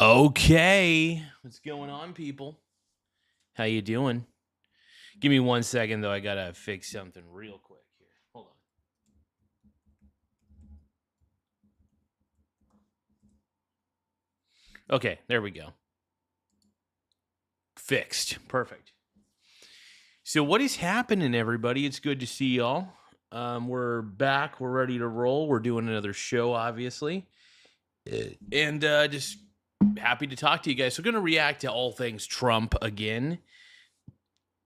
Okay, what's going on, people? How you doing? Give me 1 second, though. I gotta fix something real quick here. Hold on. Okay, there we go. Fixed. Perfect. So what is happening, everybody? It's good to see y'all. We're back. We're ready to roll. We're doing another show, obviously. And just happy to talk to you guys. So we're going to react to all things Trump again.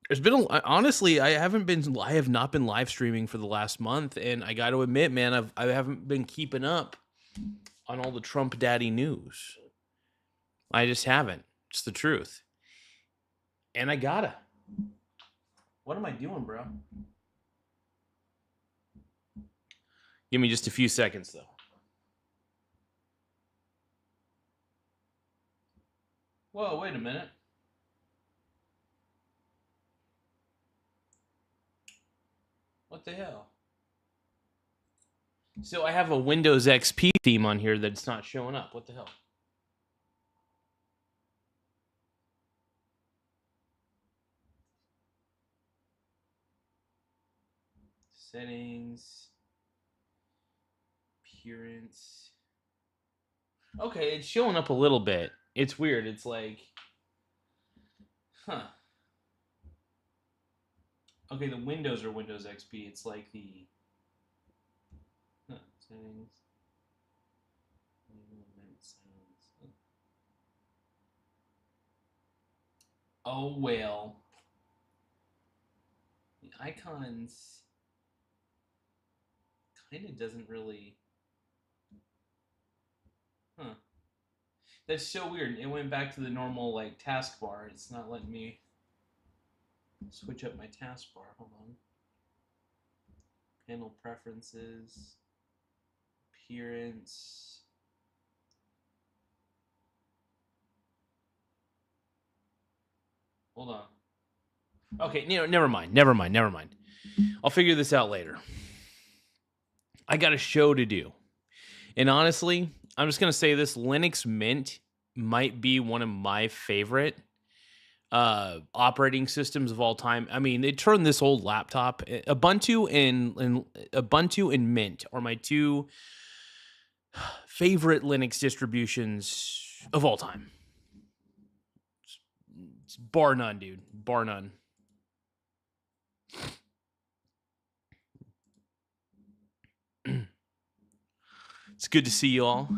There's been honestly, I have not been live streaming for the last month, and I got to admit, man, I haven't been keeping up on all the Trump daddy news. I just haven't. It's the truth. And I gotta. What am I doing, bro? Give me just a few seconds, though. Whoa, wait a minute. What the hell? So I have a Windows XP theme on here that's not showing up. What the hell? Settings. Appearance. Okay, it's showing up a little bit. It's weird. It's like, huh. Okay, the Windows are Windows XP. It's like the settings. Oh well. The icons kind of doesn't really. Huh. That's so weird. It went back to the normal like taskbar. It's not letting me switch up my taskbar. Hold on. Panel preferences. Appearance. Hold on. Okay, never mind. I'll figure this out later. I got a show to do. And honestly, I'm just going to say this, Linux Mint might be one of my favorite operating systems of all time. I mean, they turned this old laptop. Ubuntu and Mint are my two favorite Linux distributions of all time. It's bar none, dude. Bar none. It's good to see you all.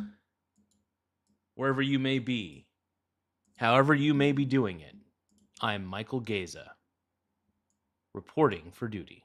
Wherever you may be, however you may be doing it, I'm Michael Garza, reporting for duty.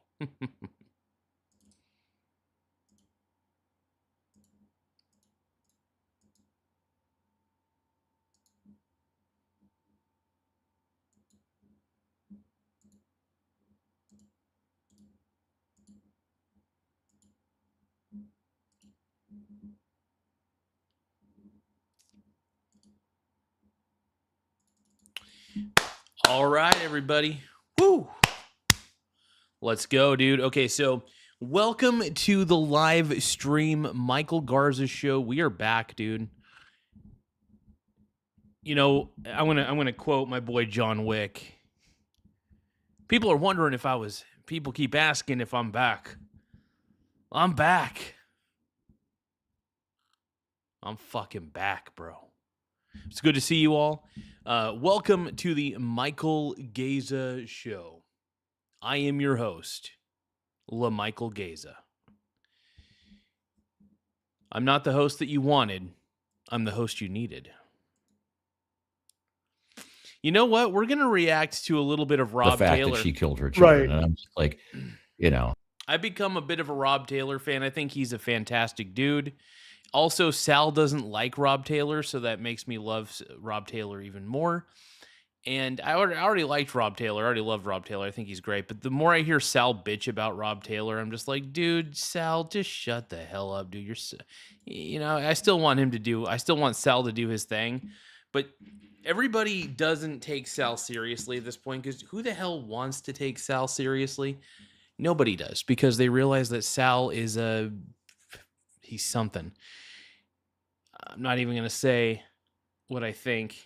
All right, everybody. Woo! Let's go, dude. Okay, so welcome to the live stream Michael Garza show. We are back, dude. You know, I'm gonna quote my boy John Wick. People are wondering if I was. People keep asking if I'm back. I'm back. I'm fucking back, bro. It's good to see you all. Welcome to the Michael Garza show. I am your host, Michael Garza. I'm not the host that you wanted. I'm the host you needed. You know what? We're going to react to a little bit of Rob Taylor. The fact that she killed her children. Right. And I'm just like, you know. I've become a bit of a Rob Taylor fan. I think he's a fantastic dude. Also, Sal doesn't like Rob Taylor, so that makes me love Rob Taylor even more. And I already liked Rob Taylor. I already loved Rob Taylor. I think he's great. But the more I hear Sal bitch about Rob Taylor, I'm just like, dude, Sal, just shut the hell up, dude. I still want Sal to do his thing. But everybody doesn't take Sal seriously at this point, because who the hell wants to take Sal seriously? Nobody does, because they realize that Sal is he's something. I'm not even going to say what I think.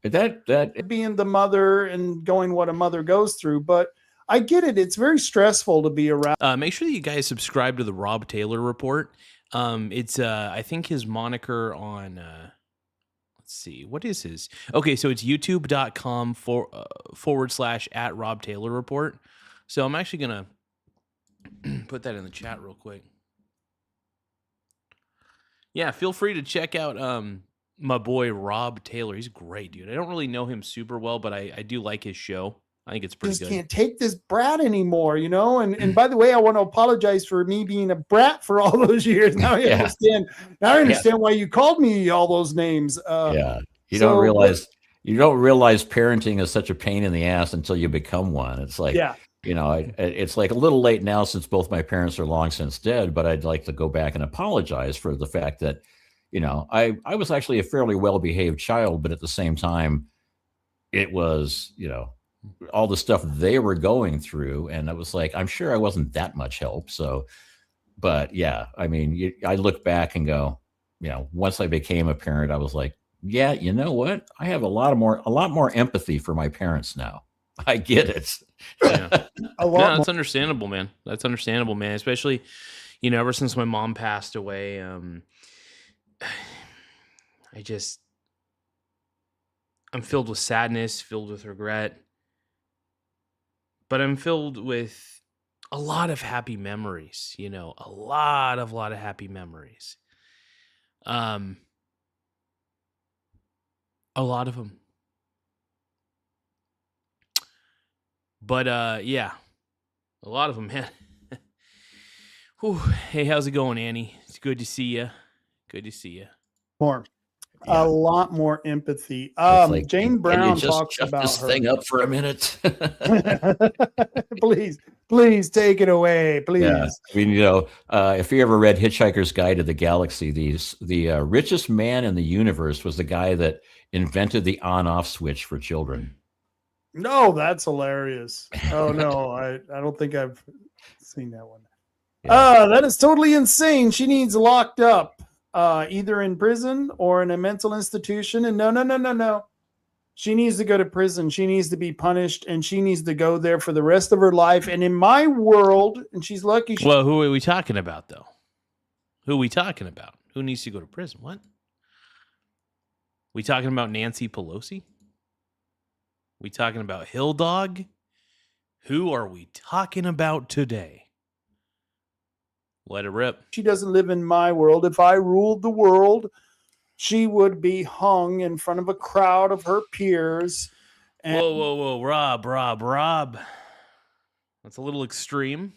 That being the mother and going what a mother goes through, but I get it. It's very stressful to be around. Make sure that you guys subscribe to the Rob Taylor Report. It's I think his moniker on let's see, what is his? Okay, so it's youtube.com / at Rob Taylor Report. So I'm actually gonna put that in the chat real quick. Yeah, feel free to check out my boy Rob Taylor. He's great, dude. I don't really know him super well, but I do like his show. I think it's pretty Just good. can't take this brat anymore, you know. And by the way, I want to apologize for me being a brat for all those years. Now I understand. Now I understand why you called me all those names. You don't realize parenting is such a pain in the ass until you become one. It's like, you know, it's like a little late now since both my parents are long since dead, but I'd like to go back and apologize for the fact that, you know, I was actually a fairly well-behaved child, but at the same time, it was, you know, all the stuff they were going through. And I was like, I'm sure I wasn't that much help. So, but yeah, I mean, I look back and go, you know, once I became a parent, I was like, yeah, you know what? I have a lot more empathy for my parents now. I get it. Yeah. That's understandable, man. That's understandable, man. Especially, you know, ever since my mom passed away, I'm filled with sadness, filled with regret, but I'm filled with a lot of happy memories, you know, a lot of happy memories. A lot of them. But yeah, a lot of them, man. Whew. Hey, how's it going, Annie? It's good to see you. Good to see you. A lot more empathy. Like, Jane Brown talks about this thing up for a minute. please take it away, please. Yeah. I mean, you know, if you ever read Hitchhiker's Guide to the Galaxy, the richest man in the universe was the guy that invented the on-off switch for children. No, that's hilarious. Oh no, I don't think I've seen that one. That is totally insane. She needs locked up. Either in prison or in a mental institution. And no. She needs to go to prison. She needs to be punished, and she needs to go there for the rest of her life. And in my world, and she's lucky. Well, who are we talking about, though? Who are we talking about? Who needs to go to prison? What? We talking about Nancy Pelosi? We talking about Hill Dog? Who are we talking about today? Let it rip. She doesn't live in my world. If I ruled the world, she would be hung in front of a crowd of her peers. And whoa. Rob. That's a little extreme.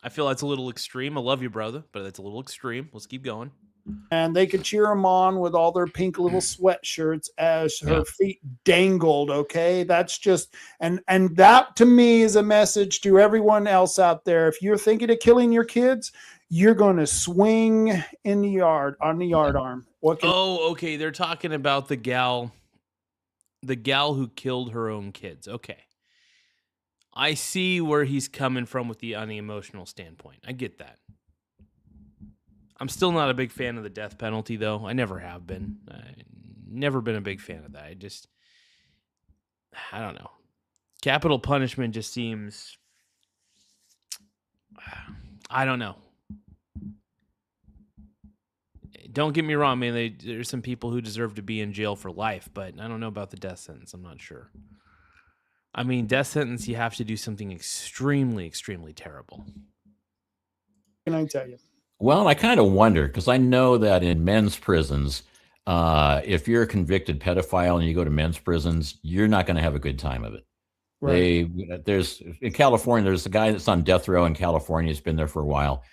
I feel that's a little extreme. I love you, brother, but that's a little extreme. Let's keep going. And they could cheer him on with all their pink little sweatshirts as her feet dangled. Okay. That's just, and that to me is a message to everyone else out there. If you're thinking of killing your kids, you're going to swing in the yard on the yard arm. Okay. They're talking about the gal who killed her own kids. Okay. I see where he's coming from with the unemotional standpoint. I get that. I'm still not a big fan of the death penalty, though. I never have been. I've never been a big fan of that. I don't know. Capital punishment just seems, I don't know. Don't get me wrong, man. There's some people who deserve to be in jail for life, but I don't know about the death sentence. I'm not sure. I mean, death sentence, you have to do something extremely, extremely terrible. Can I tell you? Well, I kind of wonder, because I know that in men's prisons, if you're a convicted pedophile and you go to men's prisons, you're not going to have a good time of it. Right. In California, there's a guy that's on death row in California. He's been there for a while,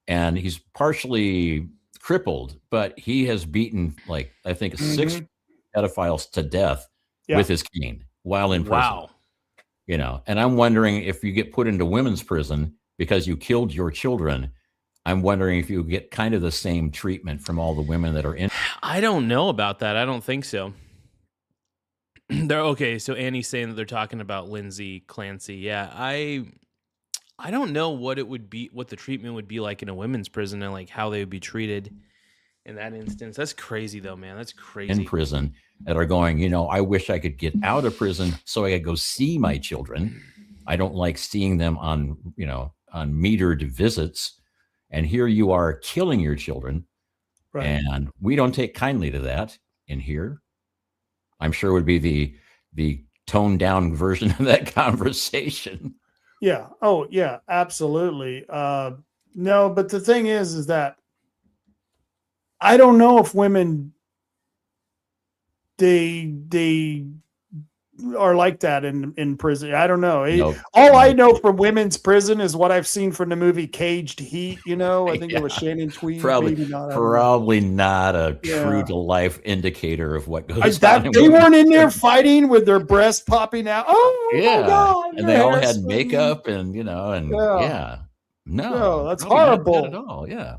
and he's partially crippled, but he has beaten, like, I think 6 pedophiles to death with his cane while in prison. Wow. You know, and I'm wondering if you get put into women's prison because you killed your children, I'm wondering if you get kind of the same treatment from all the women that are in. I don't know about that. I don't think so. Okay, so Annie's saying that they're talking about Lindsay Clancy. Yeah, I don't know what it would be, what the treatment would be like in a women's prison, and like how they would be treated in that instance. That's crazy though, man. That's crazy. In prison that are going, I wish I could get out of prison so I could go see my children. I don't like seeing them on metered visits. And here you are killing your children. Right. And we don't take kindly to that in here. I'm sure it would be the toned down version of that conversation. Yeah. Oh, yeah, absolutely. No, but the thing is that I don't know if women they are like that in prison. I don't know. Nope. All I know from women's prison is what I've seen from the movie Caged Heat. I think it was Shannon Tweed. Probably not a true to life indicator of what goes on. They weren't in there fighting with their breast popping out. Oh my God! And they all had makeup and No, that's horrible. Not at all. Yeah.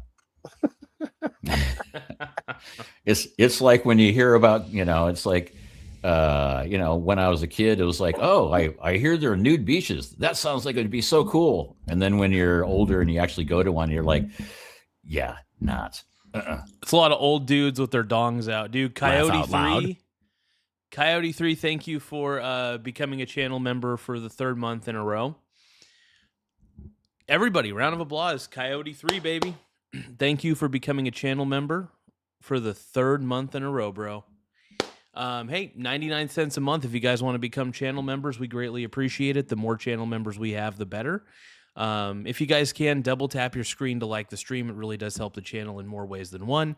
It's like when you hear about, it's like, when I was a kid, it was like, oh, I hear there are nude beaches. That sounds like it'd be so cool. And then when you're older and you actually go to one, you're like, yeah, not. It's a lot of old dudes with their dongs out. Dude, Coyote 3, thank you for becoming a channel member for the 3rd month in a row. Everybody, round of applause. Coyote 3, baby. Thank you for becoming a channel member for the 3rd month in a row, bro. Hey, 99 cents a month if you guys want to become channel members. We greatly appreciate it. The more channel members we have, the better. If you guys can, double tap your screen to like the stream. It really does help the channel in more ways than one.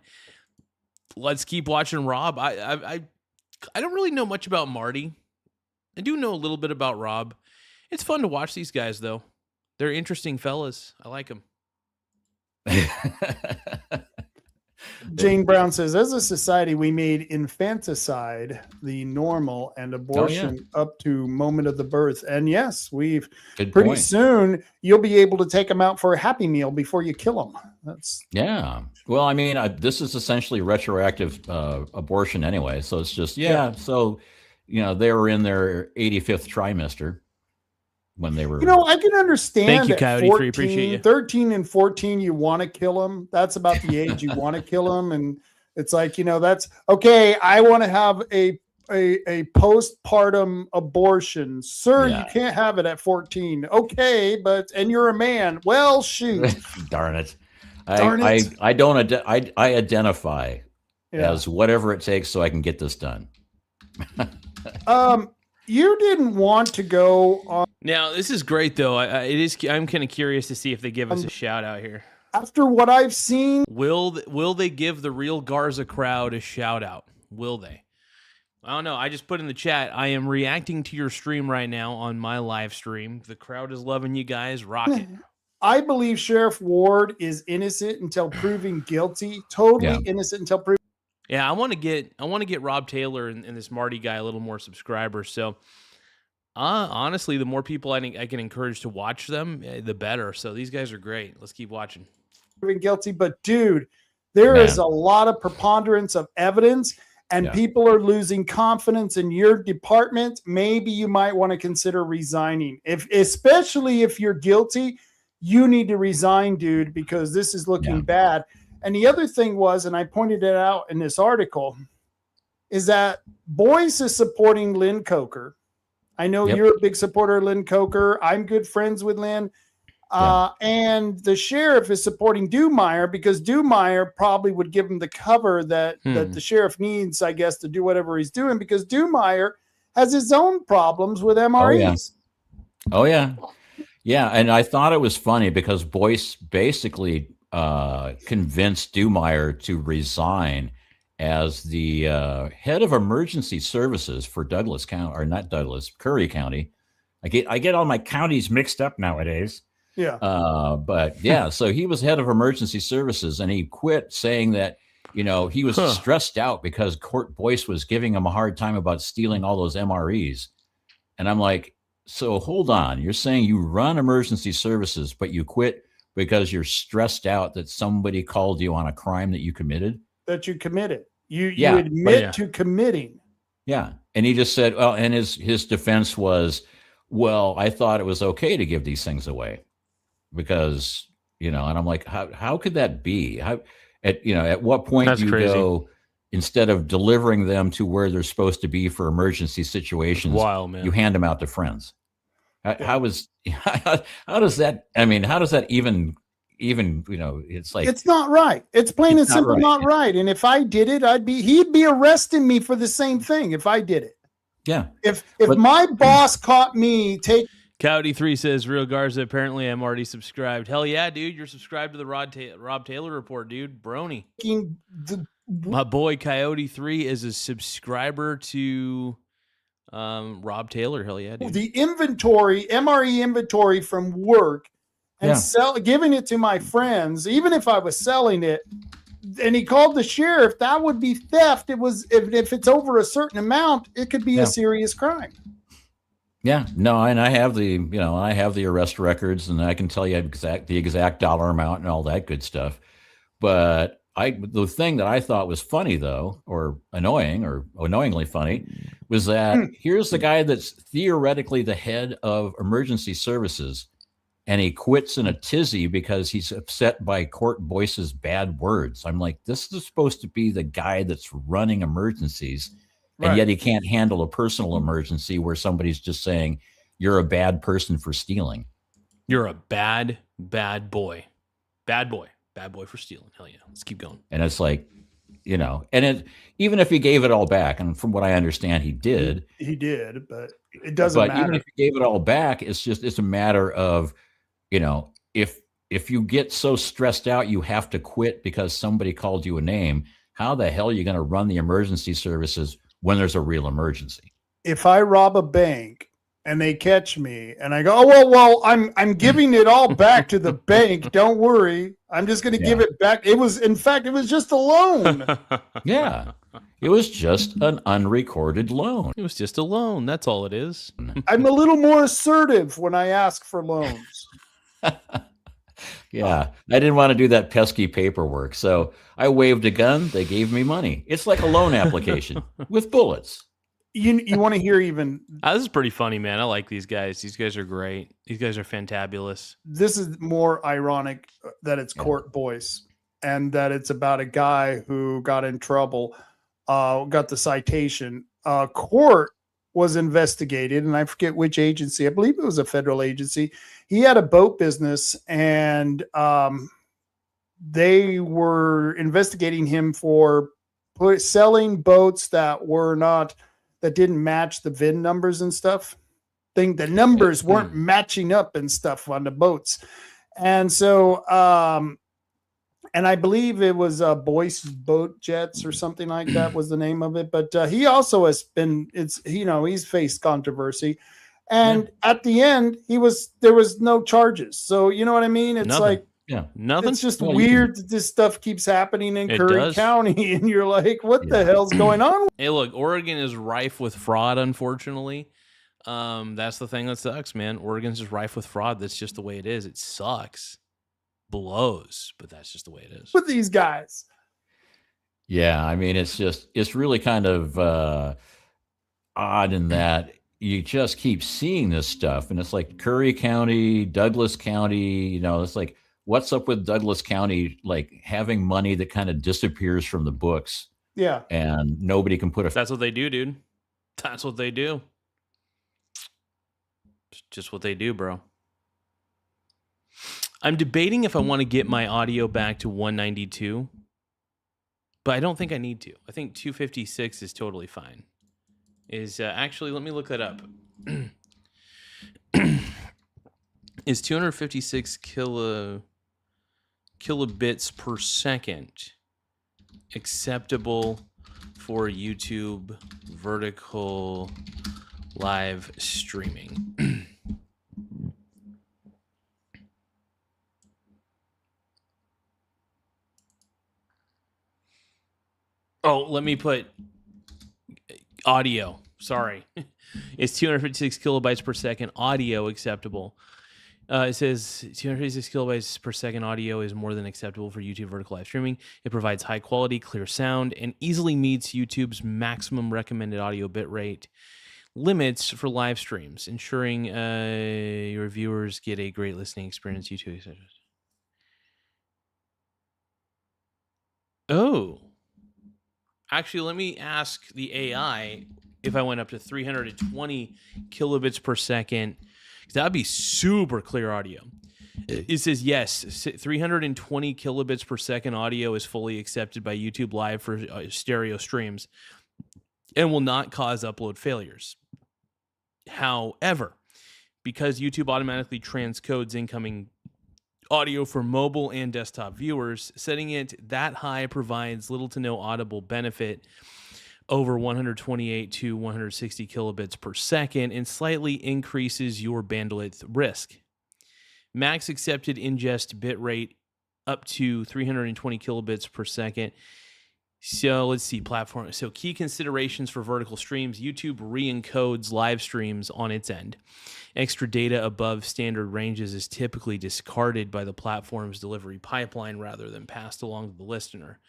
Let's keep watching Rob. I don't really know much about Marty. I do know a little bit about Rob. It's fun to watch these guys, though. They're interesting fellas. I like them. Jane Brown says, as a society, we made infanticide the normal and abortion up to moment of the birth. And yes, pretty soon you'll be able to take them out for a Happy Meal before you kill them. Well, I mean, this is essentially retroactive abortion anyway. So it's just, So, they were in their 85th trimester. When they were, I can understand. Thank you, Coyote 3. Appreciate you. 13 and 14, you want to kill them. That's about the age you want to kill them, and it's like that's okay. I want to have a postpartum abortion, sir. You can't have it at 14. Okay, and you're a man. Well, shoot. Darn it. I identify as whatever it takes so I can get this done. You didn't want to go on. Now, this is great, though. I'm kind of curious to see if they give us a shout out here. After what I've seen, will they give the real Garza crowd a shout out? Will they? I don't know. I just put in the chat. I am reacting to your stream right now on my live stream. The crowd is loving you guys. Rock it. I believe Sheriff Ward is innocent until proven guilty. Totally innocent until proven. Yeah, I want to get Rob Taylor and this Marty guy a little more subscribers. So, honestly, the more people I can encourage to watch them, the better. So these guys are great. Let's keep watching. Proven guilty, but dude, there is a lot of preponderance of evidence, and people are losing confidence in your department. Maybe you might want to consider resigning. Especially if you're guilty, you need to resign, dude, because this is looking bad. And the other thing was, and I pointed it out in this article, is that Boyce is supporting Lynn Coker. I know you're a big supporter of Lynn Coker. I'm good friends with Lynn. And the sheriff is supporting Dumeier because Dumeier probably would give him the cover that the sheriff needs, I guess, to do whatever he's doing, because Dumeier has his own problems with MREs. Oh, yeah. Yeah, and I thought it was funny because Boyce basically convinced Dumeier to resign as the head of emergency services for Douglas County, or not Douglas, Curry County. I get all my counties mixed up nowadays. Yeah. But yeah, so he was head of emergency services, and he quit, saying that he was stressed out because Court Boyce was giving him a hard time about stealing all those MREs. And I'm like, so hold on, you're saying you run emergency services, but you quit because you're stressed out that somebody called you on a crime that you committed? That you committed. You admit to committing. Yeah. And he just said, well, and his defense was, well, I thought it was okay to give these things away because, and I'm like, how could that be? At what point That's do you crazy. go, instead of delivering them to where they're supposed to be for emergency situations, wild, man. you hand them out to friends? How does that? I mean, how does that even? It's like, it's not right. It's plain and simple not right. And if I did it, he'd be arresting me for the same thing if I did it. Yeah. If my boss caught me take. Caddy 3 says, Real Garza, apparently I'm already subscribed. Hell yeah, dude. You're subscribed to the Rob Taylor Report, dude. Brony. My boy Coyote 3 is a subscriber to Rob Taylor. Hell yeah, dude. The inventory, MRE inventory from work, and giving it to my friends, even if I was selling it, and he called the sheriff, that would be theft. It was, if it's over a certain amount, it could be a serious crime. Yeah, no, and I have the arrest records, and I can tell you the exact dollar amount and all that good stuff. But the thing that I thought was funny, though, or annoyingly funny, was that here's the guy that's theoretically the head of emergency services, and he quits in a tizzy because he's upset by Court Boyce's bad words. I'm like, this is supposed to be the guy that's running emergencies, and yet he can't handle a personal emergency where somebody's just saying, you're a bad person for stealing. You're a bad boy. Bad boy for stealing. Hell yeah. Let's keep going. And it's like, even if he gave it all back, and from what I understand, he did. He did, but it doesn't matter. Even if he gave it all back, it's a matter of, if you get so stressed out you have to quit because somebody called you a name, how the hell are you going to run the emergency services when there's a real emergency? If I rob a bank and they catch me and I go, oh, well, I'm giving it all back to the bank. Don't worry. I'm just going to give it back. It was just a loan. Yeah. It was just an unrecorded loan. It was just a loan. That's all it is. I'm a little more assertive when I ask for loans. Yeah, I didn't want to do that pesky paperwork, so I waved a gun. They gave me money. It's like a loan application with bullets. You want to hear even? This is pretty funny, man. I like these guys. These guys are great. These guys are fantabulous. This is more ironic that it's Court Boyce, and that it's about a guy who got in trouble, got the citation. Court was investigated, and I forget which agency. I believe it was a federal agency. He had a boat business, and they were investigating him for selling boats that didn't match the VIN numbers and stuff. The numbers weren't matching up and stuff on the boats. And so, and I believe it was Boyce Boat Jets or something like that was the name of it. But he also has been, he's faced controversy. And at the end, there was no charges. So, you know what I mean? It's nothing. It's just weird that this stuff keeps happening in Curry County. And you're like, what the hell's going on? Hey, look, Oregon is rife with fraud, unfortunately. That's the thing that sucks, man. Oregon's just rife with fraud. That's just the way it is. It sucks. Blows, but that's just the way it is. With these guys. Yeah, I mean, it's really kind of odd in that you just keep seeing this stuff, and it's like Curry County, Douglas County, it's like, what's up with Douglas County, like having money that kind of disappears from the books? Yeah. And nobody can put That's what they do, dude. That's what they do. It's just what they do, bro. I'm debating if I want to get my audio back to 192, but I don't think I need to. I think 256 is totally fine. Actually, let me look that up. Is 256 kilobits per second acceptable for YouTube vertical live streaming? Oh, let me put audio. Sorry. It's 256 kilobytes per second audio acceptable. It says 256 kilobytes per second audio is more than acceptable for YouTube vertical live streaming. It provides high quality, clear sound, and easily meets YouTube's maximum recommended audio bitrate limits for live streams, ensuring your viewers get a great listening experience. YouTube, etc. Oh, actually, let me ask the AI if I went up to 320 kilobits per second. That'd be super clear audio. It says yes, 320 kilobits per second audio is fully accepted by YouTube Live for stereo streams and will not cause upload failures. However, because YouTube automatically transcodes incoming audio for mobile and desktop viewers, setting it that high provides little to no audible benefit over 128 to 160 kilobits per second and slightly increases your bandwidth risk. Max accepted ingest bitrate up to 320 kilobits per second. So let's see, platform. So key considerations for vertical streams. YouTube re-encodes live streams on its end. Extra data above standard ranges is typically discarded by the platform's delivery pipeline rather than passed along to the listener.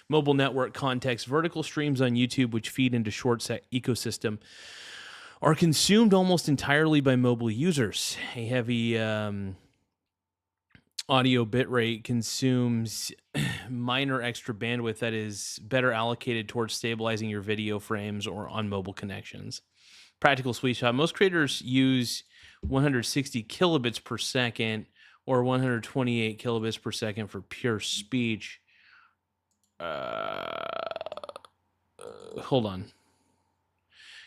Mobile network context. Vertical streams on YouTube, which feed into short-set ecosystem, are consumed almost entirely by mobile users. A heavy audio bitrate consumes minor extra bandwidth that is better allocated towards stabilizing your video frames or on mobile connections. Practical sweet shot. Most creators use 160 kilobits per second or 128 kilobits per second for pure speech. Hold on.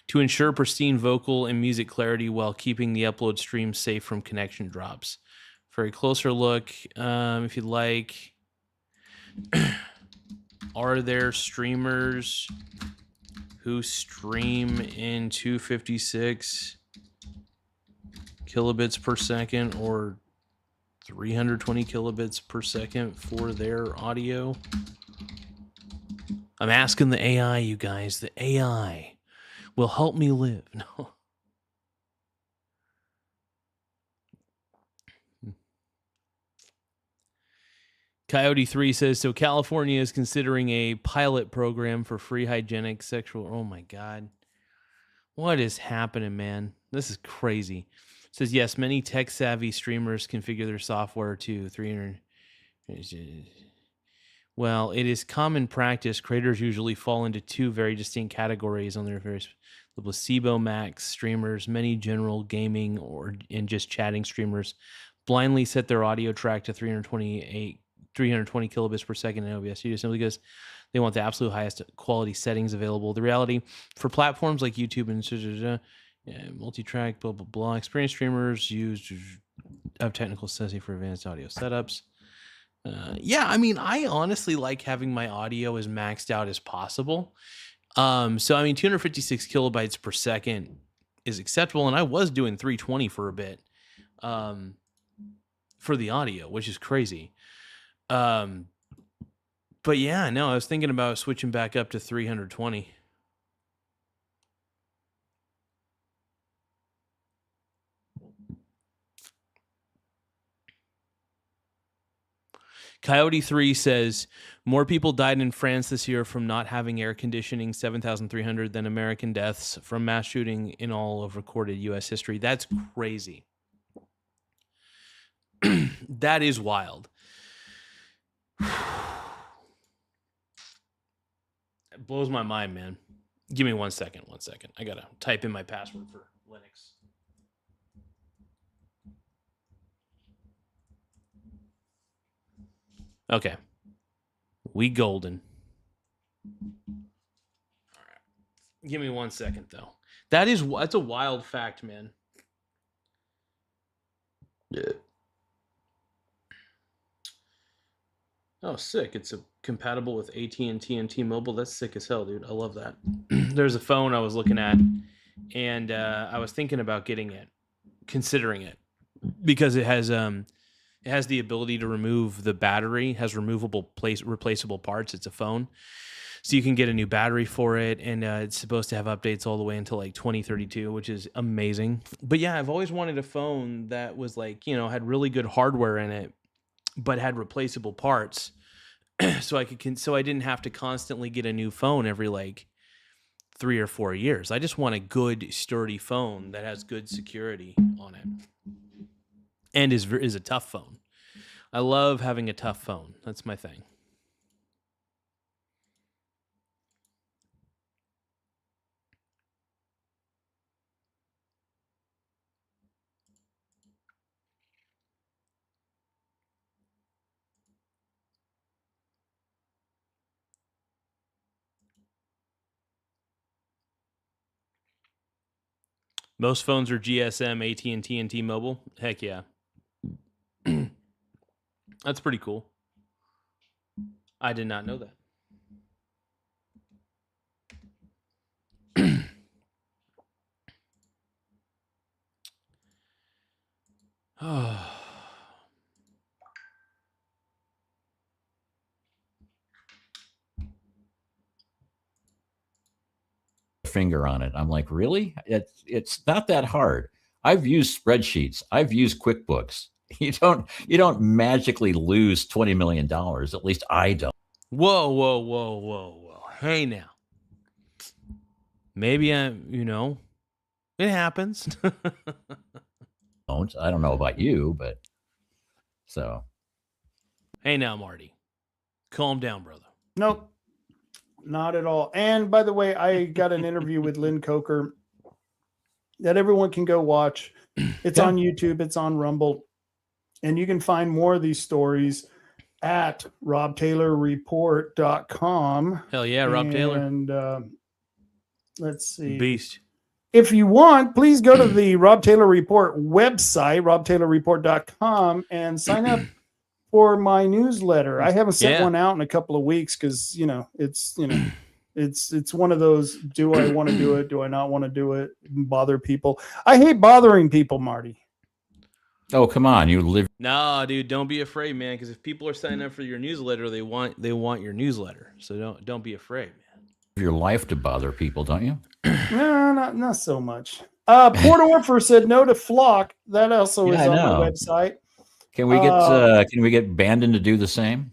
To ensure pristine vocal and music clarity while keeping the upload stream safe from connection drops. For a closer look, if you'd like, are there streamers who stream in 256 kilobits per second or 320 kilobits per second for their audio? I'm asking the AI, you guys. The AI will help me live. No. Coyote 3 says, so California is considering a pilot program for free hygienic sexual. Oh my God. What is happening, man? This is crazy. It says, yes, many tech savvy streamers configure their software to 300. Well, it is common practice. Creators usually fall into two very distinct categories on their various. The placebo max streamers, many general gaming and just chatting streamers blindly set their audio track to 320 kilobits per second in OBS Studio simply because they want the absolute highest quality settings available. The reality for platforms like YouTube and multi-track, blah, blah, blah, experienced streamers have technical necessity for advanced audio setups. Yeah, I mean, I honestly like having my audio as maxed out as possible. So, I mean, 256 kilobytes per second is acceptable, and I was doing 320 for a bit for the audio, which is crazy. But yeah, no, I was thinking about switching back up to 320. Coyote 3 says, more people died in France this year from not having air conditioning, 7,300, than American deaths from mass shooting in all of recorded U.S. history. That's crazy. That is wild. It blows my mind, man. Give me 1 second. I got to type in my password for Linux. Okay. We golden. All right. Give me 1 second, though. That's a wild fact, man. Yeah. Oh, sick. It's compatible with AT&T and T-Mobile. That's sick as hell, dude. I love that. There's a phone I was looking at, and I was thinking about getting it, considering it, because it has the ability to remove the battery, has replaceable parts. It's a phone. So you can get a new battery for it, and it's supposed to have updates all the way until like 2032, which is amazing. But yeah, I've always wanted a phone that was like, had really good hardware in it, but had replaceable parts. so I didn't have to constantly get a new phone every like 3 or 4 years. I just want a good, sturdy phone that has good security on it. And is a tough phone. I love having a tough phone. That's my thing. Most phones are GSM, AT&T, and T-Mobile. Heck yeah. That's pretty cool. I did not know that. Finger on it. I'm like, really? It's not that hard. I've used spreadsheets. I've used QuickBooks. You don't magically lose $20 million. At least I don't. Whoa. Hey now. Maybe it happens. I don't know about you, but so. Hey now, Marty. Calm down, brother. Nope. Not at all. And by the way, I got an interview with Lynn Coker that everyone can go watch. It's on YouTube. It's on Rumble. And you can find more of these stories at robtaylorreport.com. Hell yeah, Rob Taylor. And let's see. Beast. If you want, please go to the Rob Taylor Report website, robtaylorreport.com, and sign up for my newsletter. I haven't sent one out in a couple of weeks because it's one of those, do I want to do it? Do I not want to do it? Bother people. I hate bothering people, Marty. Oh, come on. You live. No, dude, don't be afraid, man, because if people are signing up for your newsletter, they want your newsletter. So don't be afraid, man. Your life to bother people, don't you? No, not so much. Port Orford said no to Flock. That also is on the website. Can we get Bandon to do the same?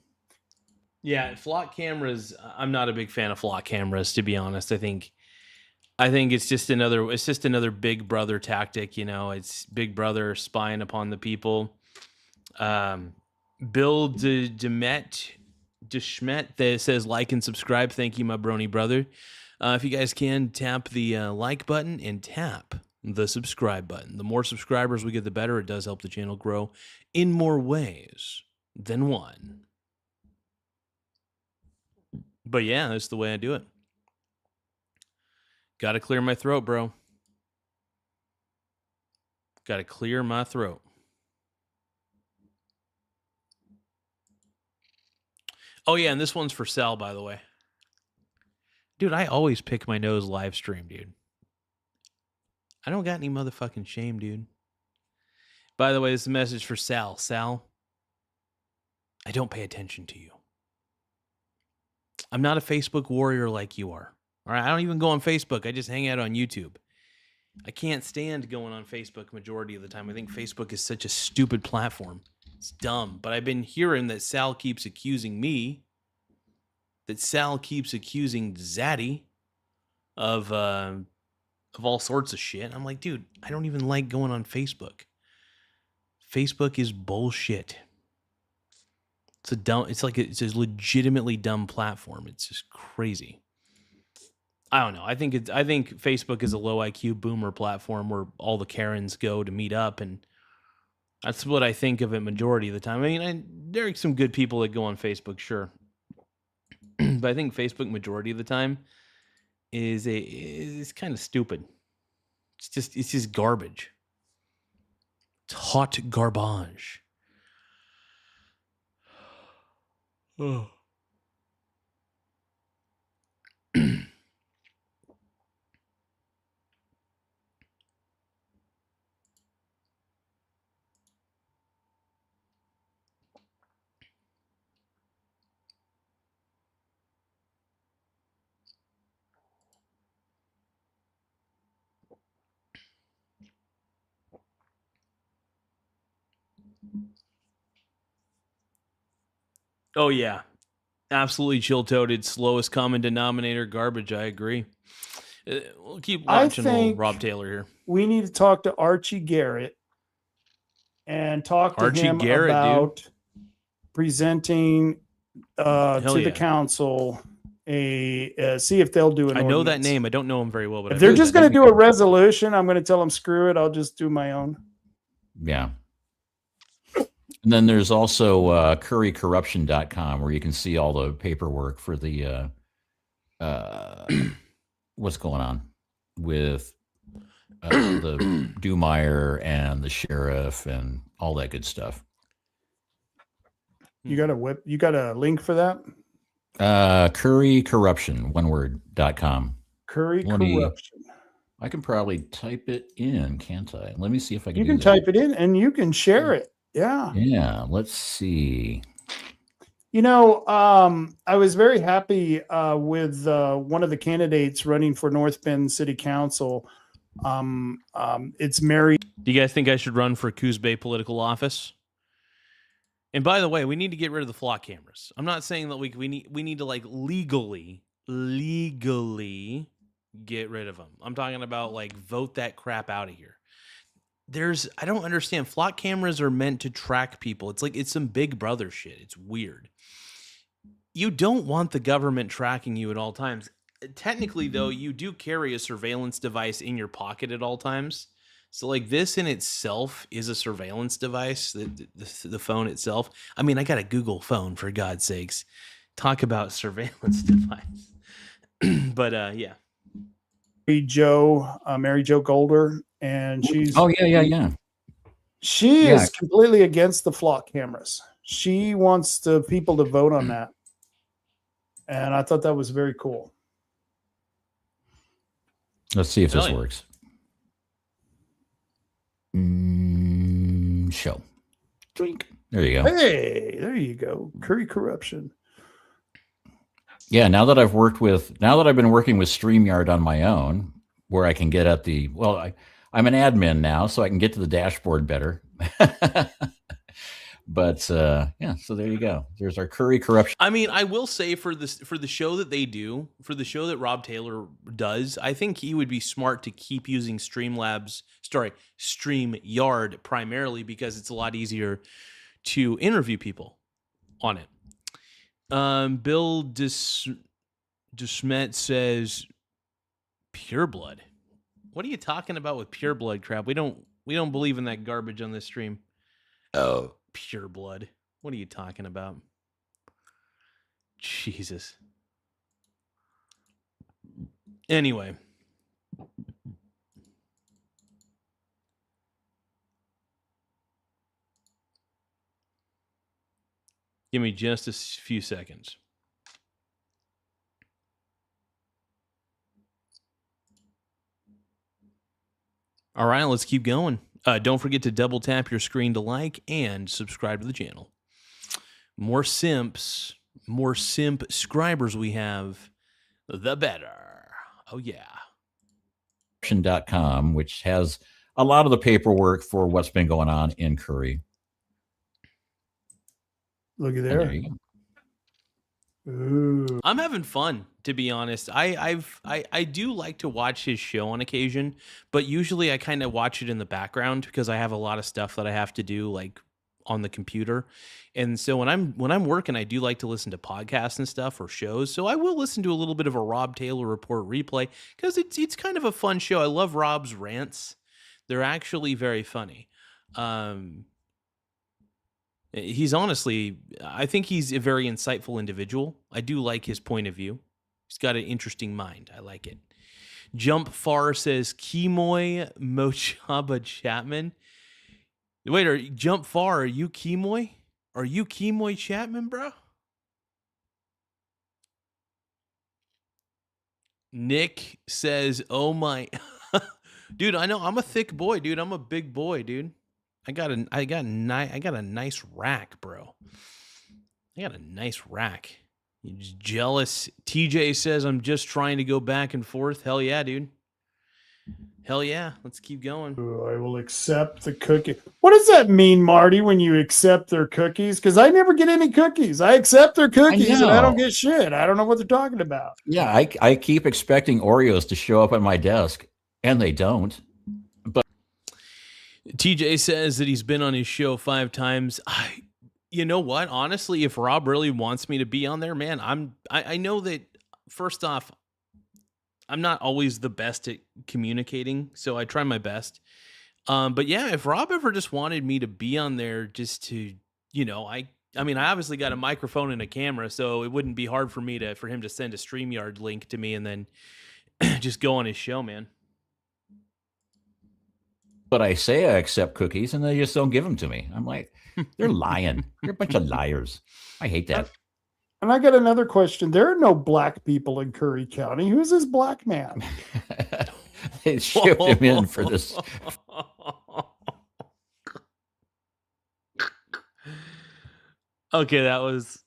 Yeah, flock cameras. I'm not a big fan of flock cameras, to be honest. I think it's just another Big Brother tactic. It's Big Brother spying upon the people. Bill DeSchmet that says like and subscribe. Thank you, my brony brother. If you guys can, tap the like button and tap the subscribe button. The more subscribers we get, the better. It does help the channel grow in more ways than one. But yeah, that's the way I do it. Got to clear my throat, bro. Got to clear my throat. Oh yeah, and this one's for Sal, by the way. Dude, I always pick my nose live stream, dude. I don't got any motherfucking shame, dude. By the way, this is a message for Sal. Sal, I don't pay attention to you. I'm not a Facebook warrior like you are. All right, I don't even go on Facebook. I just hang out on YouTube. I can't stand going on Facebook majority of the time. I think Facebook is such a stupid platform. It's dumb. But I've been hearing that Sal keeps accusing me, that Sal keeps accusing Zaddy of all sorts of shit. I'm like, dude, I don't even like going on Facebook. Facebook is bullshit. It's a legitimately dumb platform. It's just crazy. I don't know. I think Facebook is a low IQ boomer platform where all the Karens go to meet up, and that's what I think of it majority of the time. I mean, there are some good people that go on Facebook, sure. But I think Facebook majority of the time is kind of stupid. It's just garbage. It's hot garbage. Oh. Oh, yeah. Absolutely chill-toted, slowest common denominator garbage. I agree. We'll keep watching old Rob Taylor here. We need to talk to Archie Garrett and talk to him about presenting to the council see if they'll do it. I know that name. I don't know him very well, but if they're just going to do a resolution, I'm going to tell them screw it. I'll just do my own. Yeah. And then there's also currycorruption.com where you can see all the paperwork for the what's going on with the Dumeier and the sheriff and all that good stuff. You got a link for that? Curry Corruption, one word.com. Curry Corruption. I can probably type it in, can't I? Let me see if I can. You can type it in and you can share it. Yeah. Yeah. Let's see. I was very happy with one of the candidates running for North Bend City Council. It's Mary. Do you guys think I should run for Coos Bay political office? And by the way, we need to get rid of the flock cameras. I'm not saying that we need to like legally get rid of them. I'm talking about like vote that crap out of here. I don't understand. Flock cameras are meant to track people. It's like it's some Big Brother shit. It's weird. You don't want the government tracking you at all times. Technically, though, you do carry a surveillance device in your pocket at all times. So, like, this in itself is a surveillance device, the phone itself. I mean, I got a Google phone, for God's sakes. Talk about surveillance device. But, yeah. Mary Jo Golder, and she's... Oh, yeah. She is completely against the flock cameras. She wants the people to vote on that. And I thought that was very cool. Let's see if this works. Show. Drink. There you go. Hey, there you go. Curry Corruption. Yeah, now that I've been working with StreamYard on my own, where I can get at I'm an admin now, so I can get to the dashboard better. But so there you go. There's our Curry Corruption. I mean, I will say for the show that they do, for the show that Rob Taylor does, I think he would be smart to keep using StreamYard primarily because it's a lot easier to interview people on it. Bill Desmet says pure blood. What are you talking about with pure blood crap? We don't believe in that garbage on this stream. Oh, pure blood. What are you talking about? Jesus. Anyway. Give me just a few seconds. All right, let's keep going. Don't forget to double tap your screen to like and subscribe to the channel. More simp subscribers we have, the better. Oh, yeah. .com, which has a lot of the paperwork for what's been going on in Curry. Look at there. Ooh. I'm having fun, to be honest. I do like to watch his show on occasion, but usually I kind of watch it in the background because I have a lot of stuff that I have to do like on the computer. And so when I'm working, I do like to listen to podcasts and stuff or shows. So I will listen to a little bit of a Rob Taylor Report replay because it's kind of a fun show. I love Rob's rants. They're actually very funny. He's honestly, I think he's a very insightful individual. I do like his point of view. He's got an interesting mind. I like it. Jump Far says, Kimoy Mochaba Chapman. Wait, Jump Far, are you Kimoy? Are you Kimoy Chapman, bro? Nick says, oh my. Dude, I know. I'm a thick boy, dude. I'm a big boy, dude. I got a nice rack, bro. I got a nice rack. You just jealous? TJ says I'm just trying to go back and forth. Hell yeah, dude. Hell yeah. Let's keep going. I will accept the cookie. What does that mean, Marty, when you accept their cookies? Because I never get any cookies. I accept their cookies and I don't get shit. I don't know what they're talking about. Yeah, I keep expecting Oreos to show up on my desk, and they don't. TJ says that he's been on his show 5 times. You know what? Honestly, if Rob really wants me to be on there, man, I know that first off, I'm not always the best at communicating, so I try my best. But yeah, if Rob ever just wanted me to be on there just to, I mean, I obviously got a microphone and a camera, so it wouldn't be hard for him to send a StreamYard link to me and then just go on his show, man. But I say I accept cookies, and they just don't give them to me. I'm like, they're lying. They're a bunch of liars. I hate that. And I got another question. There are no black people in Curry County. Who's this black man? They shipped him in for this. Okay, that was.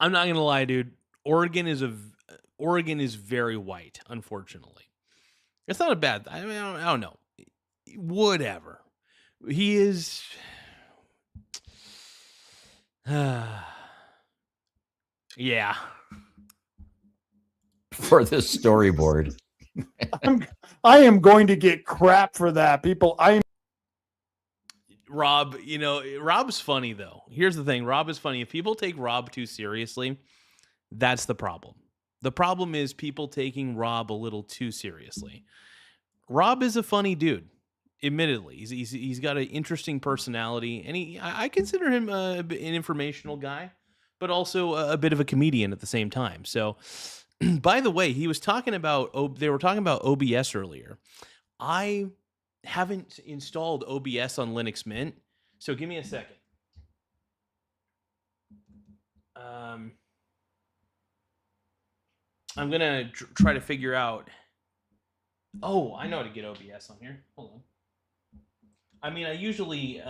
I'm not gonna lie, dude. Oregon is very white. Unfortunately, it's not a bad. I mean, I don't know. Whatever. He is. Yeah. For this storyboard. I am going to get crap for that. People, Rob, Rob's funny though. Here's the thing. Rob is funny. If people take Rob too seriously, that's the problem. The problem is people taking Rob a little too seriously. Rob is a funny dude. Admittedly, he's got an interesting personality, and I consider him an informational guy, but also a bit of a comedian at the same time. So, by the way, they were talking about OBS earlier. I haven't installed OBS on Linux Mint, so give me a second. I'm gonna try to figure out. Oh, I know how to get OBS on here. Hold on. I mean, I usually,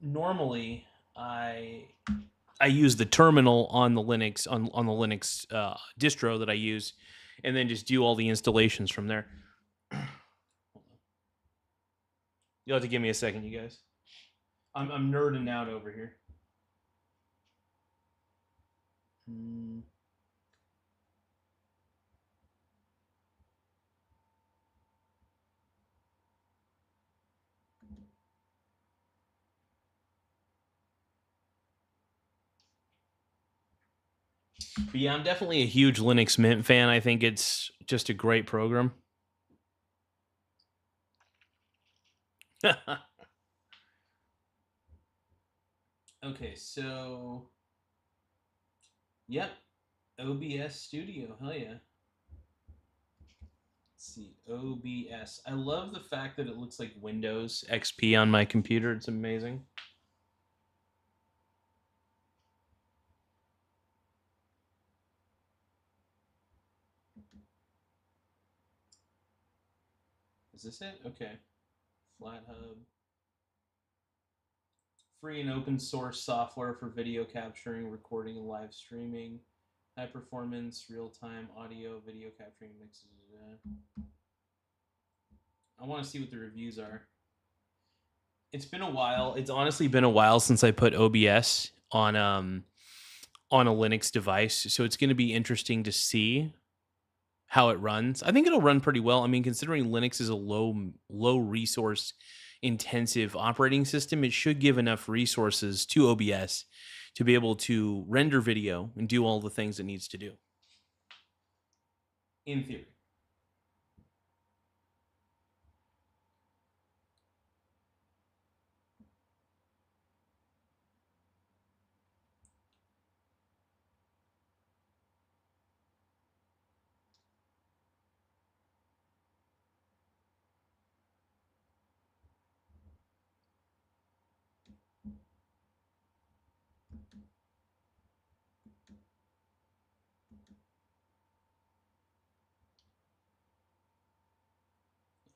normally, I use the terminal on the Linux on the Linux distro that I use, and then just do all the installations from there. You'll have to give me a second, you guys. I'm nerding out over here. But yeah, I'm definitely a huge Linux Mint fan. I think it's just a great program. Okay, so yep, OBS Studio, hell yeah. Let's see, OBS. I love the fact that it looks like Windows XP on my computer. It's amazing. Is this it? Okay. FlatHub. Free and open source software for video capturing, recording, and live streaming. High performance, real-time audio, video capturing mixes. I want to see what the reviews are. It's been a while. It's honestly been a while since I put OBS on a Linux device, so it's going to be interesting to see how it runs. I think it'll run pretty well. I mean, considering Linux is a low resource intensive operating system, it should give enough resources to OBS to be able to render video and do all the things it needs to do. In theory.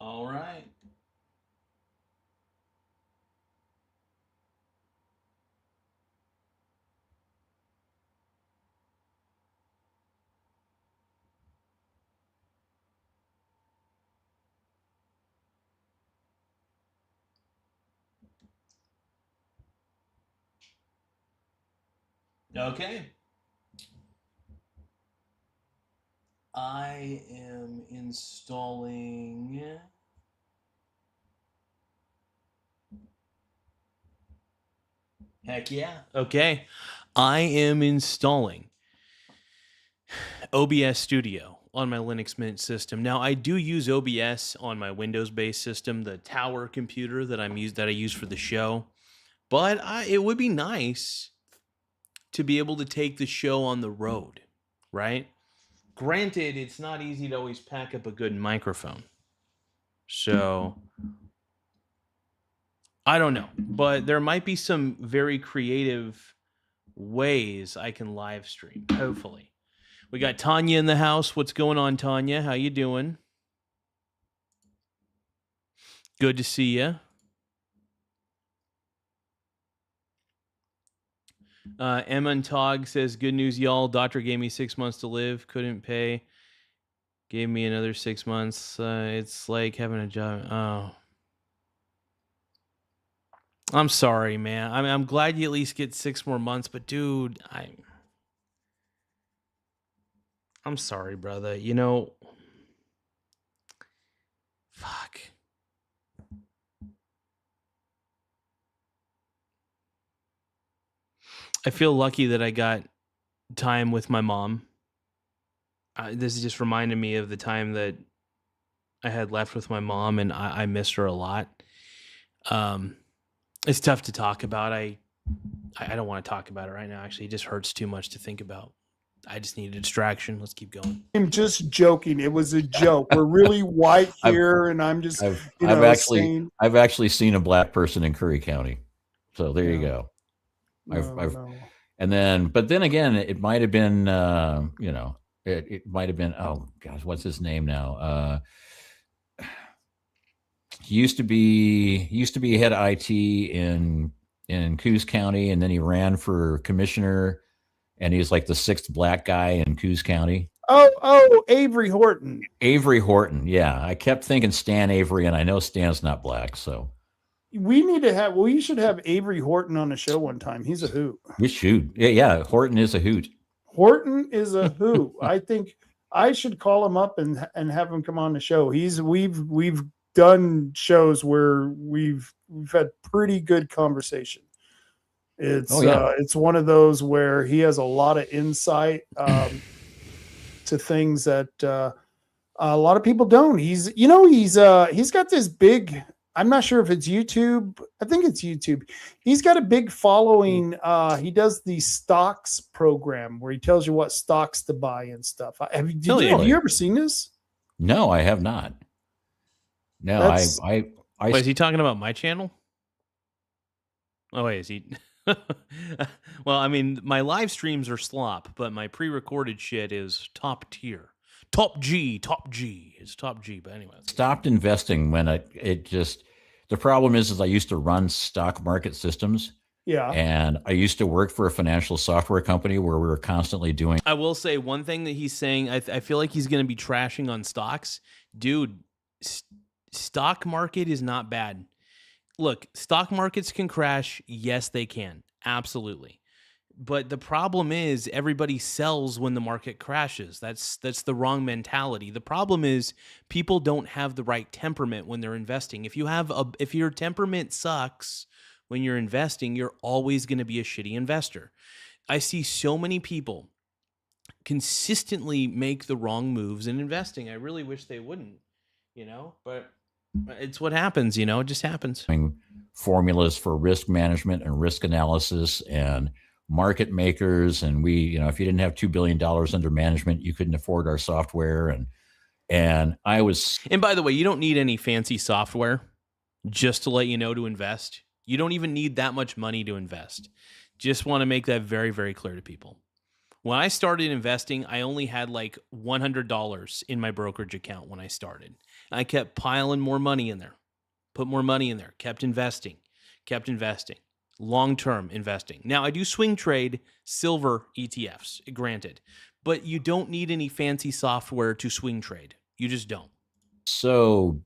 All right. Okay. I am installing. Heck yeah. Okay. I am installing OBS Studio on my Linux Mint system. Now, I do use OBS on my Windows-based system, the tower computer that I use for the show. But it would be nice to be able to take the show on the road, right? Granted, it's not easy to always pack up a good microphone. So I don't know, but there might be some very creative ways I can live stream. Hopefully, we got Tanya in the house. What's going on, Tanya? How you doing? Good to see you. Emma and Tog says, good news, y'all. Doctor gave me 6 months to live. Couldn't pay. Gave me another 6 months. It's like having a job. Oh. I'm sorry, man. I mean, I'm glad you at least get 6 more months, but dude, I'm sorry, brother. You know, fuck. I feel lucky that I got time with my mom. This is just reminding me of the time that I had left with my mom, and I missed her a lot. It's tough to talk about. I don't want to talk about it right now. Actually, it just hurts too much to think about. I just need a distraction. Let's keep going. I'm just joking. It was a joke. We're really white here, and I'm just I've actually seen a black person in Curry County. So there you go. And then, but then again, it might have been, it might have been, oh gosh, what's his name now? He used to be head of IT in Coos County, and then he ran for commissioner, and he's like the 6th black guy in Coos County. Oh, Avery Horton. Avery Horton, yeah. I kept thinking Stan Avery, and I know Stan's not black, so. We should have Avery Horton on the show one time. He's a hoot. We should. Yeah, Horton is a hoot. Horton is a hoot. I think I should call him up and have him come on the show. We've done shows where we've had pretty good conversation. It's one of those where he has a lot of insight to things that a lot of people don't. He's got this big, I'm not sure if it's YouTube. I think it's YouTube. He's got a big following. He does the stocks program where he tells you what stocks to buy and stuff. Have you ever seen this? No, I have not. No, Wait, is he talking about my channel? Oh, wait, is he? Well, I mean, my live streams are slop, but my pre-recorded shit is top tier. Top G. It's top G, but anyway. Stopped investing when the problem is I used to run stock market systems. Yeah. And I used to work for a financial software company where we were constantly doing. I will say one thing that he's saying, I feel like he's going to be trashing on stocks. Dude, stock market is not bad. Look, stock markets can crash. Yes, they can. Absolutely. But the problem is everybody sells when the market crashes. That's the wrong mentality. The problem is people don't have the right temperament when they're investing. If your temperament sucks when you're investing, you're always going to be a shitty investor. I see so many people consistently make the wrong moves in investing. I really wish they wouldn't, but it's what happens, it just happens. Formulas for risk management and risk analysis and market makers. And we, if you didn't have $2 billion under management, you couldn't afford our software. And by the way, you don't need any fancy software just to let you know to invest. You don't even need that much money to invest. Just want to make that very, very clear to people. When I started investing, I only had like $100 in my brokerage account when I started. And I kept piling more money in there, put more money in there, kept investing, long-term investing. Now, I do swing trade silver ETFs, granted, but you don't need any fancy software to swing trade. You just don't. So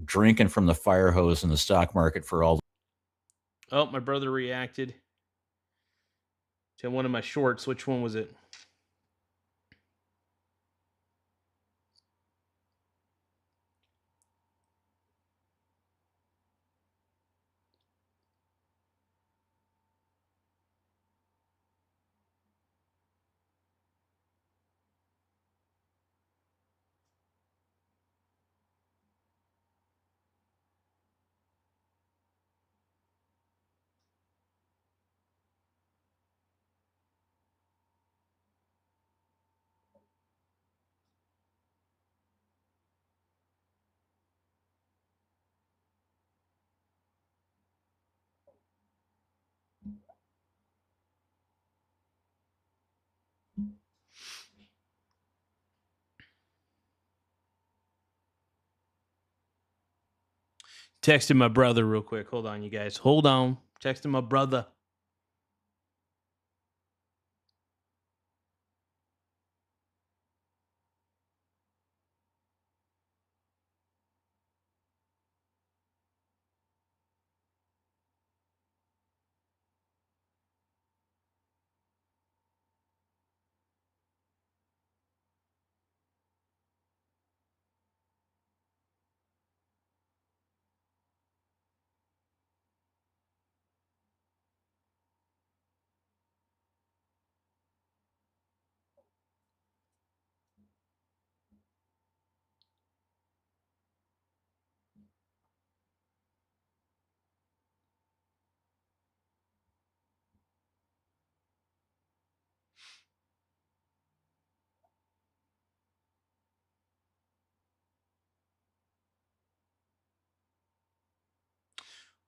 drinking from the fire hose in the stock market for all. Oh, my brother reacted to one of my shorts. Which one was it? Texting my brother real quick. Hold on, you guys. Hold on. Texting my brother.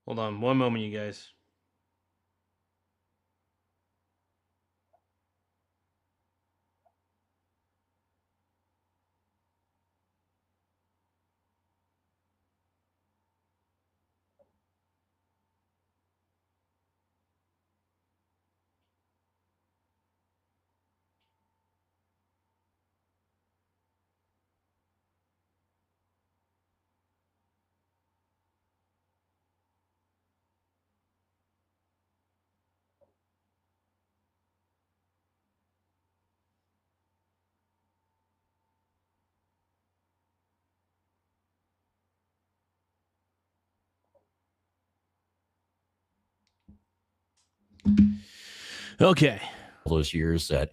Hold on one moment, you guys. Okay. Those years that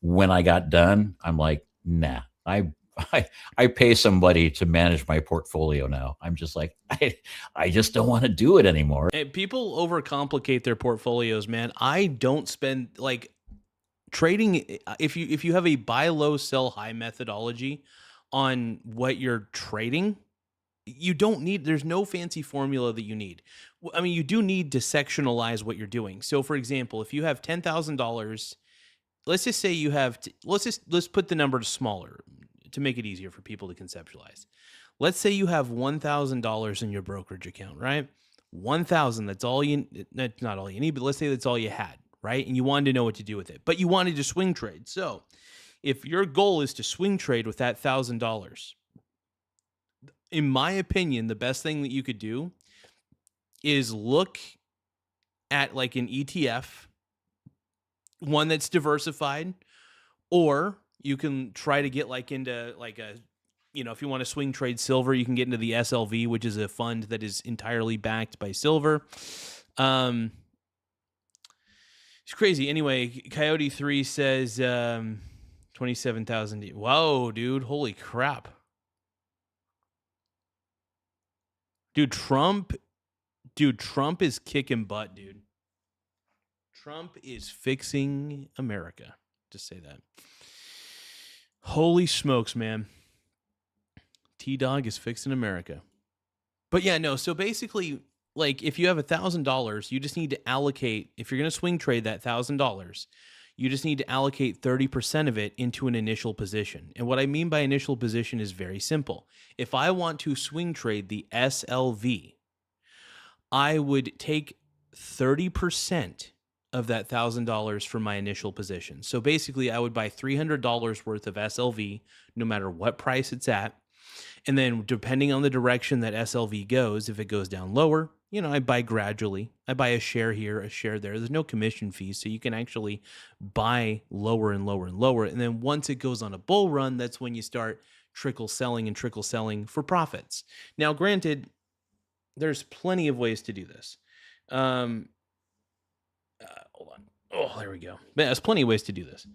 when I got done, I'm like, nah, I pay somebody to manage my portfolio now. I'm just like, I just don't want to do it anymore. Hey, people overcomplicate their portfolios, man. I don't spend like trading. If you have a buy low, sell high methodology on what you're trading, you don't need, there's no fancy formula that you need. I mean, you do need to sectionalize what you're doing. So for example, if you have $10,000, let's just say you have, let's put the number smaller to make it easier for people to conceptualize. Let's say you have $1,000 in your brokerage account, right? 1,000, that's all you, that's not all you need, but let's say that's all you had, right? And you wanted to know what to do with it, but you wanted to swing trade. So if your goal is to swing trade with that $1,000, in my opinion, the best thing that you could do is look at like an ETF, one that's diversified, or you can try to get like into like a, you know, if you want to swing trade silver, you can get into the SLV, which is a fund that is entirely backed by silver. It's crazy. Anyway, Coyote 3 says 27,000. Whoa, dude. Holy crap. Dude, Trump is kicking butt, dude. Trump is fixing America. Just say that. Holy smokes, man. T-Dog is fixing America. But yeah, no, so basically, like if you have $1,000, you just need to allocate, if you're going to swing trade that $1,000, you just need to allocate 30% of it into an initial position. And what I mean by initial position is very simple. If I want to swing trade the SLV, I would take 30% of that $1,000 for my initial position. So basically, I would buy $300 worth of SLV, no matter what price it's at. And then depending on the direction that SLV goes, if it goes down lower, you know, I buy gradually. I buy a share here, a share there. There's no commission fees, so you can actually buy lower and lower and lower. And then once it goes on a bull run, that's when you start trickle selling for profits. Now, granted, there's plenty of ways to do this. Hold on. Oh, there we go. There's plenty of ways to do this.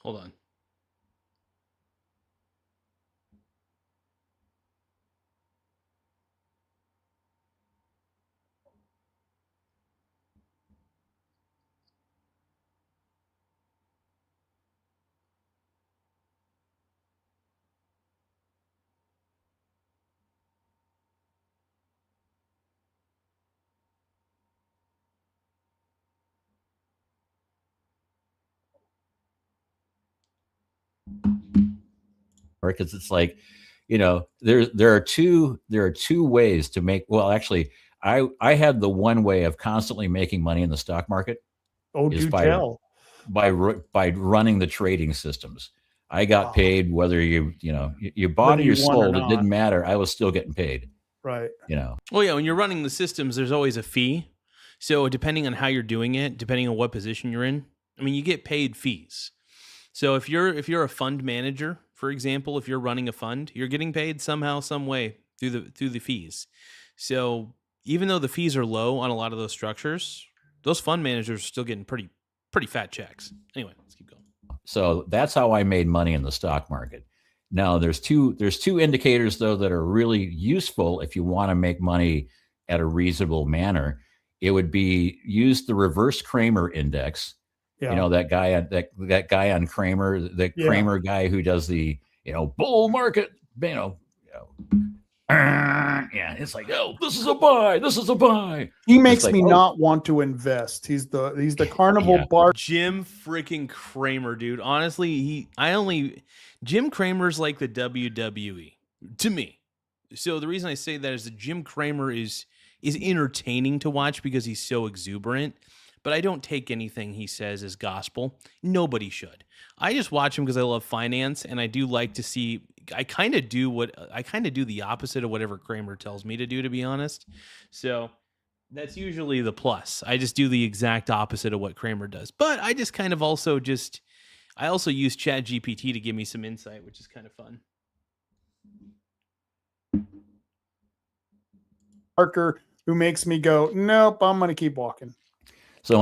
Hold on. because it's like, there are two ways to make. Well, actually, I had the one way of constantly making money in the stock market. Oh, is do by tell. by running the trading systems. I got paid whether you bought or you sold. It didn't matter. I was still getting paid. Right. Well, yeah, when you're running the systems, there's always a fee. So depending on how you're doing it, depending on what position you're in, I mean, you get paid fees. So if you're a fund manager, for example, if you're running a fund, you're getting paid somehow, some way through the fees. So even though the fees are low on a lot of those structures, those fund managers are still getting pretty fat checks. Anyway, let's keep going. So that's how I made money in the stock market. Now there's two indicators though that are really useful if you want to make money at a reasonable manner. It would be use the reverse Kramer index. Yeah. That guy on Kramer, the Kramer guy who does the bull market, it's like, oh, this is a buy. This is a buy. He makes me not want to invest. He's the carnival bar. Jim freaking Kramer, dude. Honestly, Jim Kramer's like the WWE to me. So the reason I say that is that Jim Kramer is entertaining to watch because he's so exuberant. But I don't take anything he says as gospel. Nobody should. I just watch him because I love finance, and I do like to see. I kind of do the opposite of whatever Kramer tells me to do, to be honest. So that's usually the plus. I just do the exact opposite of what Kramer does. But I just kind of also use ChatGPT to give me some insight, which is kind of fun. Parker, who makes me go, nope, I'm going to keep walking. So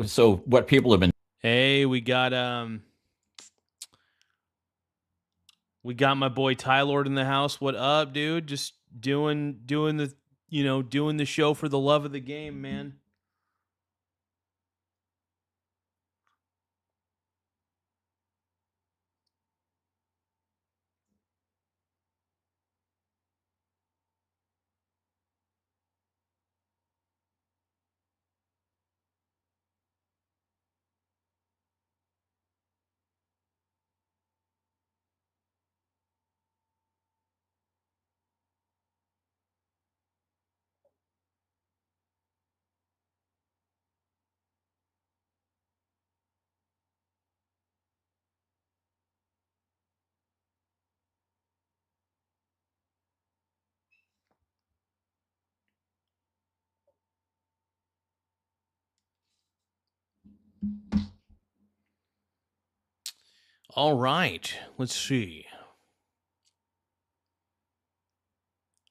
so what people have been. Hey, we got my boy Tylord in the house. What up, dude? Just doing the show for the love of the game, man. All right, let's see.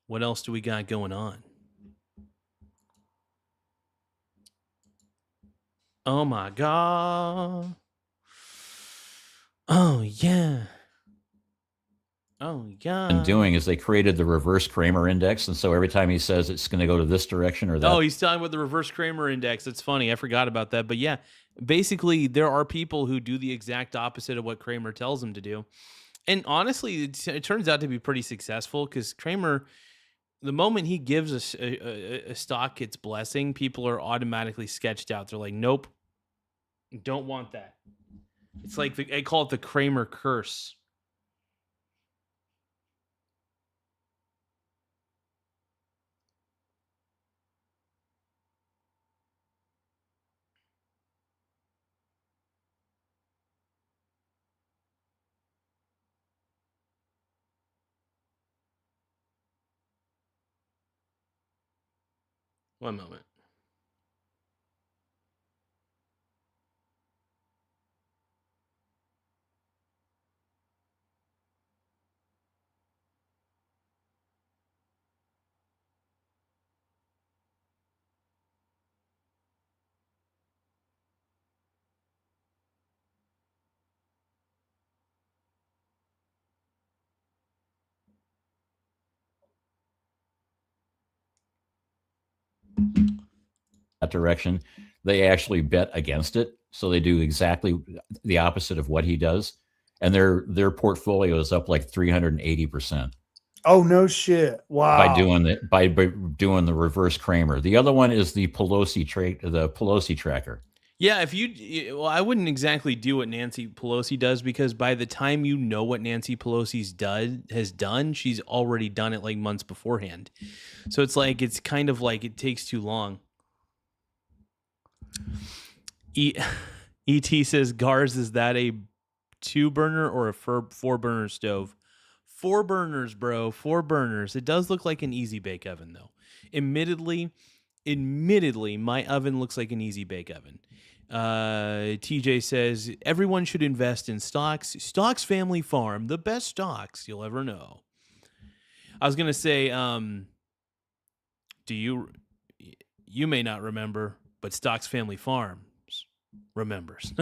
What else do we got going on? Oh my God. Oh yeah. Oh yeah. And doing is they created the reverse Kramer index, and so every time he says it's going to go to this direction or that. Oh, he's talking about the reverse Kramer index. It's funny. I forgot about that. But yeah, basically there are people who do the exact opposite of what Kramer tells them to do. And honestly, it turns out to be pretty successful because Kramer, the moment he gives a stock its blessing, people are automatically sketched out. They're like, nope, don't want that. It's like I call it the Kramer curse. One moment. That direction, they actually bet against it, so they do exactly the opposite of what he does, and their portfolio is up like 380%. Oh no shit! Wow! By doing the reverse Kramer. The other one is the Pelosi tracker. Yeah, well, I wouldn't exactly do what Nancy Pelosi does, because by the time you know what Nancy Pelosi's has done, she's already done it like months beforehand. So it's kind of like it takes too long. ET says, Garza, is that a 2-burner or a 4-burner stove? 4 burners, bro. 4 burners. It does look like an easy bake oven, though. Admittedly, my oven looks like an easy bake oven. TJ says, everyone should invest in stocks. Stocks Family Farm, the best stocks you'll ever know. I was going to say, you may not remember, but Stocks Family Farms remembers.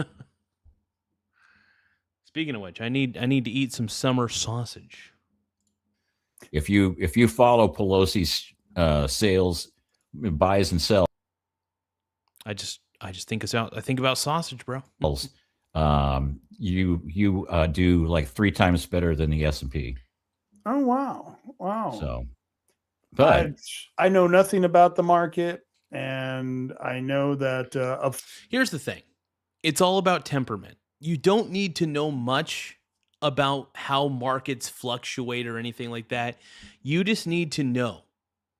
Speaking of which, I need to eat some summer sausage. If you follow Pelosi's sales, buys and sells, I just think I think about sausage, bro. You do like 3 times better than the S&P. Oh wow! So, but I know nothing about the market, and I know that. Here's the thing: it's all about temperament. You don't need to know much about how markets fluctuate or anything like that. You just need to know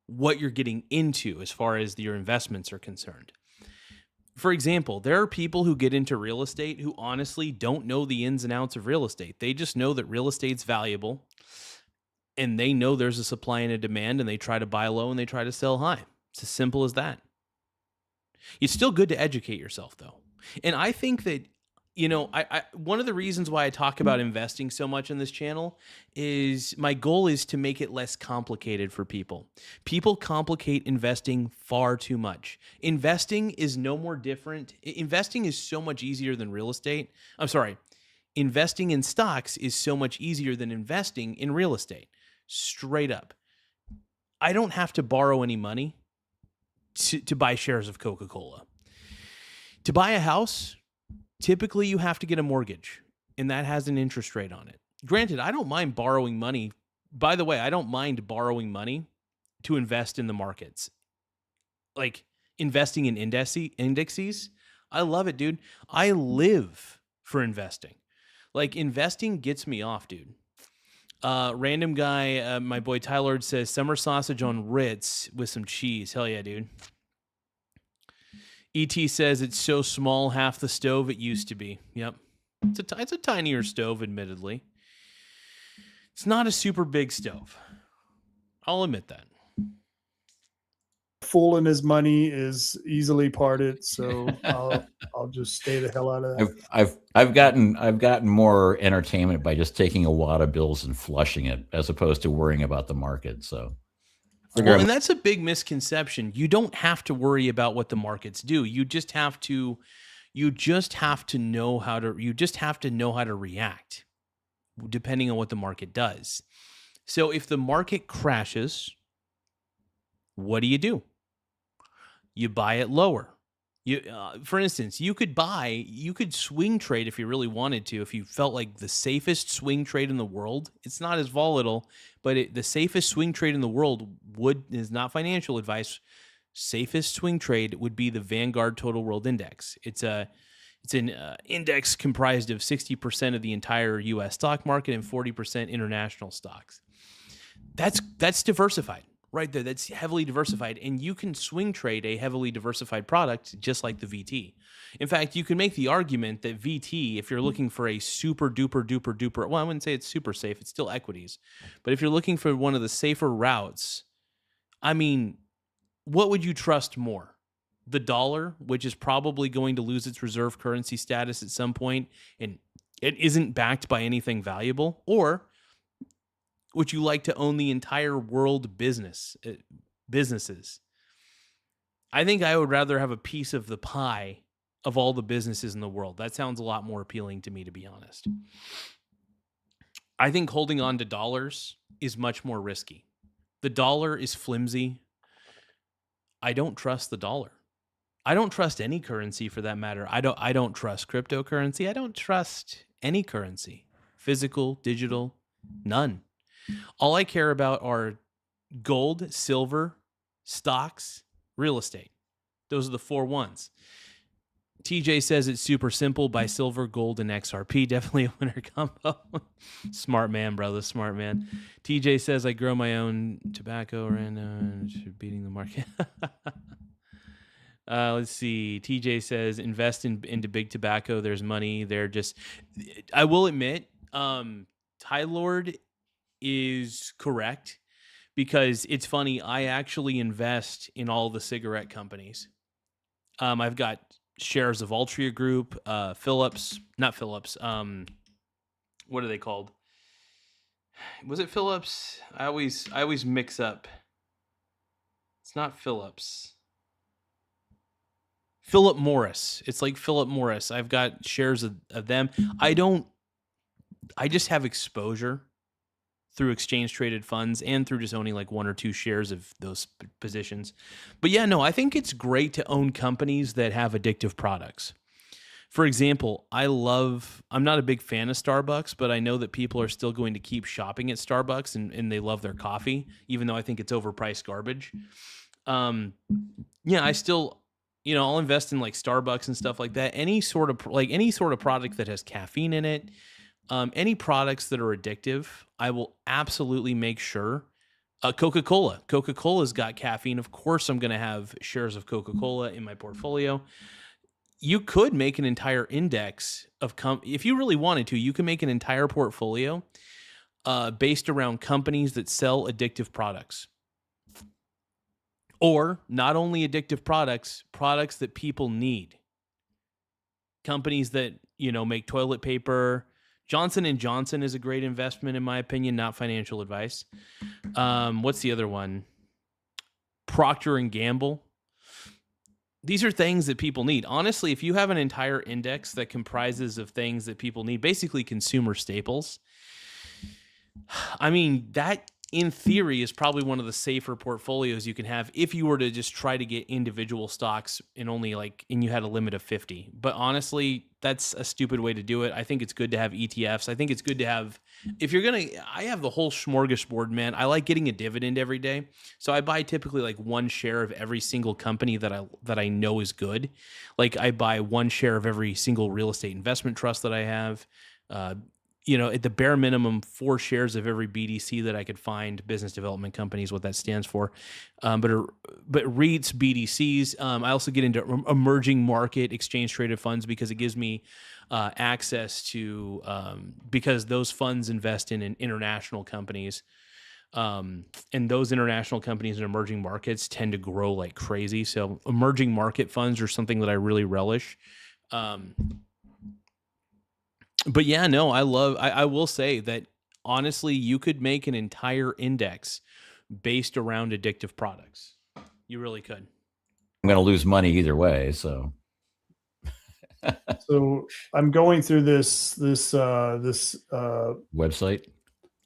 what you're getting into as far as your investments are concerned. For example, there are people who get into real estate who honestly don't know the ins and outs of real estate. They just know that real estate's valuable, and they know there's a supply and a demand, and they try to buy low and they try to sell high. It's as simple as that. It's still good to educate yourself, though. And I think that, I one of the reasons why I talk about investing so much on this channel is my goal is to make it less complicated for people. People complicate investing far too much. Investing is no more different. Investing is so much easier than real estate. I'm sorry. Investing in stocks is so much easier than investing in real estate. Straight up. I don't have to borrow any money to buy shares of Coca-Cola. To buy a house, typically you have to get a mortgage, and that has an interest rate on it. Granted, I don't mind borrowing money. By the way, I don't mind borrowing money to invest in the markets. Like investing in indexes. I love it, dude. I live for investing. Like investing gets me off, dude. Random guy, my boy Tyler says, summer sausage on Ritz with some cheese. Hell yeah, dude. ET says it's so small, half the stove it used to be. Yep. It's a tinier stove, admittedly. It's not a super big stove. I'll admit that. Fool in his money is easily parted, so I'll just stay the hell out of that. I've gotten more entertainment by just taking a wad of bills and flushing it, as opposed to worrying about the market. So, and that's a big misconception. You don't have to worry about what the markets do. You just have to know how to react, depending on what the market does. So if the market crashes, what do? You buy it lower. For instance, you could swing trade if you really wanted to. If you felt like the safest swing trade in the world, it's not as volatile, but the safest swing trade in the world is not financial advice. Safest swing trade would be the Vanguard Total World Index. It's an index comprised of 60% of the entire U.S. stock market and 40% international stocks. That's diversified. Right there, that's heavily diversified, and you can swing trade a heavily diversified product just like the VT. In fact, you can make the argument that VT, if you're looking for a super duper, well, I wouldn't say it's super safe, it's still equities, but if you're looking for one of the safer routes, I mean, what would you trust more? The dollar, which is probably going to lose its reserve currency status at some point, and it isn't backed by anything valuable, or would you like to own the entire world businesses? I think I would rather have a piece of the pie of all the businesses in the world. That sounds a lot more appealing to me, to be honest. I think holding on to dollars is much more risky. The dollar is flimsy. I don't trust the dollar. I don't trust any currency for that matter. I don't trust cryptocurrency. I don't trust any currency. Physical, digital, none. All I care about are gold, silver, stocks, real estate. Those are the 4 ones. TJ says it's super simple. Buy silver, gold, and XRP. Definitely a winner combo. Smart man, brother. Smart man. TJ says I grow my own tobacco and beating the market. Let's see. TJ says invest into big tobacco. There's money. They're just. I will admit, Ty Lord is correct because it's funny. I actually invest in all the cigarette companies. I've got shares of Altria Group, Phillips, not Phillips. What are they called? Was it Phillips? I always mix up. It's not Phillips. Philip Morris. It's like Philip Morris. I've got shares of them. I just have exposure through exchange traded funds and through just owning like 1 or 2 shares of those positions. But yeah, no, I think it's great to own companies that have addictive products. For example, I'm not a big fan of Starbucks, but I know that people are still going to keep shopping at Starbucks and they love their coffee, even though I think it's overpriced garbage. Yeah, I still, I'll invest in like Starbucks and stuff like that. Any sort of product that has caffeine in it, any products that are addictive, I will absolutely make sure. Coca-Cola. Coca-Cola's got caffeine. Of course, I'm going to have shares of Coca-Cola in my portfolio. You could make an entire index of if you really wanted to, you can make an entire portfolio based around companies that sell addictive products. Or not only addictive products that people need. Companies that, make toilet paper. Johnson & Johnson is a great investment, in my opinion, not financial advice. What's the other one? Procter & Gamble. These are things that people need. Honestly, if you have an entire index that comprises of things that people need, basically consumer staples, I mean, that in theory is probably one of the safer portfolios you can have if you were to just try to get individual stocks and you had a limit of 50. But honestly, that's a stupid way to do it. I think it's good to have ETFs. I think it's good to have, I have the whole smorgasbord, man. I like getting a dividend every day. So I buy typically like 1 share of every single company that I know is good. Like I buy 1 share of every single real estate investment trust that I have. At the bare minimum, 4 shares of every BDC that I could find. Business development companies, what that stands for. But REITs, BDCs. I also get into emerging market exchange traded funds because it gives me access to, because those funds invest in international companies. And those international companies in emerging markets tend to grow like crazy. So emerging market funds are something that I really relish. But yeah, no, I will say that honestly, you could make an entire index based around addictive products. You really could. I'm going to lose money either way. So I'm going through this website.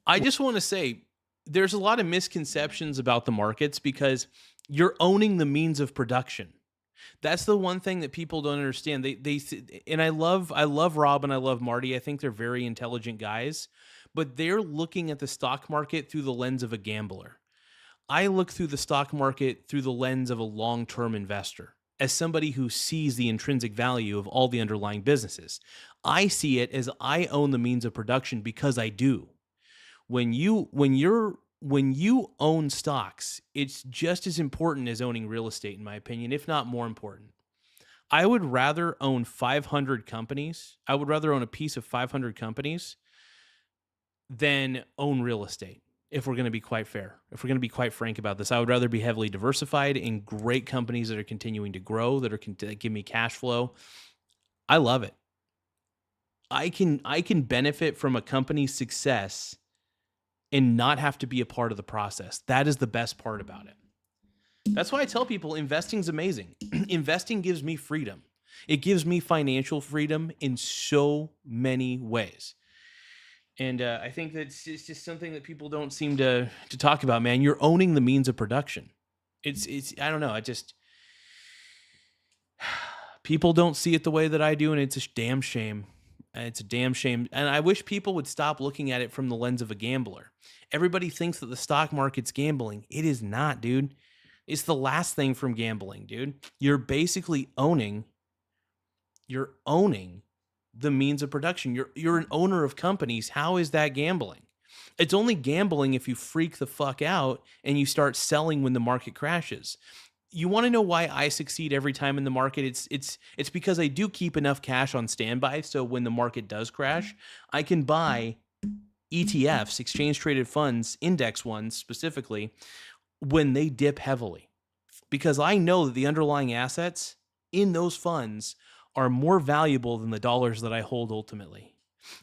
I just want to say there's a lot of misconceptions about the markets because you're owning the means of production. That's the one thing that people don't understand. And I love Rob and I love Marty. I think they're very intelligent guys, but they're looking at the stock market through the lens of a gambler. I look through the stock market through the lens of a long-term investor, as somebody who sees the intrinsic value of all the underlying businesses. I see it as I own the means of production because I do. When you own stocks, it's just as important as owning real estate, in my opinion, if not more important. I would rather own 500 companies. I would rather own a piece of 500 companies than own real estate, if we're going to be quite fair. If we're going to be quite frank about this, I would rather be heavily diversified in great companies that are continuing to grow, that give me cash flow. I love it. I can benefit from a company's success and not have to be a part of the process. That is the best part about it. That's why I tell people investing is amazing. Investing gives me freedom. It gives me financial freedom in so many ways. And I think it's just something that people don't seem to talk about, man. You're owning the means of production. It's I don't know. People don't see it the way that I do, and it's a damn shame. It's a damn shame. And I wish people would stop looking at it from the lens of a gambler. Everybody thinks that the stock market's gambling. It is not, dude. It's the last thing from gambling, dude. You're basically owning You're owning the means of production. You're an owner of companies. How is that gambling? It's only gambling if you freak the fuck out and you start selling when the market crashes. You want to know why I succeed every time in the market? It's because I do keep enough cash on standby, so when the market does crash, I can buy ETFs, exchange traded funds, index ones specifically, when they dip heavily, because I know that the underlying assets in those funds are more valuable than the dollars that I hold ultimately.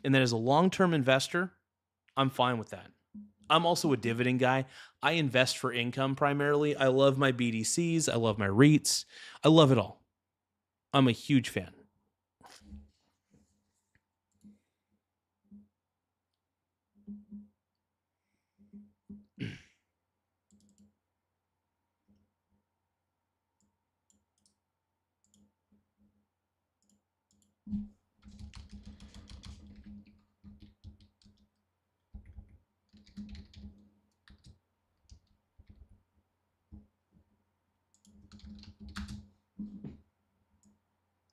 And then as a long-term investor, I'm fine with that. I'm also a dividend guy. I invest for income primarily. I love my BDCs. I love my REITs. I love it all. I'm a huge fan.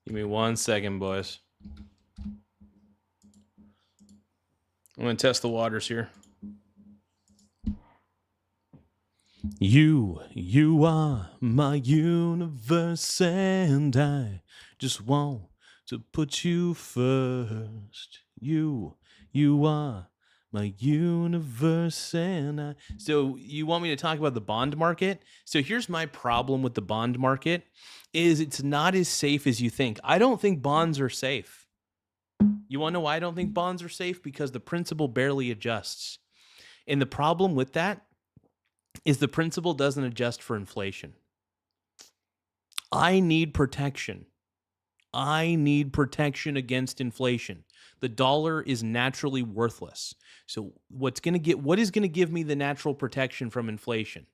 Give me 1 second, boys. I'm going to test the waters here. You are my universe, and I just want to put you first. You are my universe, and I... So you want me to talk about the bond market? So here's my problem with the bond market, is it's not as safe as you think. I don't think bonds are safe. You want to know why I don't think bonds are safe? Because the principal barely adjusts. And the problem with that is the principal doesn't adjust for inflation. I need protection. I need protection against inflation. The dollar is naturally worthless. So what is going to give me the natural protection from inflation?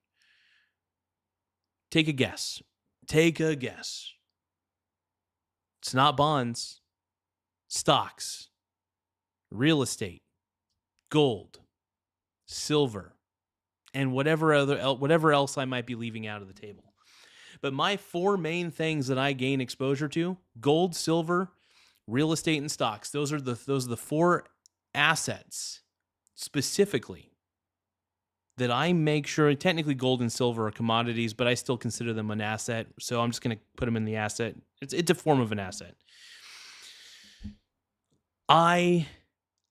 Take a guess. Take a guess. It's not bonds, stocks, real estate, gold, silver, and whatever else I might be leaving out of the table. But my 4 main things that I gain exposure to: gold, silver, real estate, and stocks. Those are the 4 assets specifically that I make sure. Technically, gold and silver are commodities, but I still consider them an asset. So I'm just going to put them in the asset. It's a form of an asset. I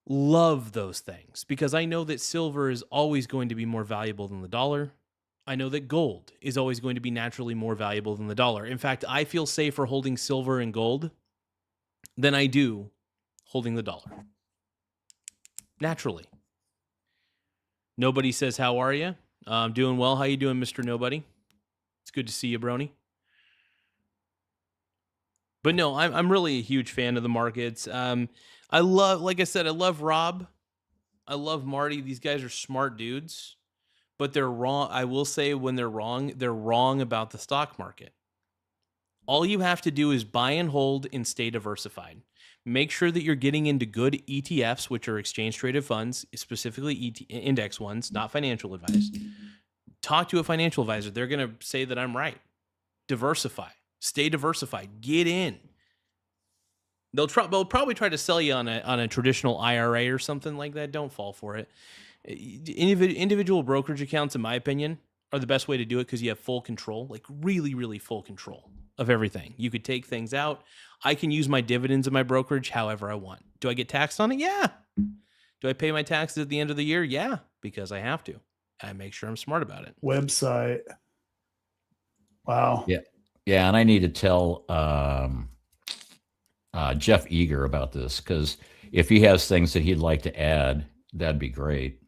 love those things because I know that silver is always going to be more valuable than the dollar. I know that gold is always going to be naturally more valuable than the dollar. In fact, I feel safer holding silver and gold than I do holding the dollar. Naturally. Nobody says, how are you? I'm doing well. How you doing, Mr. Nobody? It's good to see you, Brony. But no, I'm really a huge fan of the markets. I love Rob. I love Marty. These guys are smart dudes, but they're wrong. I will say when they're wrong about the stock market. All you have to do is buy and hold and stay diversified. Make sure that you're getting into good ETFs, which are exchange traded funds, specifically index ones, not financial advice. Talk to a financial advisor. They're going to say that I'm right. Diversify. Stay diversified. Get in. They'll probably try to sell you on a traditional IRA or something like that. Don't fall for it. Individual brokerage accounts, in my opinion, are the best way to do it because you have full control, like really, really full control of everything. You could take things out. I can use my dividends in my brokerage however I want. Do I get taxed on it? Yeah. Do I pay my taxes at the end of the year? Yeah, because I have to. I make sure I'm smart about it. Website. Wow. Yeah. Yeah. And I need to tell Jeff Eager about this, because if he has things that he'd like to add, that'd be great.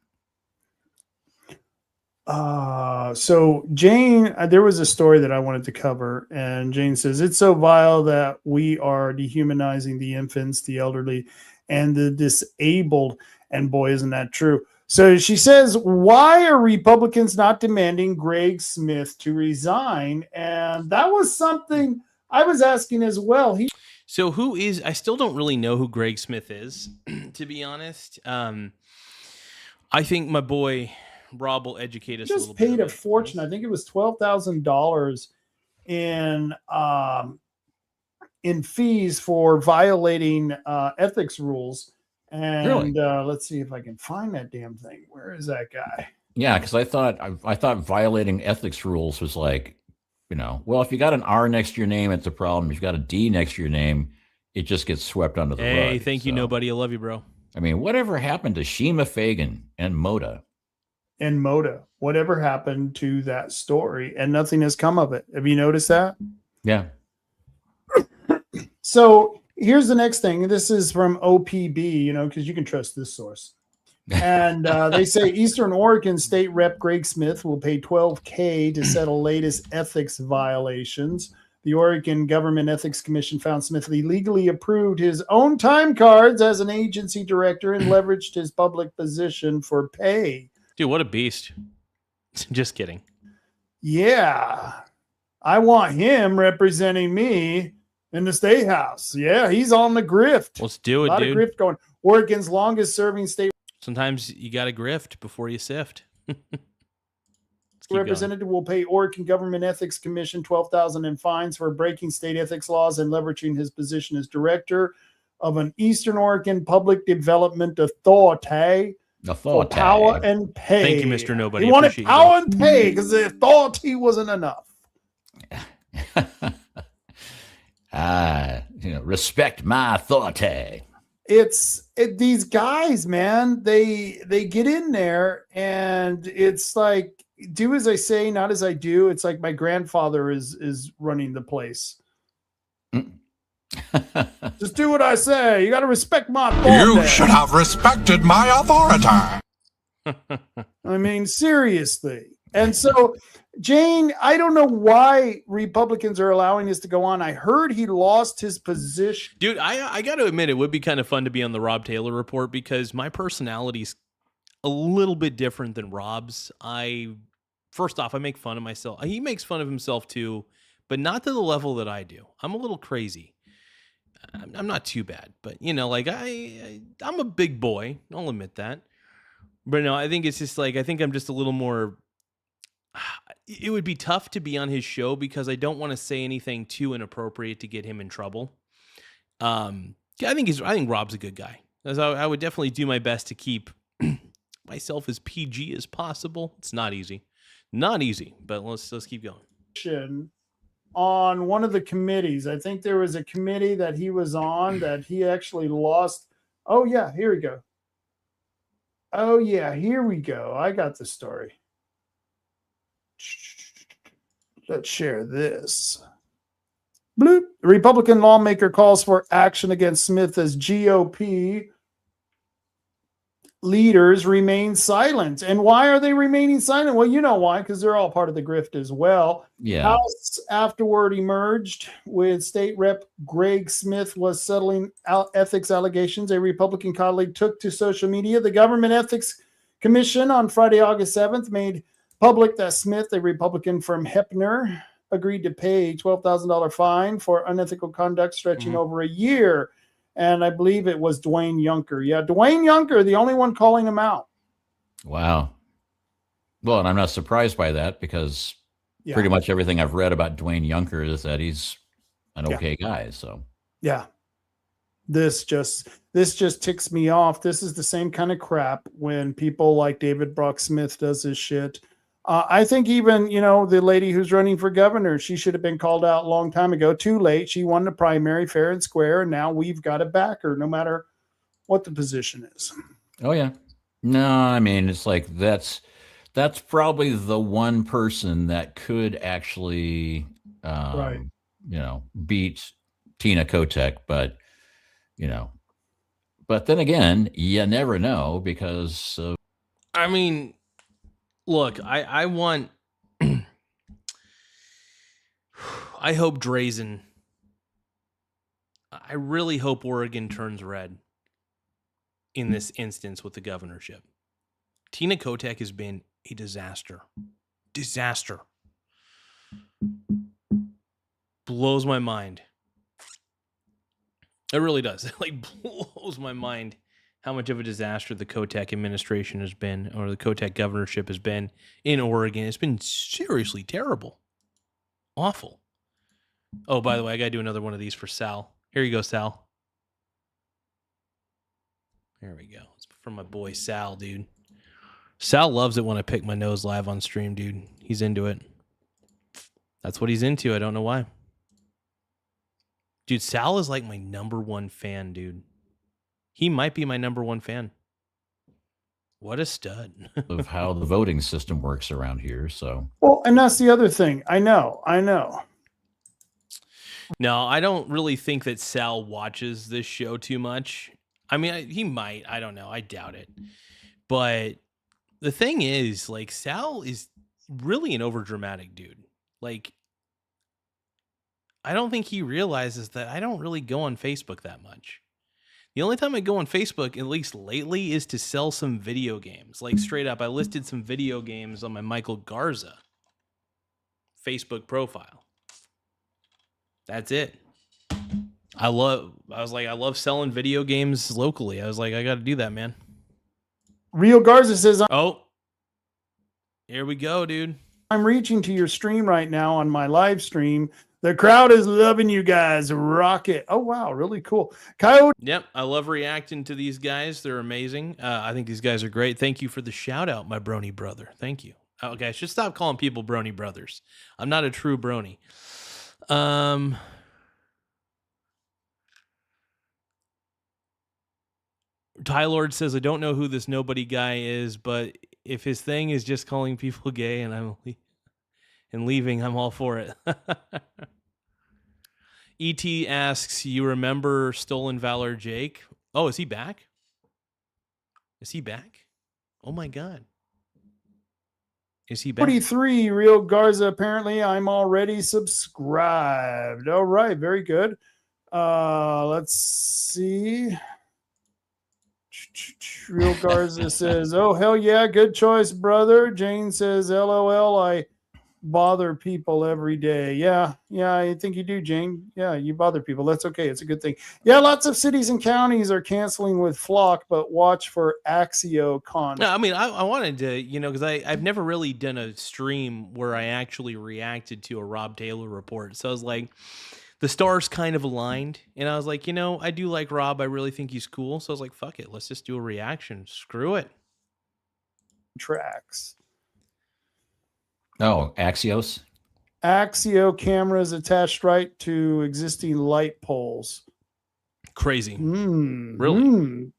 So Jane, there was a story that I wanted to cover, and Jane says, it's so vile that we are dehumanizing the infants, the elderly, and the disabled. And boy, isn't that true. So she says, why are Republicans not demanding Greg Smith to resign? And that was something I was asking as well. So I still don't really know who Greg Smith is, to be honest. I think my boy Rob will educate us a little bit. Just paid a fortune. I think it was $12,000 in in fees for violating ethics rules. And Really? let's see if I can find that damn thing. Where is that guy? Yeah, because I thought violating ethics rules was like, well, if you got an R next to your name, it's a problem. If you got a D next to your name, it just gets swept under the rug. Hey, thank you, nobody. I love you, bro. I mean, whatever happened to Shima Fagan and Moda? And Moda, whatever happened to that story? And nothing has come of it. Have you noticed that? Yeah. So here's the next thing. This is from OPB, because you can trust this source. And they say Eastern Oregon State Rep Greg Smith will pay $12,000 to settle latest ethics violations. The Oregon Government Ethics Commission found Smith illegally approved his own time cards as an agency director and leveraged his public position for pay. Dude, what a beast. Just kidding. Yeah. I want him representing me in the state house. Yeah, he's on the grift. Let's do it, a lot dude. of grift going. Oregon's longest serving state Sometimes you got to grift before you sift. representative will pay Oregon Government Ethics Commission $12,000 in fines for breaking state ethics laws and leveraging his position as director of an Eastern Oregon Public Development Authority for power and pay. Thank you, Mr. Nobody. He wanted power and pay because the authority wasn't enough. Respect my authority. These guys, man, they get in there and it's like, do as I say, not as I do. It's like my grandfather is running the place. Just do what I say. You got to respect my authority. You should have respected my authority. I mean, seriously. And so, Jane, I don't know why Republicans are allowing this to go on. I heard he lost his position. Dude, I got to admit, it would be kind of fun to be on the Rob Taylor Report because my personality's a little bit different than Rob's. First off, I make fun of myself. He makes fun of himself too, but not to the level that I do. I'm a little crazy. I'm not too bad, but I'm a big boy. I'll admit that. But no, I think it's just I think I'm just a little more. It would be tough to be on his show because I don't want to say anything too inappropriate to get him in trouble. I think Rob's a good guy. I would definitely do my best to keep myself as PG as possible. It's not easy, but let's keep going. On one of the committees, I think there was a committee that he was on that he actually lost. Oh yeah, here we go. I got the story. Let's share this. Bloop. The Republican lawmaker calls for action against Smith as GOP leaders remain silent. And why are they remaining silent? Well, you know why, because they're all part of the grift as well. Yeah. House afterward emerged with State Rep Greg Smith was settling ethics allegations a Republican colleague took to social media. The Government Ethics Commission on Friday, August 7th, made public that Smith, a Republican from Heppner, agreed to pay a $12,000 fine for unethical conduct stretching over a year. And I believe it was Dwayne Yunker. Yeah, Dwayne Yunker, the only one calling him out. Wow. Well, and I'm not surprised by that because pretty much everything I've read about Dwayne Yunker is that he's an okay guy. So yeah, this just ticks me off. This is the same kind of crap when people like David Brock Smith does this shit. I think even, the lady who's running for governor, she should have been called out a long time ago. Too late. She won the primary fair and square, and now we've got to back her no matter what the position is. Oh, yeah. No, I mean, it's like that's probably the one person that could actually, beat Tina Kotek. But, but then again, you never know because look, I want. I hope Drazen. I really hope Oregon turns red in this instance with the governorship. Tina Kotek has been a disaster. Blows my mind. It really does. It blows my mind how much of a disaster the Kotek administration has been, or the Kotek governorship has been in Oregon. It's been seriously terrible. Awful. Oh, by the way, I got to do another one of these for Sal. Here you go, Sal. There we go. It's from my boy Sal, dude. Sal loves it when I pick my nose live on stream, dude. He's into it. That's what he's into. I don't know why. Dude, Sal is like my number one fan, dude. He might be my number one fan. What a stud. Of how the voting system works around here. So, well, and that's the other thing. I know. No, I don't really think that Sal watches this show too much. I mean, he might. I don't know. I doubt it. But the thing is, like, Sal is really an overdramatic dude. Like, I don't think he realizes that I don't really go on Facebook that much. The only time I go on Facebook, at least lately, is to sell some video games. Like, straight up, I listed some video games on my Michael Garza Facebook profile. That's it. I love selling video games locally. I was like, I got to do that, man. Real Garza says, oh, here we go, dude. I'm reaching to your stream right now on my live stream. The crowd is loving you guys. Rock it. Oh, wow. Really cool. Coyote. Yep. I love reacting to these guys. They're amazing. I think these guys are great. Thank you for the shout out, my brony brother. Thank you. Okay. I should stop calling people brony brothers. I'm not a true brony. Ty Lord says, I don't know who this nobody guy is, but if his thing is just calling people gay and leaving, I'm all for it. E.T. asks, you remember Stolen Valor Jake? Oh, is he back? Is he back? Oh my God. Is he back? 43, Real Garza. Apparently, I'm already subscribed. All right. Very good. Let's see. Real Garza says, oh, hell yeah. Good choice, brother. Jane says, LOL. I bother people every day. Yeah, I think you do, Jane. Yeah, you bother people. That's okay. It's a good thing. Yeah, lots of cities and counties are canceling with Flock, but watch for AxioCon. No, I mean, I wanted to, because I've never really done a stream where I actually reacted to a Rob Taylor report. So I was like, the stars kind of aligned. And I was like, I do like Rob. I really think he's cool. So I was like, fuck it. Let's just do a reaction. Screw it. Tracks. Oh, Axios? Axio cameras attached right to existing light poles. Crazy. Really?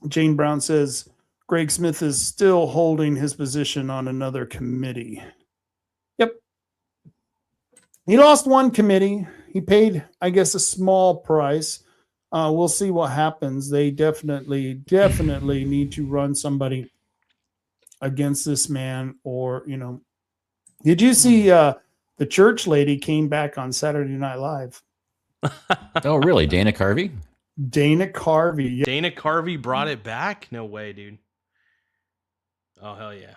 Jane Brown says Greg Smith is still holding his position on another committee. Yep. He lost one committee. He paid, I guess, a small price. We'll see what happens. They definitely need to run somebody against this man, or did you see the church lady came back on Saturday Night Live? Oh, really? Dana Carvey? Dana Carvey. Dana Carvey brought it back? No way, dude. Oh, hell yeah.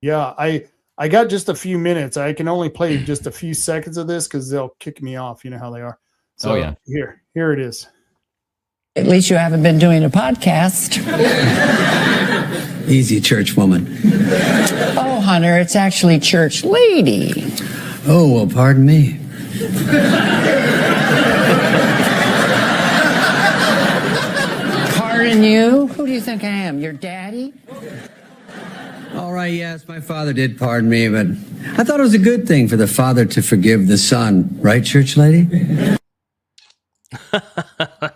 Yeah, I got just a few minutes. I can only play just a few seconds of this because they'll kick me off. You know how they are. So here it is. At least you haven't been doing a podcast. Easy, church woman. Oh, Hunter, it's actually church lady. Oh, well, pardon me. Pardon you? Who do you think I am? Your daddy? All right, yes, my father did pardon me, but I thought it was a good thing for the father to forgive the son. Right, church lady?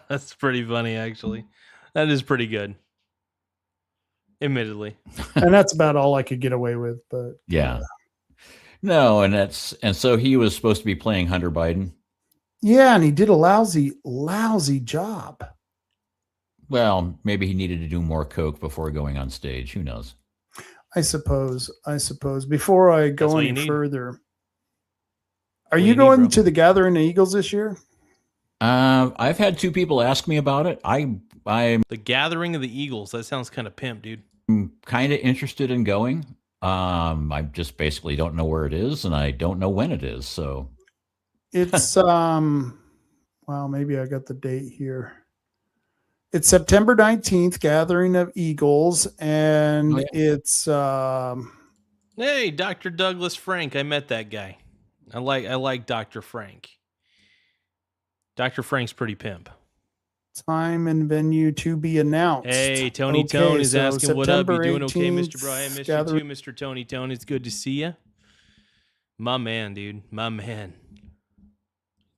That's pretty funny, actually. That is pretty good. Admittedly. And that's about all I could get away with, but yeah. No, and so he was supposed to be playing Hunter Biden. Yeah, and he did a lousy job. Well, maybe he needed to do more coke before going on stage. Who knows? I suppose. Before I go any further, are you going to the Gathering of Eagles this year? I've had 2 people ask me about it. I'm the Gathering of the Eagles. That sounds kind of pimp, dude. I'm kind of interested in going. I just basically don't know where it is, and I don't know when it is. So it's well, maybe I got the date here. It's September 19th, Gathering of Eagles, and it's hey, Dr. Douglas Frank. I met that guy. I like Dr. Frank. Dr. Frank's pretty pimp. Time and venue to be announced. Hey, Tony Tone is asking, what up? You doing okay, Mr. Brian? Mr. Too, Mr. Tony Tone. It's good to see you. My man, dude. My man.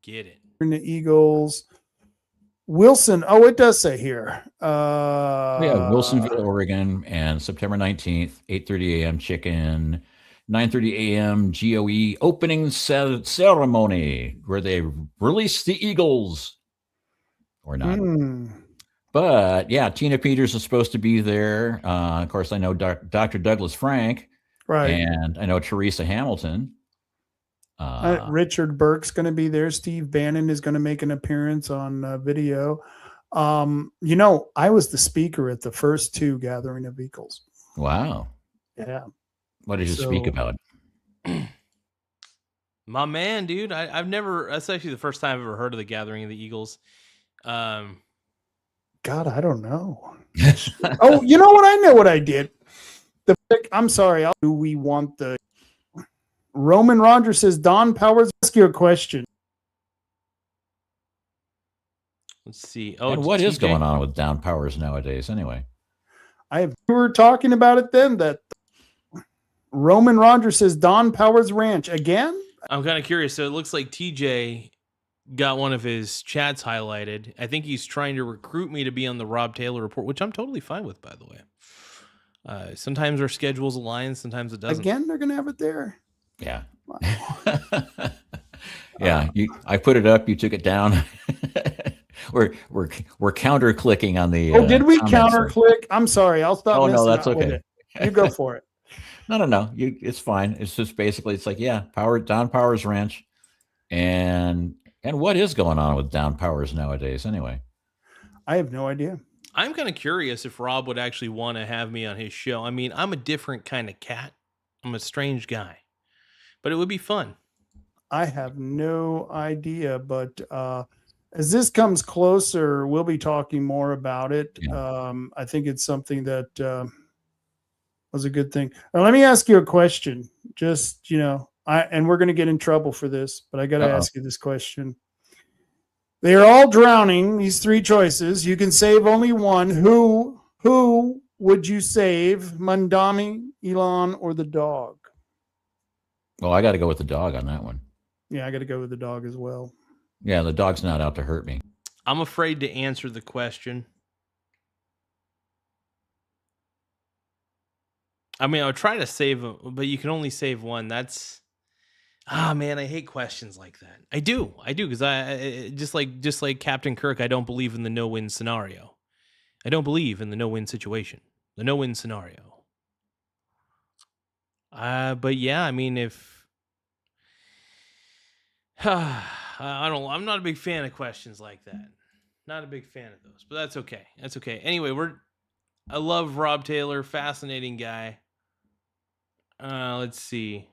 Get it. The Eagles. Wilson. Oh, it does say here. Wilsonville, Oregon, and September 19th, 8:30 a.m. chicken, 9:30 a.m. GOE opening ceremony where they release the Eagles. Or not. But yeah, Tina Peters is supposed to be there. Of course, I know Dr. Douglas Frank. Right. And I know Teresa Hamilton. Richard Burke's going to be there. Steve Bannon is going to make an appearance on video. I was the speaker at the first 2 Gathering of Eagles. Wow. Yeah. What did you speak about? My man, dude. I've never, that's actually the first time I've ever heard of the Gathering of the Eagles. God, I don't know. Oh, you know what? I know what I did. I'm sorry. Do we want the Roman Rogers says, Don Powers, ask you a question. Let's see. Oh, and what is going on with Don Powers nowadays anyway? We were talking about it then that Roman Rogers says Don Powers Ranch again. I'm kind of curious. So it looks like TJ got one of his chats highlighted. I think he's trying to recruit me to be on the Rob Taylor report, which I'm totally fine with, by the way. Sometimes our schedules align, sometimes it doesn't. Again, they're going to have it there. Yeah. Wow. Yeah. I put it up. You took it down. we're counter clicking on the. Oh, did we counter click? I'm sorry. I'll stop. Oh no, that's okay. You go for it. No. It's fine. It's just basically, it's like, yeah, Don Powers Ranch, and what is going on with Don Powers nowadays anyway? I have no idea. I'm kind of curious if Rob would actually want to have me on his show. I mean, I'm a different kind of cat. I'm a strange guy. But it would be fun. I have no idea, but as this comes closer, we'll be talking more about it. Yeah. I think it's something that was a good thing. Now, let me ask you a question. Just, and we're going to get in trouble for this, but I got to ask you this question. They are all drowning, these 3 choices. You can save only one. Who would you save? Mandami, Elon, or the dog? Well, I got to go with the dog on that one. Yeah, I got to go with the dog as well. Yeah, the dog's not out to hurt me. I'm afraid to answer the question. I mean, I'll try to save him, but you can only save one. That's, man, I hate questions like that. I do, because I just like Captain Kirk. I don't believe in the no-win scenario. I don't believe in the no-win situation, the no-win scenario. But yeah, I mean, if I'm not a big fan of questions like that. Not a big fan of those, but that's okay. That's okay. Anyway, I love Rob Taylor, fascinating guy. Let's see.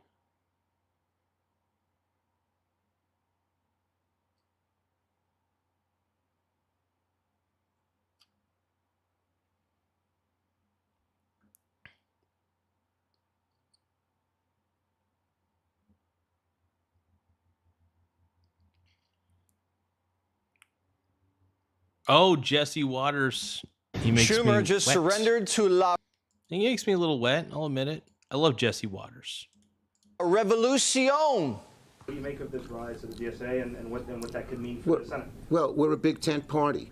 Oh, Jesse Waters. He makes Schumer me just wet. surrendered to La He makes me a little wet. I'll admit it. I love Jesse Waters. Revolution. What do you make of this rise of the DSA and what that could mean for the Senate? Well, we're a big tent party.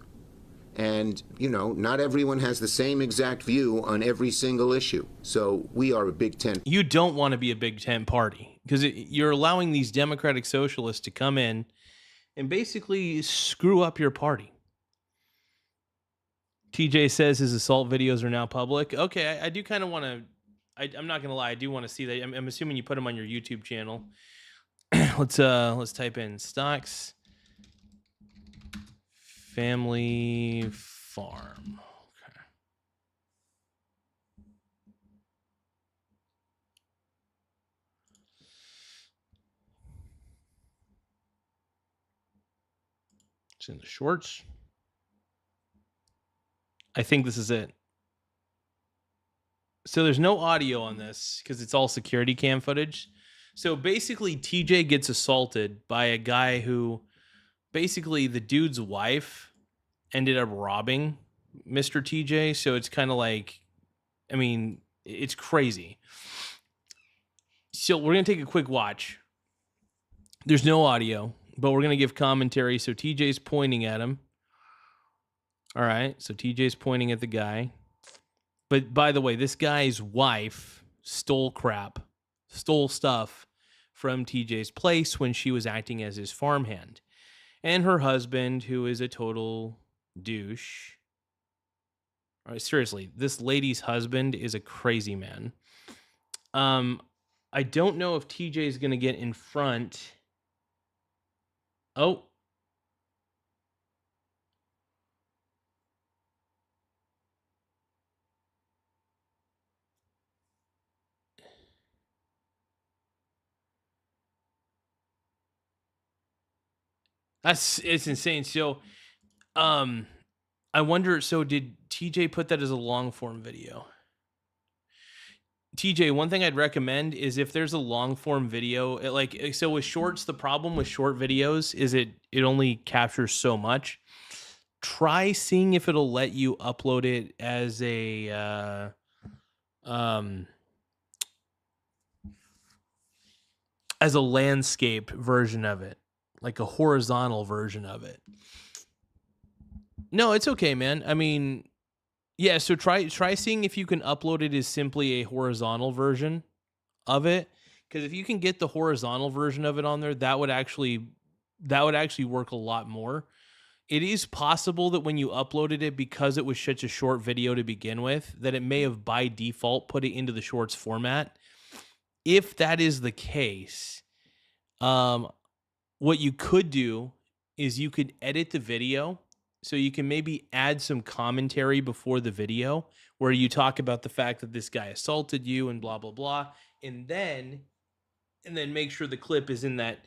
And, not everyone has the same exact view on every single issue. So we are a big tent. You don't want to be a big tent party because you're allowing these democratic socialists to come in and basically screw up your party. TJ says his assault videos are now public. Okay, I do kind of want to. I'm not gonna lie, I do want to see that. I'm assuming you put them on your YouTube channel. Let's type in stocks family farm. Okay. It's in the shorts. I think this is it. So there's no audio on this because it's all security cam footage. So basically, TJ gets assaulted by a guy who, basically, the dude's wife ended up robbing Mr. TJ. So it's kind of like, I mean, it's crazy. So we're going to take a quick watch. There's no audio, but we're going to give commentary. So TJ's pointing at him. All right. So TJ's pointing at the guy. But by the way, this guy's wife stole stuff from TJ's place when she was acting as his farmhand. And her husband, who is a total douche. All right, seriously, this lady's husband is a crazy man. I don't know if TJ is going to get in front. Oh. It's insane. So, I wonder, so did TJ put that as a long form video? TJ, one thing I'd recommend is if there's a long form video, so with shorts, the problem with short videos is it only captures so much. Try seeing if it'll let you upload it as a, landscape version of it. Like a horizontal version of it. No, it's okay, man. I mean, yeah, so try seeing if you can upload it as simply a horizontal version of it. Because if you can get the horizontal version of it on there, that would actually work a lot more. It is possible that when you uploaded it, because it was such a short video to begin with, that it may have by default put it into the shorts format. If that is the case, what you could do is you could edit the video. So you can maybe add some commentary before the video where you talk about the fact that this guy assaulted you and blah, blah, blah. And then make sure the clip is in that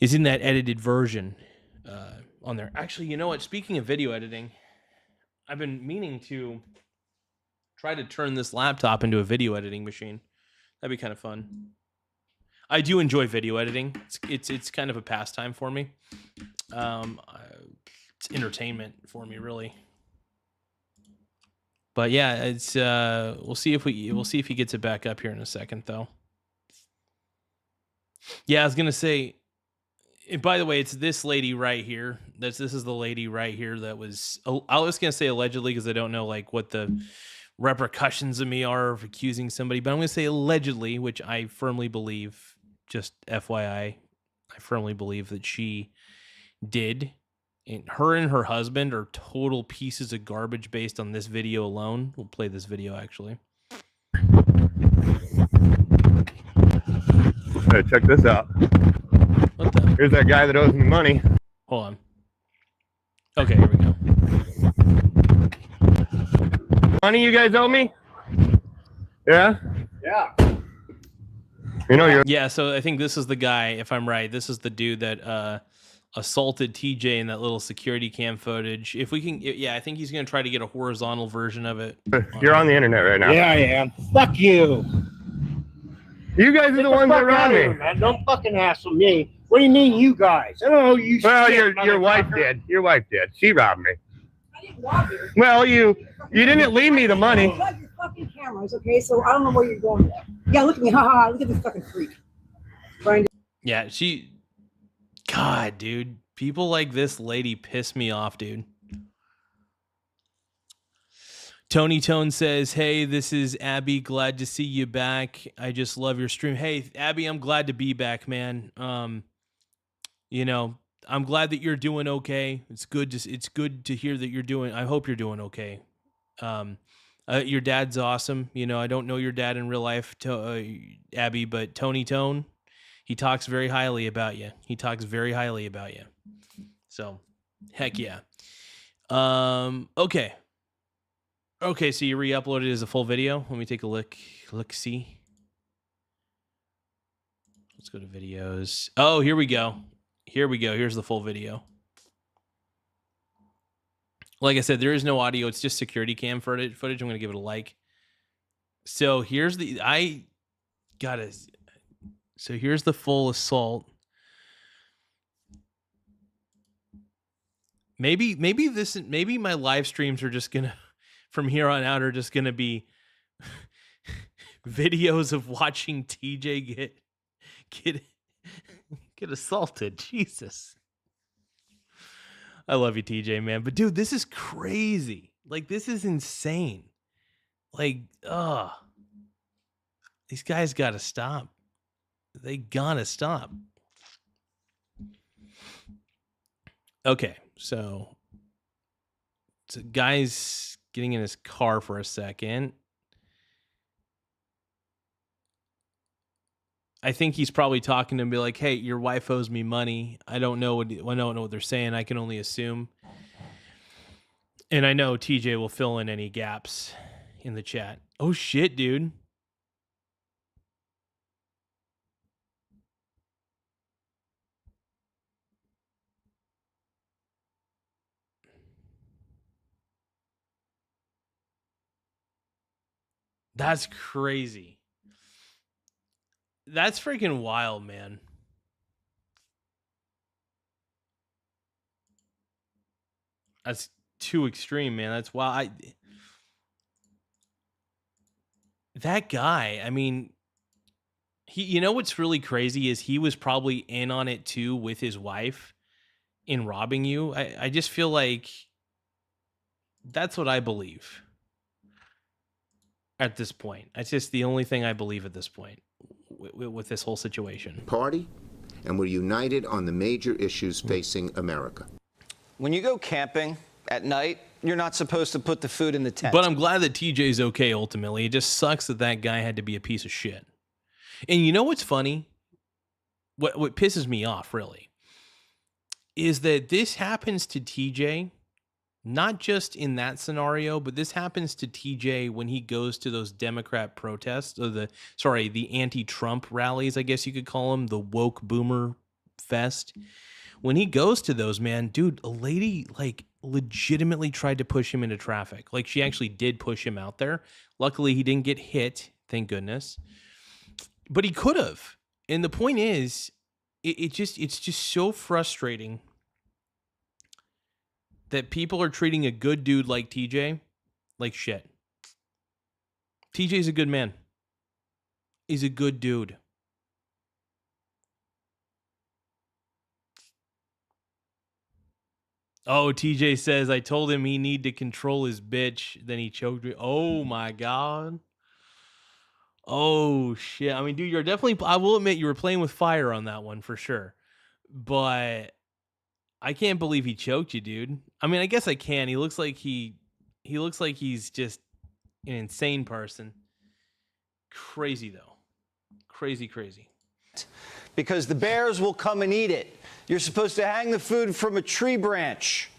edited version on there. Actually, you know what? Speaking of video editing, I've been meaning to try to turn this laptop into a video editing machine. That'd be kind of fun. I do enjoy video editing. It's kind of a pastime for me. It's entertainment for me, really. But yeah, it's we'll see if he gets it back up here in a second, though. Yeah, I was gonna say. And by the way, it's this lady right here. This is the lady right here that was. I was gonna say allegedly because I don't know like what the repercussions of me are of accusing somebody, but I'm gonna say allegedly, which I firmly believe. Just FYI, I firmly believe that she did. And her husband are total pieces of garbage based on this video alone. We'll play this video actually. Hey, check this out. What the? Here's that guy that owes me money. Hold on. Okay, here we go. Money you guys owe me? Yeah? Yeah. You know, yeah, so I think this is the guy, if I'm right. This is the dude that assaulted TJ in that little security cam footage. If we can, yeah, I think he's going to try to get a horizontal version of it. You're on the internet right now. Yeah, I am. Fuck you. You guys are the ones that robbed me. Man. Don't fucking hassle me. What do you mean, you guys? I don't know you. Well, your wife did. Your wife did. She robbed me. I didn't rob you. Well, you didn't leave me the money. You got your fucking cameras, okay? So I don't know where you're going there. Yeah, look at me. Ha ha ha. Look at this fucking freak. Yeah, God, dude. People like this lady piss me off, dude. Tony Tone says, hey, this is Abby. Glad to see you back. I just love your stream. Hey, Abby, I'm glad to be back, man. You know, I'm glad that you're doing okay. It's good to hear that you're doing. I hope you're doing okay. Your dad's awesome. You know, I don't know your dad in real life, Abby, but Tony Tone, he talks very highly about you. So, heck yeah. Okay. Okay, so you re-uploaded it as a full video. Let me take a look. See. Let's go to videos. Oh, here we go. Here's the full video. Like I said, there is no audio. It's just security cam footage. I'm going to give it a like. So here's the here's the full assault. Maybe my live streams are just gonna, from here on out, are just gonna be videos of watching TJ get assaulted. Jesus. I love you, TJ, man. But dude, this is crazy. Like, this is insane. Like, these guys gotta stop. They gotta stop. Okay, so guy's getting in his car for a second. I think he's probably talking to him, be like, "Hey, your wife owes me money. I don't know what they're saying. I can only assume." And I know TJ will fill in any gaps in the chat. Oh shit, dude. That's crazy. That's freaking wild, man. That's too extreme, man. That's wild. That guy, I mean, you know what's really crazy is he was probably in on it too with his wife in robbing you. I just feel like that's what I believe at this point. It's just the only thing I believe at this point with this whole situation. Party, and we're united on the major issues facing America. When you go camping at night, you're not supposed to put the food in the tent. But I'm glad that TJ's okay ultimately. It just sucks that guy had to be a piece of shit. And you know what's funny? What pisses me off, really, is that this happens to TJ, not just in that scenario, but this happens to TJ when he goes to those Democrat protests, or the anti-Trump rallies, I guess you could call them, the woke boomer fest. When he goes to those, man, dude, a lady like legitimately tried to push him into traffic. Like, she actually did push him out there. Luckily, he didn't get hit, thank goodness. But he could have. And the point is, it's just so frustrating that people are treating a good dude like TJ like shit. TJ's a good man. He's a good dude. Oh, TJ says, I told him he need to control his bitch. Then he choked me. Oh, my God. Oh, shit. I mean, dude, you're definitely... I will admit you were playing with fire on that one for sure. But I can't believe he choked you, dude. I mean, I guess I can. He looks like he looks like he's just an insane person. Crazy, though. Crazy. Because the bears will come and eat it. You're supposed to hang the food from a tree branch.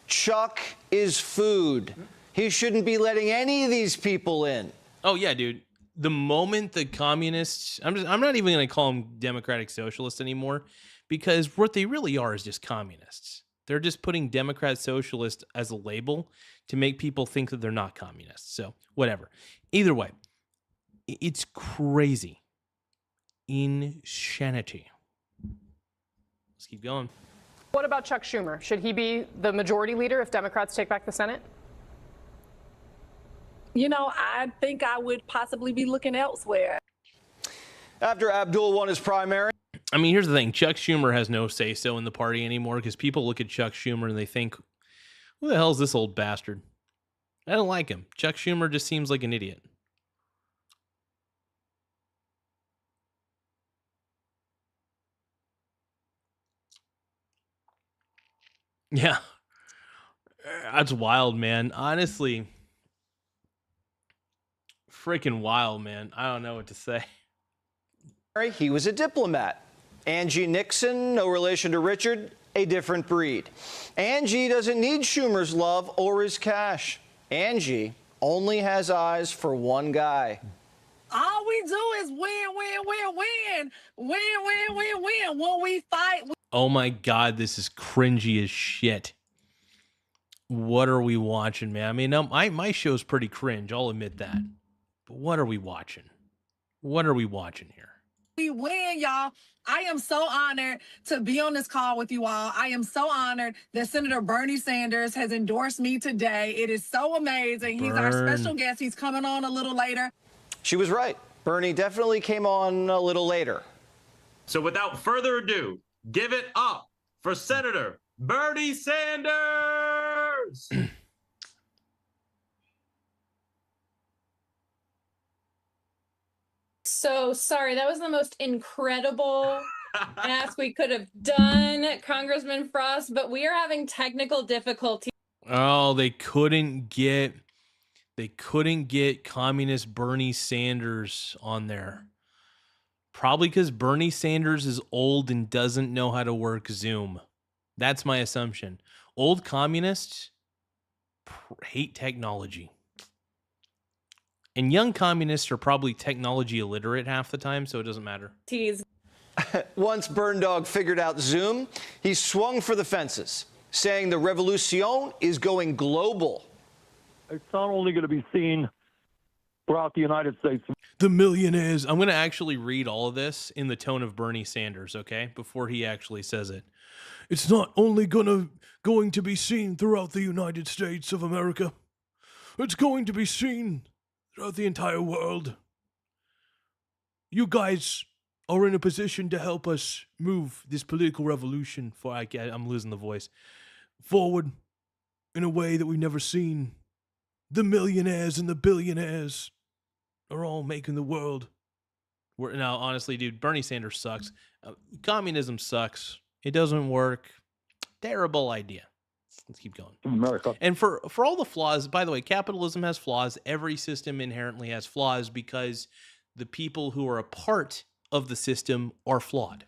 Chuck is food. He shouldn't be letting any of these people in. Oh, yeah, dude. The moment the communists... I'm not even going to call them democratic socialists anymore, because what they really are is just communists. They're just putting Democrat socialist as a label to make people think that they're not communists. So, whatever. Either way, it's crazy. Insanity. Let's keep going. What about Chuck Schumer? Should he be the majority leader if Democrats take back the Senate? You know, I think I would possibly be looking elsewhere. After Abdul won his primary. I mean, here's the thing. Chuck Schumer has no say-so in the party anymore, because people look at Chuck Schumer and they think, who the hell is this old bastard? I don't like him. Chuck Schumer just seems like an idiot. Yeah. That's wild, man. Honestly, freaking wild, man. I don't know what to say. He was a diplomat. Angie Nixon, no relation to Richard, a different breed. Angie doesn't need Schumer's love or his cash. Angie only has eyes for one guy. All we do is win, win, win, win. Win, win, win, win. When we fight, Oh my God, this is cringy as shit. What are we watching, man? I mean, my show's pretty cringe. I'll admit that. But what are we watching? What are we watching here? we win, y'all. I am so honored to be on this call with you all. I am so honored that Senator Bernie Sanders has endorsed me today. It is so amazing. He's our special guest. He's coming on a little later. She was right. Bernie definitely came on a little later. So without further ado, give it up for Senator Bernie Sanders. So sorry, that was the most incredible ask we could have done, Congressman Frost, but we are having technical difficulties. Oh, they couldn't get communist Bernie Sanders on there. Probably because Bernie Sanders is old and doesn't know how to work Zoom. That's my assumption. Old communists hate technology. And young communists are probably technology illiterate half the time, so it doesn't matter. Once Burn Dog figured out Zoom, he swung for the fences, saying the revolution is going global. It's not only going to be seen throughout the United States. The millionaires. I'm going to actually read all of this in the tone of Bernie Sanders, okay? Before he actually says it. It's not only going to be seen throughout the United States of America. It's going to be seen throughout the entire world. You guys are in a position to help us move this political revolution I'm losing the voice, forward in a way that we've never seen. The millionaires and the billionaires are all making the world. Now, honestly, dude, Bernie Sanders sucks. Communism sucks. It doesn't work. Terrible idea. Let's keep going. America. And for all the flaws, by the way, capitalism has flaws. Every system inherently has flaws because the people who are a part of the system are flawed.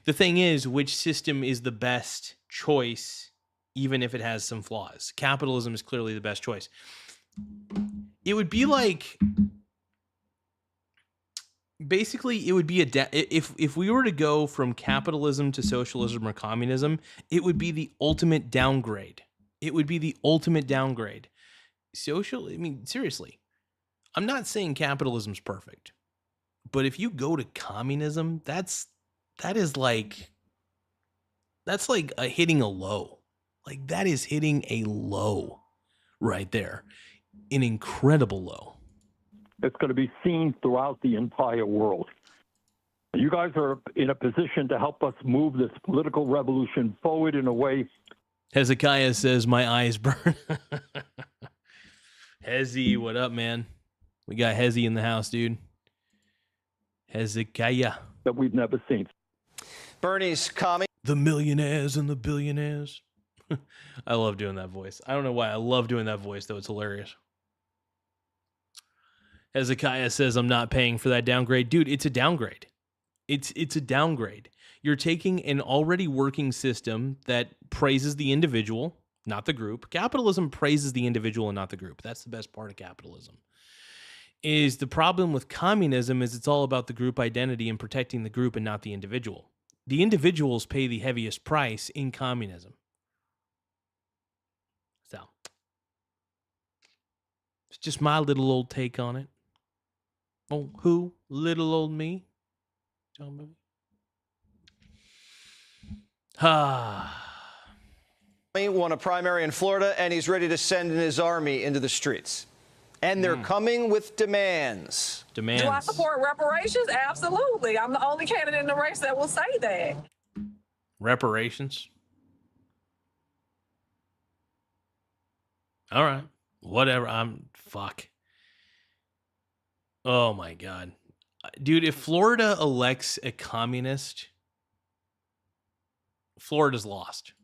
The thing is, which system is the best choice, even if it has some flaws? Capitalism is clearly the best choice. It would be like, basically, it would be if we were to go from capitalism to socialism or communism, it would be the ultimate downgrade. It would be the ultimate downgrade. I mean, seriously, I'm not saying capitalism's perfect, but if you go to communism, that's like hitting a low. Like, that is hitting a low right there, an incredible low. It's going to be seen throughout the entire world. You guys are in a position to help us move this political revolution forward in a way. Hezekiah says, my eyes burn. Hezzy, what up, man? We got Hezzy in the house, dude. Hezekiah. That we've never seen. Bernie's commie. The millionaires and the billionaires. I love doing that voice. I don't know why. I love doing that voice, though. It's hilarious. Hezekiah says, I'm not paying for that downgrade. Dude, it's a downgrade. It's a downgrade. You're taking an already working system that praises the individual, not the group. Capitalism praises the individual and not the group. That's the best part of capitalism. Is the problem with communism is it's all about the group identity and protecting the group and not the individual. The individuals pay the heaviest price in communism. So, it's just my little old take on it. Oh, who? Little old me? John Movie? He won a primary in Florida, and he's ready to send in his army into the streets. And they're coming with demands. Do I support reparations? Absolutely. I'm the only candidate in the race that will say that. Reparations? All right. Whatever. Fuck. Oh my God. Dude, if Florida elects a communist, Florida's lost.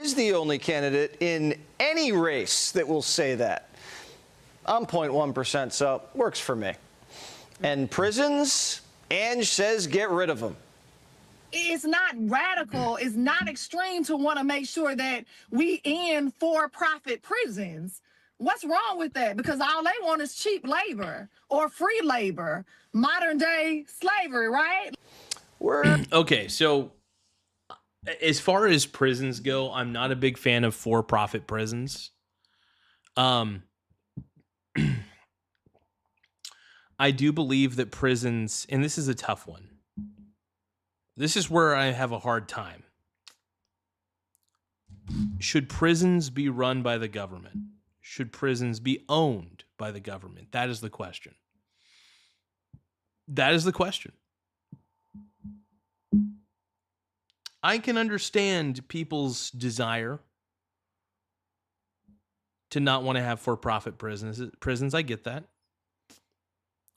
is the only candidate in any race that will say that. I'm 0.1%, so works for me. And prisons, Ange says get rid of them. It's not radical, it's not extreme to want to make sure that we end for-profit prisons. What's wrong with that? Because all they want is cheap labor or free labor, modern day slavery, right? Okay, so as far as prisons go, I'm not a big fan of for-profit prisons. I do believe that prisons, and this is a tough one. This is where I have a hard time. Should prisons be run by the government? Should prisons be owned by the government? That is the question. That is the question. I can understand people's desire to not want to have for-profit prisons. I get that.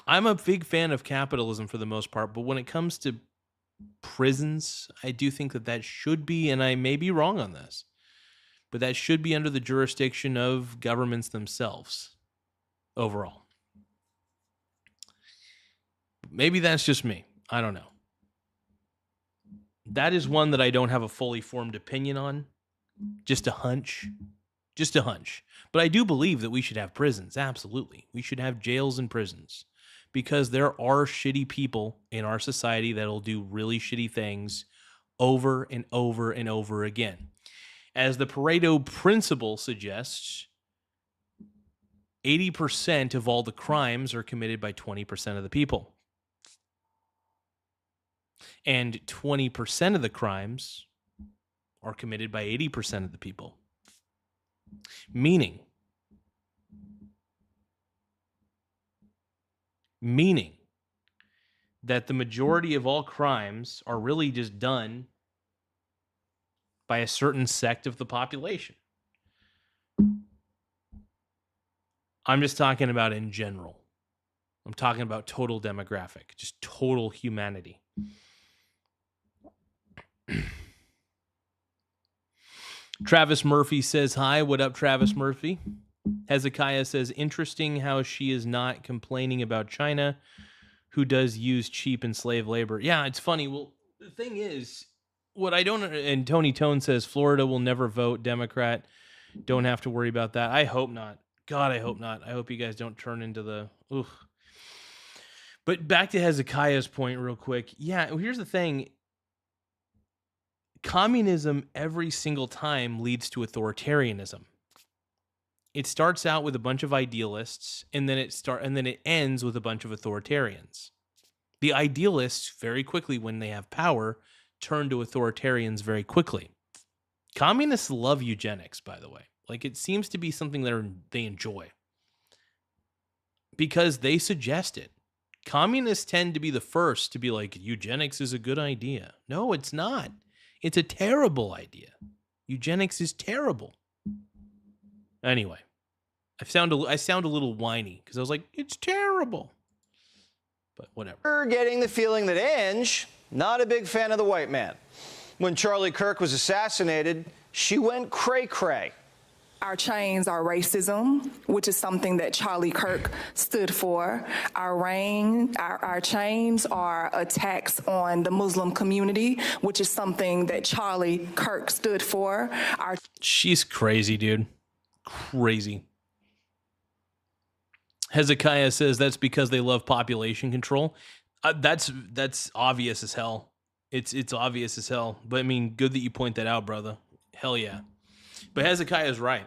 I'm a big fan of capitalism for the most part, but when it comes to prisons, I do think that should be, and I may be wrong on this, but that should be under the jurisdiction of governments themselves overall. Maybe that's just me. I don't know. That is one that I don't have a fully formed opinion on. Just a hunch. Just a hunch. But I do believe that we should have prisons. Absolutely. We should have jails and prisons. Because there are shitty people in our society that'll do really shitty things over and over and over again. As the Pareto principle suggests, 80% of all the crimes are committed by 20% of the people. And 20% of the crimes are committed by 80% of the people. Meaning that the majority of all crimes are really just done by a certain sect of the population. I'm just talking about in general. I'm talking about total demographic, just total humanity. Travis Murphy says, hi, what up, Travis Murphy? Hezekiah says, interesting how she is not complaining about China, who does use cheap and slave labor. Yeah, it's funny. Well, the thing is, what I don't, and Tony Tone says, Florida will never vote Democrat. Don't have to worry about that. I hope not. God, I hope not. I hope you guys don't turn into the, oof. But back to Hezekiah's point real quick. Yeah, well, here's the thing. Communism every single time leads to authoritarianism. It starts out with a bunch of idealists, and then it ends with a bunch of authoritarians. The idealists very quickly, when they have power, turn to authoritarians very quickly. Communists love eugenics, by the way. Like, it seems to be something that they enjoy because they suggest it. Communists tend to be the first to be like, eugenics is a good idea. No, it's not. It's a terrible idea. Eugenics is terrible. Anyway, I sound a little whiny because I was like, it's terrible. But whatever. We're getting the feeling that Ange, not a big fan of the white man. When Charlie Kirk was assassinated, she went cray-cray. Our chains are racism, which is something that Charlie Kirk stood for. Our chains are attacks on the Muslim community, which is something that Charlie Kirk stood for. She's crazy, dude. Crazy. Hezekiah says that's because they love population control. That's obvious as hell. It's obvious as hell. But I mean, good that you point that out, brother. Hell yeah. But Hezekiah's right.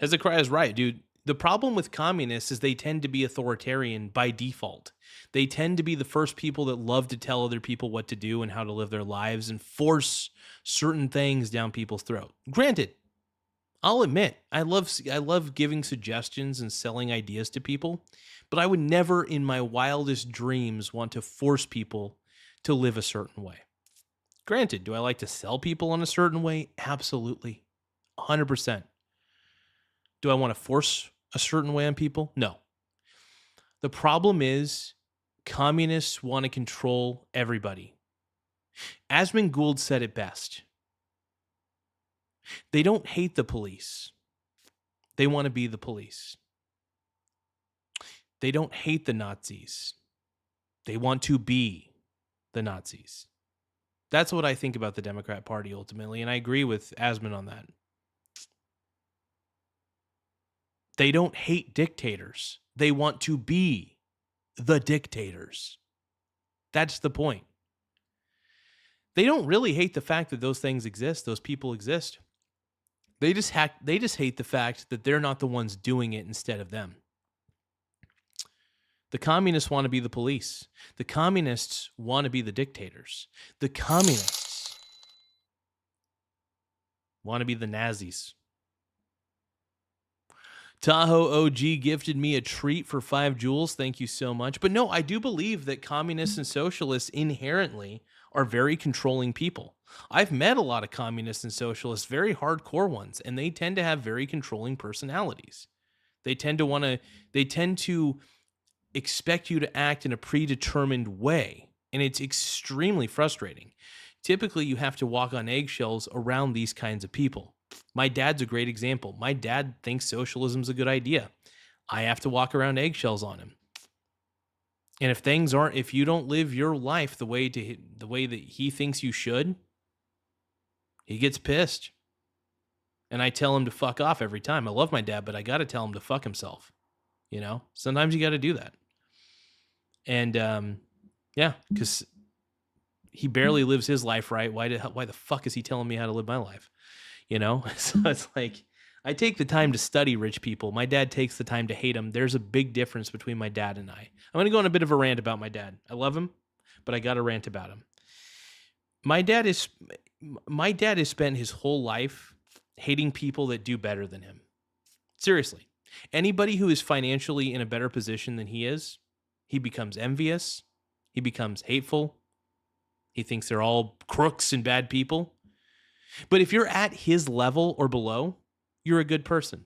Hezekiah's right, dude. The problem with communists is they tend to be authoritarian by default. They tend to be the first people that love to tell other people what to do and how to live their lives and force certain things down people's throat. Granted, I'll admit, I love giving suggestions and selling ideas to people, but I would never in my wildest dreams want to force people to live a certain way. Granted, do I like to sell people on a certain way? Absolutely. 100%. Do I want to force a certain way on people? No. The problem is communists want to control everybody. Asmund Gould said it best. They don't hate the police. They want to be the police. They don't hate the Nazis. They want to be the Nazis. That's what I think about the Democrat Party ultimately, and I agree with Asman on that. They don't hate dictators. They want to be the dictators. That's the point. They don't really hate the fact that those things exist, those people exist. They just hate the fact that they're not the ones doing it instead of them. The communists want to be the police. The communists want to be the dictators. The communists want to be the Nazis. Tahoe OG gifted me a treat for 5 jewels. Thank you so much. But no, I do believe that communists and socialists inherently are very controlling people. I've met a lot of communists and socialists, very hardcore ones, and they tend to have very controlling personalities. They tend to expect you to act in a predetermined way, and it's extremely frustrating. Typically, you have to walk on eggshells around these kinds of people. My dad's a great example. My dad thinks socialism's a good idea. I have to walk around eggshells on him. And if you don't live your life the way that he thinks you should, he gets pissed. And I tell him to fuck off every time. I love my dad, but I got to tell him to fuck himself. You know, sometimes you got to do that. And yeah, because he barely lives his life right. Why the fuck is he telling me how to live my life? You know, so it's like, I take the time to study rich people. My dad takes the time to hate them. There's a big difference between my dad and I. I'm going to go on a bit of a rant about my dad. I love him, but I got to rant about him. My dad has spent his whole life hating people that do better than him. Seriously. Anybody who is financially in a better position than he is, he becomes envious. He becomes hateful. He thinks they're all crooks and bad people. But if you're at his level or below, you're a good person.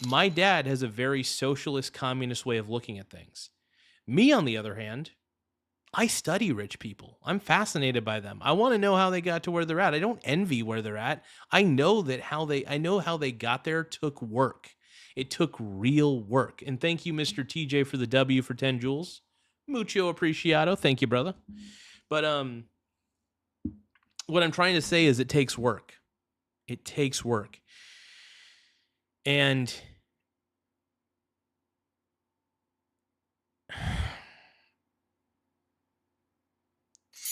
My dad has a very socialist, communist way of looking at things. Me, on the other hand, I study rich people. I'm fascinated by them. I want to know how they got to where they're at. I don't envy where they're at. I know how they got there took work. It took real work. And thank you, Mr. TJ, for the W for 10 jewels. Mucho apreciado. Thank you, brother. But what I'm trying to say is it takes work. It takes work. And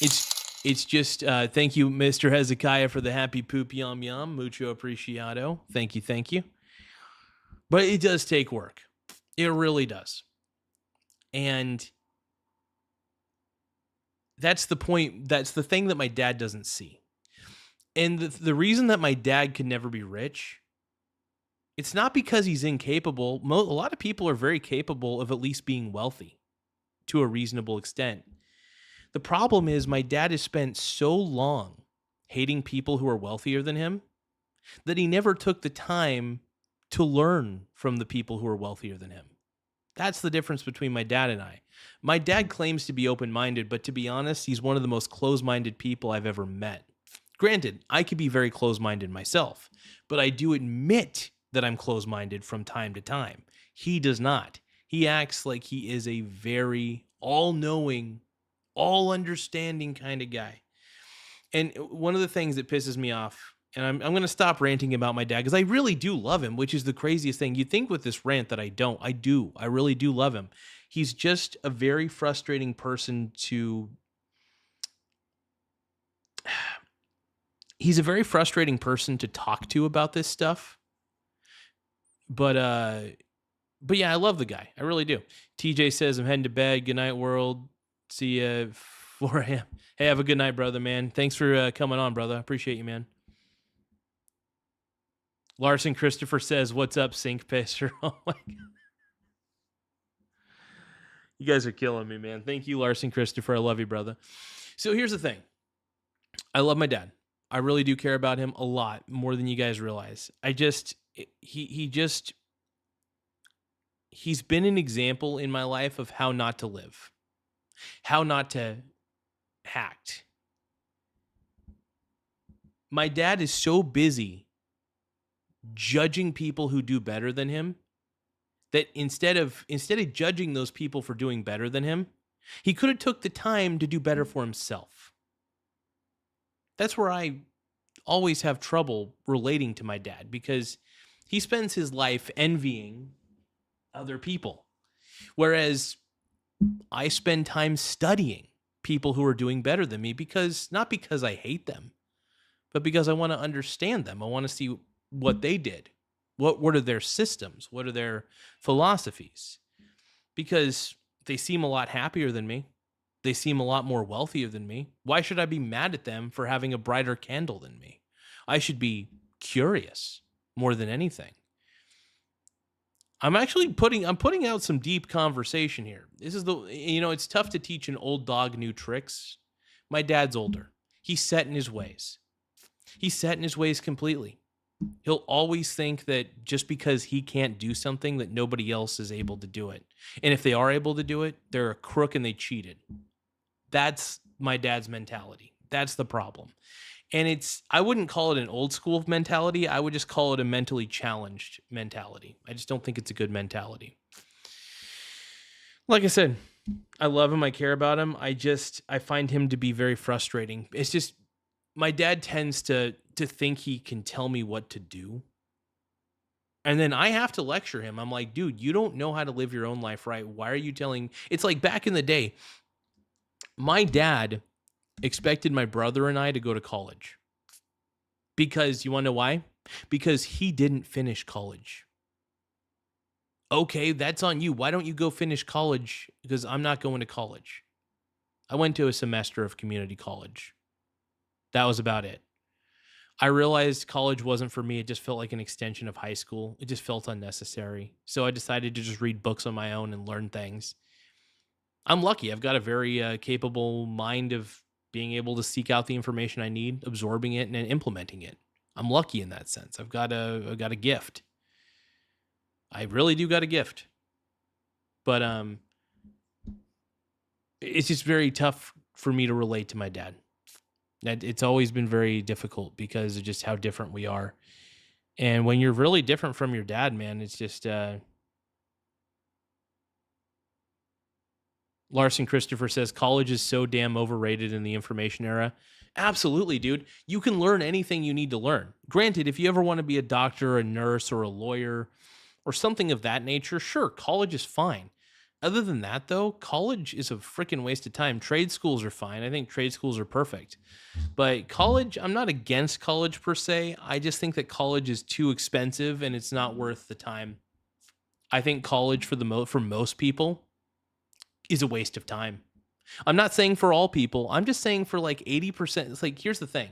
it's just thank you, Mr. Hezekiah, for the happy poop yum yum. Mucho apreciado. Thank you. But it does take work. It really does. And that's the point. That's the thing that my dad doesn't see. And the reason that my dad could never be rich, it's not because he's incapable. A lot of people are very capable of at least being wealthy to a reasonable extent. The problem is my dad has spent so long hating people who are wealthier than him that he never took the time to learn from the people who are wealthier than him. That's the difference between my dad and I. My dad claims to be open-minded, but to be honest, he's one of the most close-minded people I've ever met. Granted, I could be very close-minded myself, but I do admit that I'm close-minded from time to time. He does not. He acts like he is a very all-knowing, all-understanding kind of guy. And one of the things that pisses me off, and I'm going to stop ranting about my dad because I really do love him, which is the craziest thing. You'd think with this rant that I don't. I do. I really do love him. He's just a very frustrating person to... He's a very frustrating person to talk to about this stuff. But yeah, I love the guy. I really do. TJ says, I'm heading to bed. Good night, world. See you at 4 a.m. Hey, have a good night, brother, man. Thanks for coming on, brother. I appreciate you, man. Larson Christopher says, what's up, Sink Pisser? Oh, my God. You guys are killing me, man. Thank you, Larson Christopher. I love you, brother. So here's the thing. I love my dad. I really do care about him a lot, more than you guys realize. He's been an example in my life of how not to live, how not to act. My dad is so busy judging people who do better than him that instead of judging those people for doing better than him, he could have took the time to do better for himself. That's where I always have trouble relating to my dad, because he spends his life envying other people, whereas I spend time studying people who are doing better than me, not because I hate them, but because I want to understand them. I want to see what they did. What are their systems? What are their philosophies? Because they seem a lot happier than me. They seem a lot more wealthier than me. Why should I be mad at them for having a brighter candle than me? I should be curious more than anything. I'm putting out some deep conversation here. This is it's tough to teach an old dog new tricks. My dad's older. He's set in his ways. He's set in his ways completely. He'll always think that just because he can't do something, that nobody else is able to do it. And if they are able to do it, they're a crook and they cheated. That's my dad's mentality. That's the problem. And I wouldn't call it an old school mentality. I would just call it a mentally challenged mentality. I just don't think it's a good mentality. Like I said, I love him. I care about him. I find him to be very frustrating. It's just, my dad tends to think he can tell me what to do. And then I have to lecture him. I'm like, dude, you don't know how to live your own life, right? Why are you telling? It's like back in the day, my dad expected my brother and I to go to college. Because you want to know why? Because he didn't finish college. Okay, that's on you. Why don't you go finish college? Because I'm not going to college. I went to a semester of community college. That was about it. I realized college wasn't for me. It just felt like an extension of high school. It just felt unnecessary. So I decided to just read books on my own and learn things. I'm lucky. I've got a very capable mind of being able to seek out the information I need, absorbing it, and then implementing it. I'm lucky in that sense. I've got a gift. I really do got a gift. But it's just very tough for me to relate to my dad. It's always been very difficult because of just how different we are. And when you're really different from your dad, man, it's just... Larson Christopher says, college is so damn overrated in the information era. Absolutely, dude. You can learn anything you need to learn. Granted, if you ever want to be a doctor, a nurse, or a lawyer, or something of that nature, sure, college is fine. Other than that, though, college is a freaking waste of time. Trade schools are fine. I think trade schools are perfect. But college, I'm not against college per se. I just think that college is too expensive and it's not worth the time. I think college for most people is a waste of time. I'm not saying for all people. I'm just saying for like 80%. It's like, here's the thing.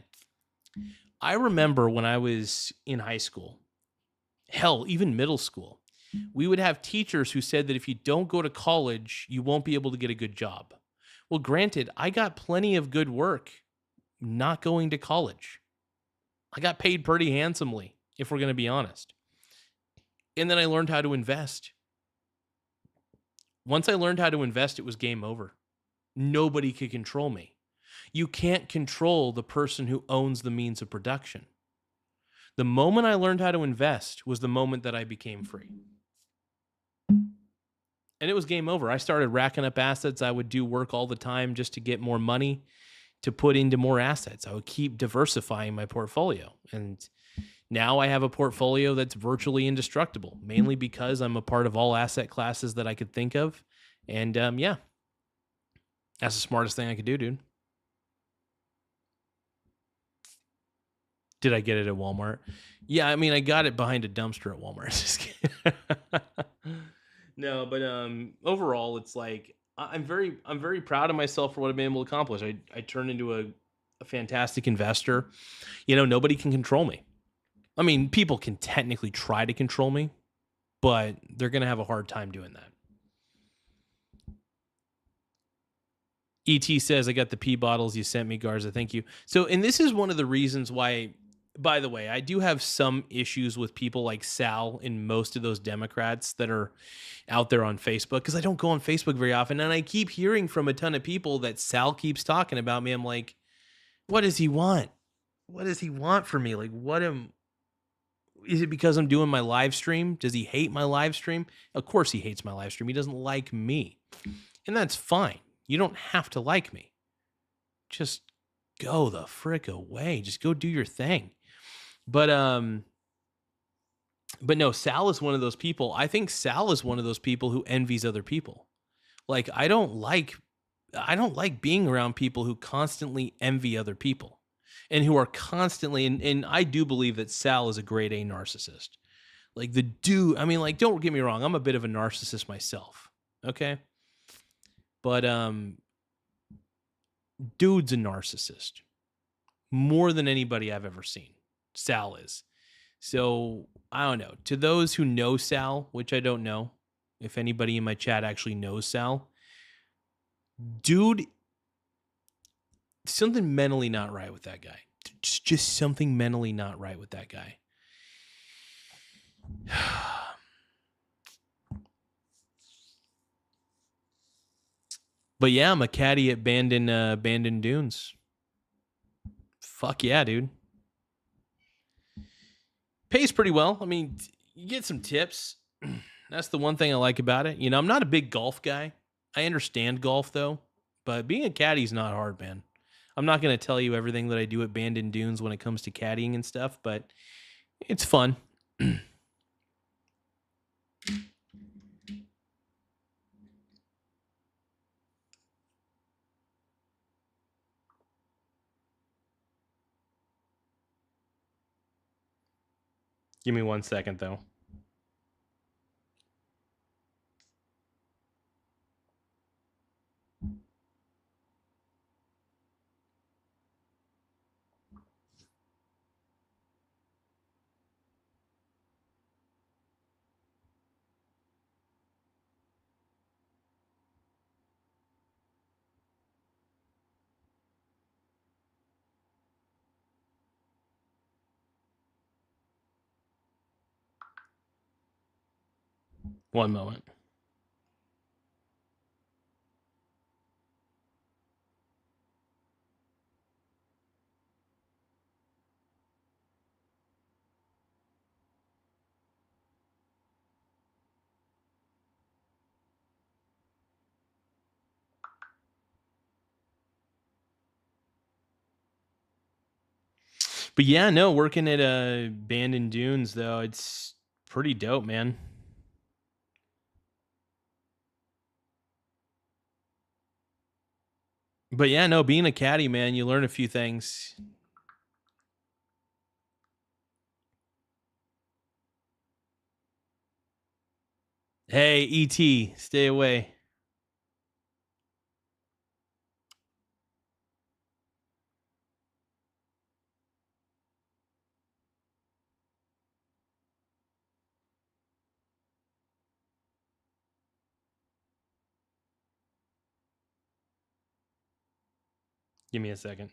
I remember when I was in high school, hell, even middle school, we would have teachers who said that if you don't go to college, you won't be able to get a good job. Well, granted, I got plenty of good work not going to college. I got paid pretty handsomely, if we're going to be honest. And then I learned how to invest. Once I learned how to invest, it was game over. Nobody could control me. You can't control the person who owns the means of production. The moment I learned how to invest was the moment that I became free. And it was game over. I started racking up assets. I would do work all the time just to get more money to put into more assets. I would keep diversifying my portfolio. And now I have a portfolio that's virtually indestructible, mainly because I'm a part of all asset classes that I could think of. And yeah, that's the smartest thing I could do, dude. Did I get it at Walmart? Yeah, I mean, I got it behind a dumpster at Walmart. Just kidding. No, but overall, it's like I'm very proud of myself for what I've been able to accomplish. I turned into a fantastic investor. You know, nobody can control me. I mean, people can technically try to control me, but they're going to have a hard time doing that. ET says, I got the pee bottles you sent me, Garza. Thank you. So, and this is one of the reasons why, by the way, I do have some issues with people like Sal and most of those Democrats that are out there on Facebook, because I don't go on Facebook very often. And I keep hearing from a ton of people that Sal keeps talking about me. I'm like, what does he want? What does he want from me? Like, is it because I'm doing my live stream? Does he hate my live stream? Of course he hates my live stream. He doesn't like me. And that's fine. You don't have to like me. Just go the frick away. Just go do your thing. But no, Sal is one of those people. I think Sal is one of those people who envies other people. Like, I don't like being around people who constantly envy other people and who are constantly, and I do believe that Sal is a grade A narcissist. Like the dude, I mean, like, don't get me wrong. I'm a bit of a narcissist myself. Okay. But, dude's a narcissist more than anybody I've ever seen. Sal is. So I don't know. To those who know Sal, which I don't know, if anybody in my chat actually knows Sal, dude, something mentally not right with that guy. Just something mentally not right with that guy. But yeah, I'm a caddy at Bandon Dunes. Fuck yeah, dude. Pays pretty well. I mean, you get some tips. That's the one thing I like about it. You know, I'm not a big golf guy. I understand golf, though. But being a caddy is not hard, man. I'm not going to tell you everything that I do at Bandon Dunes when it comes to caddying and stuff, but it's fun. Give me 1 second, though. One moment. But yeah, no, working at a Bandon Dunes, though, it's pretty dope, man. But yeah, no, being a caddy, man, you learn a few things. Hey, ET, stay away. Give me a second.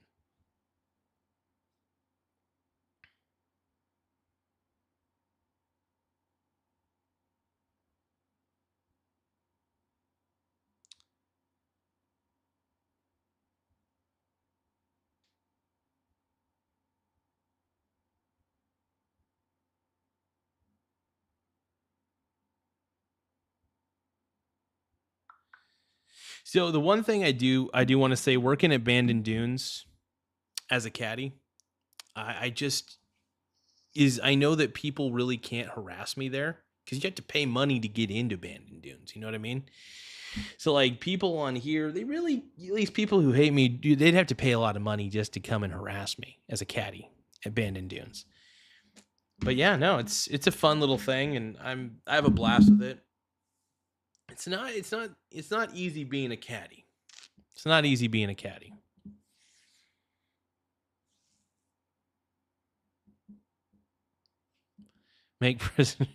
So the one thing I do want to say, working at Bandon Dunes as a caddy, I know that people really can't harass me there because you have to pay money to get into Bandon Dunes. You know what I mean? So like people on here, they really, at least people who hate me, they'd have to pay a lot of money just to come and harass me as a caddy at Bandon Dunes. But yeah, no, it's a fun little thing, and I have a blast with it. It's not easy being a caddy. It's not easy being a caddy. Make prison.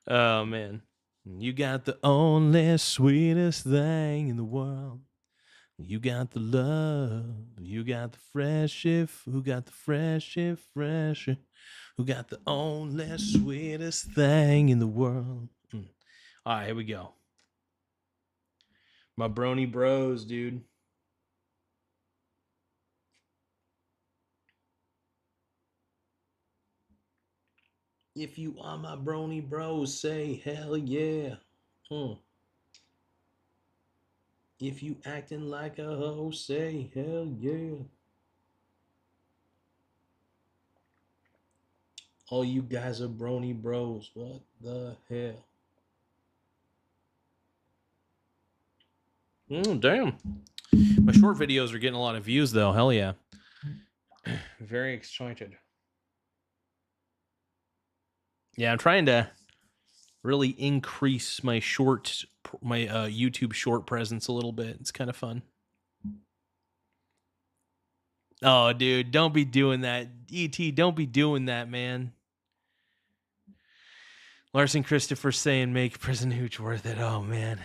Oh man, you got the only sweetest thing in the world. You got the love. You got the freshest. Who got the freshest, fresher? Who got the only sweetest thing in the world? All right, here we go. My brony bros, dude. If you are my brony bro, say hell yeah. If you acting like a hoe, say hell yeah. All you guys are brony bros. What the hell? Damn. My short videos are getting a lot of views, though. Hell yeah. Very excited. Yeah, I'm trying to really increase my YouTube short presence a little bit. It's kind of fun. Oh, dude, don't be doing that. ET, don't be doing that, man. Larson Christopher saying make Prison Hooch worth it. Oh, man.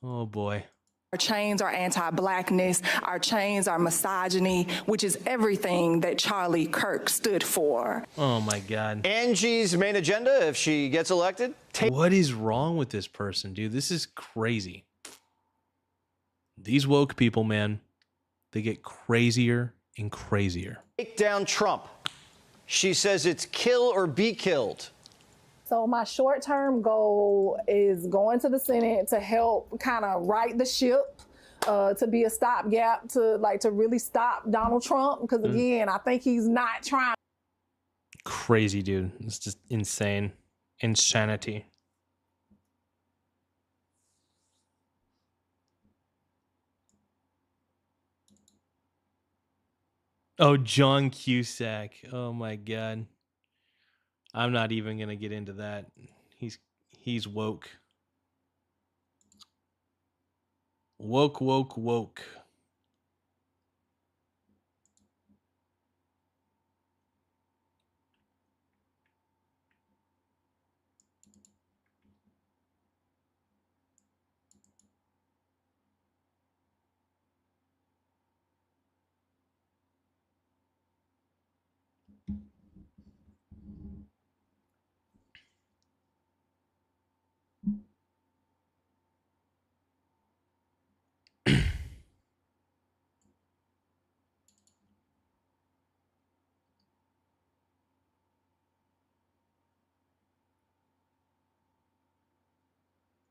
Oh, boy. Our chains are anti-blackness. Our chains are misogyny, which is everything that Charlie Kirk stood for. Oh, my God. Angie's main agenda, if she gets elected. What is wrong with this person, dude? This is crazy. These woke people, man, they get crazier and crazier. Take down Trump. She says it's kill or be killed. So my short-term goal is going to the Senate to help kind of right the ship, to be a stopgap to really stop Donald Trump. Because again, I think he's not trying. Crazy, dude. It's just insane. Insanity. Oh, John Cusack. Oh my God. I'm not even gonna get into that. He's woke. Woke.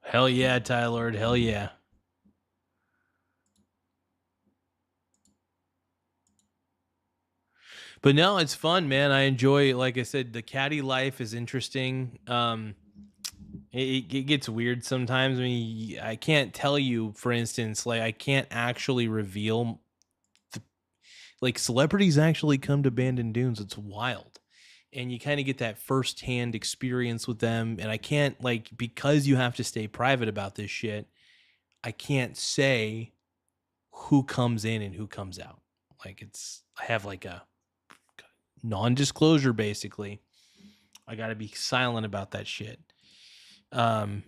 Hell yeah, Tylord. Hell yeah. But no, it's fun, man. I enjoy, like I said, the caddy life is interesting. It gets weird sometimes. I mean, I can't tell you, for instance, like I can't actually reveal, like celebrities actually come to Abandoned Dunes. It's wild. And you kind of get that firsthand experience with them. And I can't, like, because you have to stay private about this shit, I can't say who comes in and who comes out. Like I have like a non-disclosure, basically. I got to be silent about that shit. So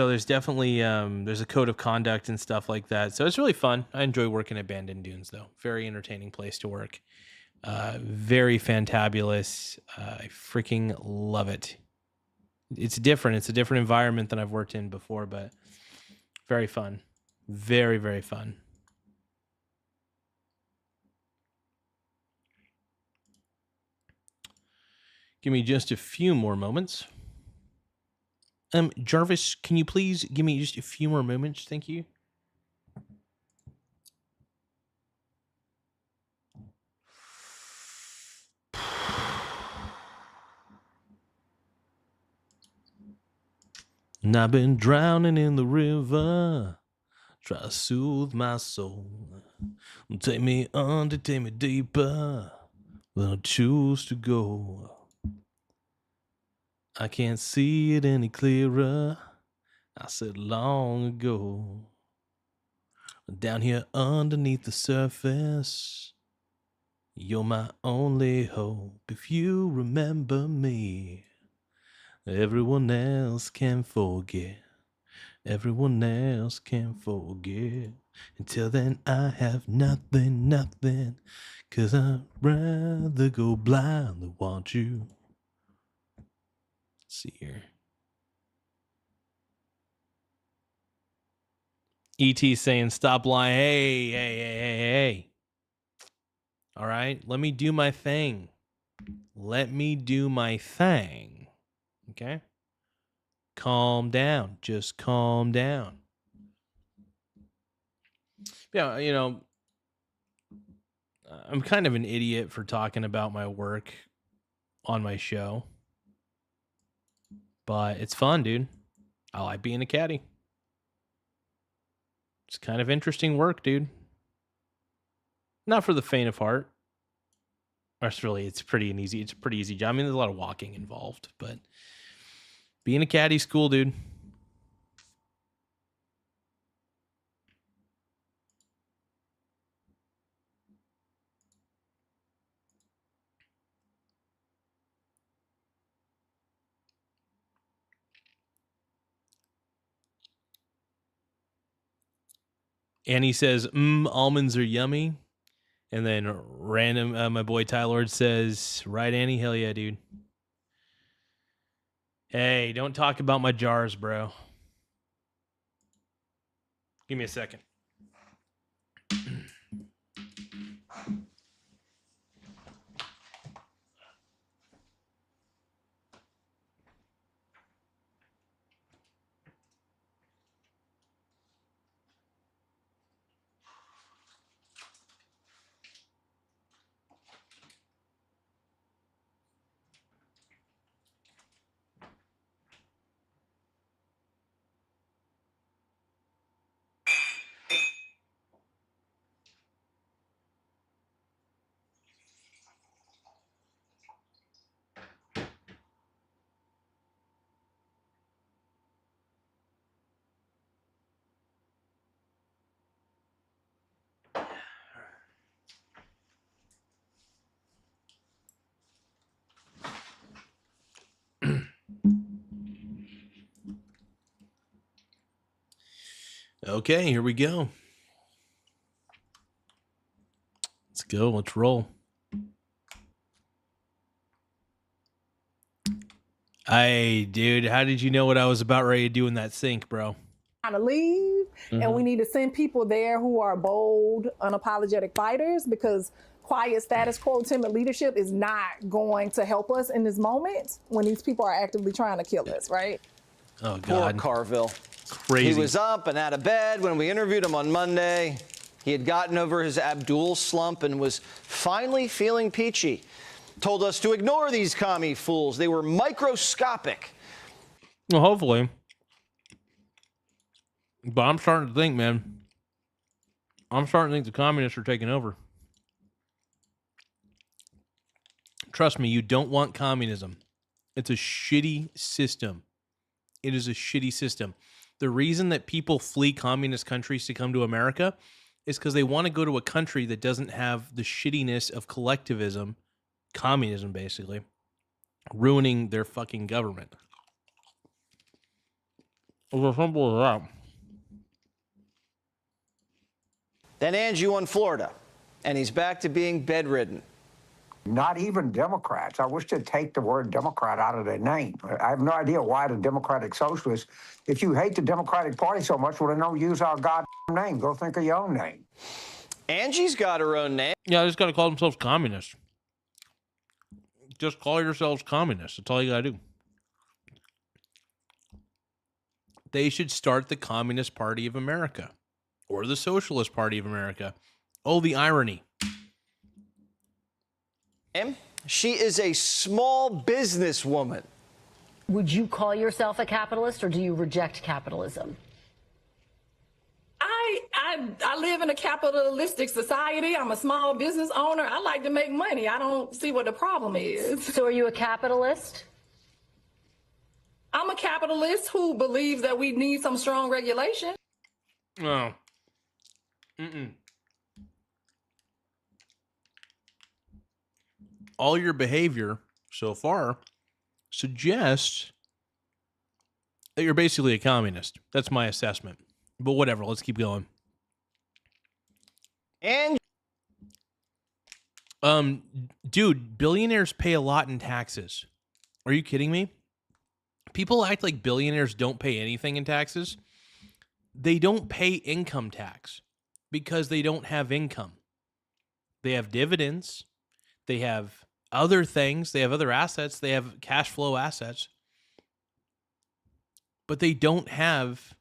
there's definitely, there's a code of conduct and stuff like that. So it's really fun. I enjoy working at Abandoned Dunes, though. Very entertaining place to work. Very fantabulous. I freaking love it. It's different. It's a different environment than I've worked in before, but very fun. Very, very fun. Give me just a few more moments. Jarvis, can you please give me just a few more moments? Thank you. And I've been drowning in the river, try to soothe my soul. Take me under, take me deeper, but I choose to go. I can't see it any clearer, I said long ago. Down here underneath the surface, you're my only hope. If you remember me, everyone else can forget. Everyone else can forget. Until then I have nothing, 'cause I'd rather go blind than want you. Let's see here. ET saying stop lying. Hey. All right, let me do my thing. Let me do my thing. Okay? Calm down. Just calm down. Yeah, you know, I'm kind of an idiot for talking about my work on my show. But it's fun, dude. I like being a caddy. It's kind of interesting work, dude. Not for the faint of heart. It's a pretty easy job. I mean, there's a lot of walking involved, but being a caddy's cool, dude. Annie says, almonds are yummy. And then random, my boy Tylord says, right, Annie? Hell yeah, dude. Hey, don't talk about my jars, bro. Give me a second. Okay, here we go. Let's go. Let's roll. Hey, dude, how did you know what I was about ready to do in that sink, bro? To leave, and we need to send people there who are bold, unapologetic fighters, because quiet status quo, timid leadership is not going to help us in this moment when these people are actively trying to kill us, right? Oh, God. Poor Carville. Crazy. He was up and out of bed when we interviewed him on Monday. He had gotten over his Abdul slump and was finally feeling peachy. Told us to ignore these commie fools. They were microscopic. Well, hopefully. But I'm starting to think, man. I'm starting to think the communists are taking over. Trust me, you don't want communism. It's a shitty system. It is a shitty system. The reason that people flee communist countries to come to America is because they want to go to a country that doesn't have the shittiness of collectivism, communism basically, ruining their fucking government. It's as simple as that. Then Angie won Florida, and he's back to being bedridden. Not even Democrats. I wish they'd take the word Democrat out of their name. I have no idea why the Democratic Socialists, if you hate the Democratic Party so much, well, then don't use our goddamn name. Go think of your own name. Angie's got her own name. Yeah, they just got to call themselves communists. Just call yourselves communists. That's all you got to do. They should start the Communist Party of America or the Socialist Party of America. Oh, the irony. She is a small businesswoman. Would you call yourself a capitalist, or do you reject capitalism? I live in a capitalistic society. I'm a small business owner. I like to make money. I don't see what the problem is. So are you a capitalist? I'm a capitalist who believes that we need some strong regulation. No. All your behavior so far suggests that you're basically a communist. That's my assessment. But whatever, let's keep going. And dude, billionaires pay a lot in taxes. Are you kidding me? People act like billionaires don't pay anything in taxes. They don't pay income tax because they don't have income. They have dividends. They have other things. They have other assets. They have cash flow assets. But they don't have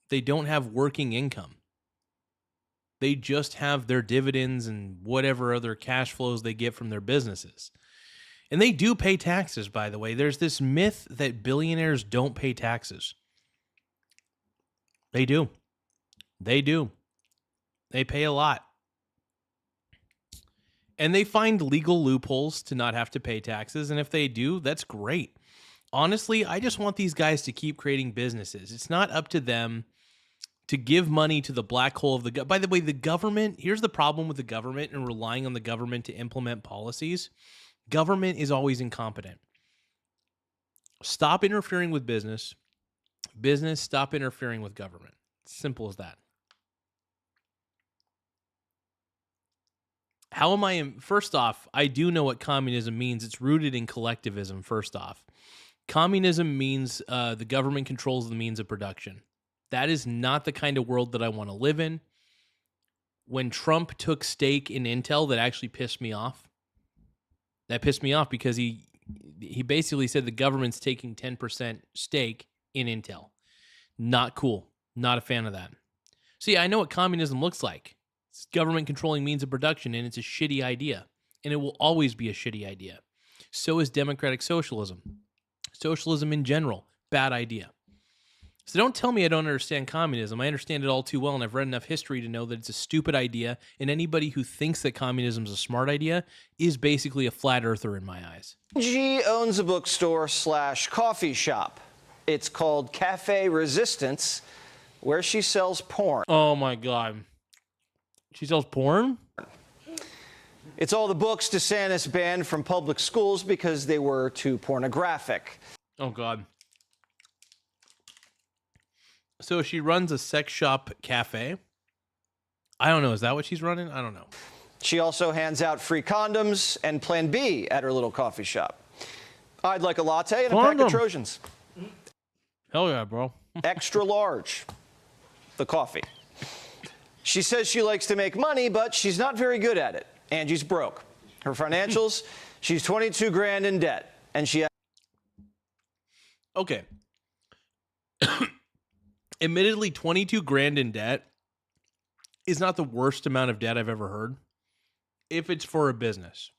working income. They just have their dividends and whatever other cash flows they get from their businesses. And they do pay taxes, by the way. There's this myth that billionaires don't pay taxes. They do. They do. They pay a lot. And they find legal loopholes to not have to pay taxes. And if they do, that's great. Honestly, I just want these guys to keep creating businesses. It's not up to them to give money to the black hole of the government. By the way, the government, here's the problem with the government and relying on the government to implement policies. Government is always incompetent. Stop interfering with business. Business, stop interfering with government. Simple as that. How am I? First off, I do know what communism means. It's rooted in collectivism, first off. Communism means the government controls the means of production. That is not the kind of world that I want to live in. When Trump took stake in Intel, that actually pissed me off. That pissed me off because he basically said the government's taking 10% stake in Intel. Not cool. Not a fan of that. See, I know what communism looks like. It's government controlling means of production, and it's a shitty idea. And it will always be a shitty idea. So is democratic socialism. Socialism in general, bad idea. So don't tell me I don't understand communism. I understand it all too well, and I've read enough history to know that it's a stupid idea, and anybody who thinks that communism is a smart idea is basically a flat earther in my eyes. She owns a bookstore/coffee shop. It's called Cafe Resistance, where she sells porn. Oh my God. She sells porn? It's all the books DeSantis banned from public schools because they were too pornographic. Oh, God. So she runs a sex shop cafe. I don't know. Is that what she's running? I don't know. She also hands out free condoms and Plan B at her little coffee shop. I'd like a latte and a pack of Trojans. Hell yeah, bro. Extra large. The coffee. She says she likes to make money, but she's not very good at it. Angie's broke. Her financials, she's 22 grand in debt. And she... Okay. Admittedly, 22 grand in debt is not the worst amount of debt I've ever heard. If it's for a business.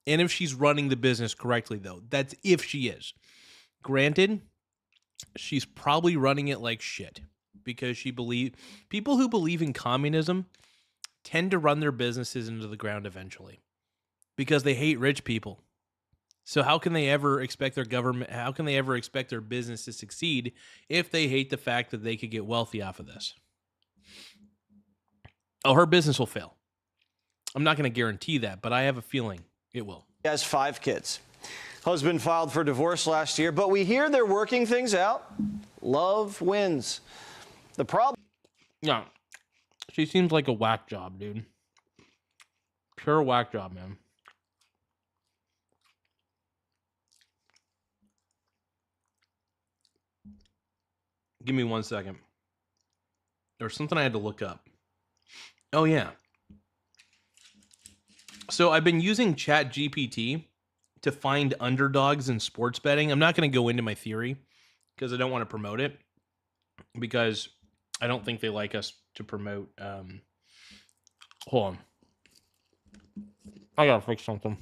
And if she's running the business correctly, though. That's if she is. Granted, she's probably running it like shit. Because people who believe in communism tend to run their businesses into the ground eventually. Because they hate rich people. So how can they ever expect their government, how can they ever expect their business to succeed if they hate the fact that they could get wealthy off of this? Oh, her business will fail. I'm not going to guarantee that, but I have a feeling it will. She has 5 kids. Husband filed for divorce last year, but we hear they're working things out. Love wins. The problem... Yeah. She seems like a whack job, dude. Pure whack job, man. Give me 1 second. There was something I had to look up. Oh, yeah. So I've been using ChatGPT to find underdogs in sports betting. I'm not going to go into my theory because I don't want to promote it. Because I don't think they like us to promote. Hold on. I got to fix something.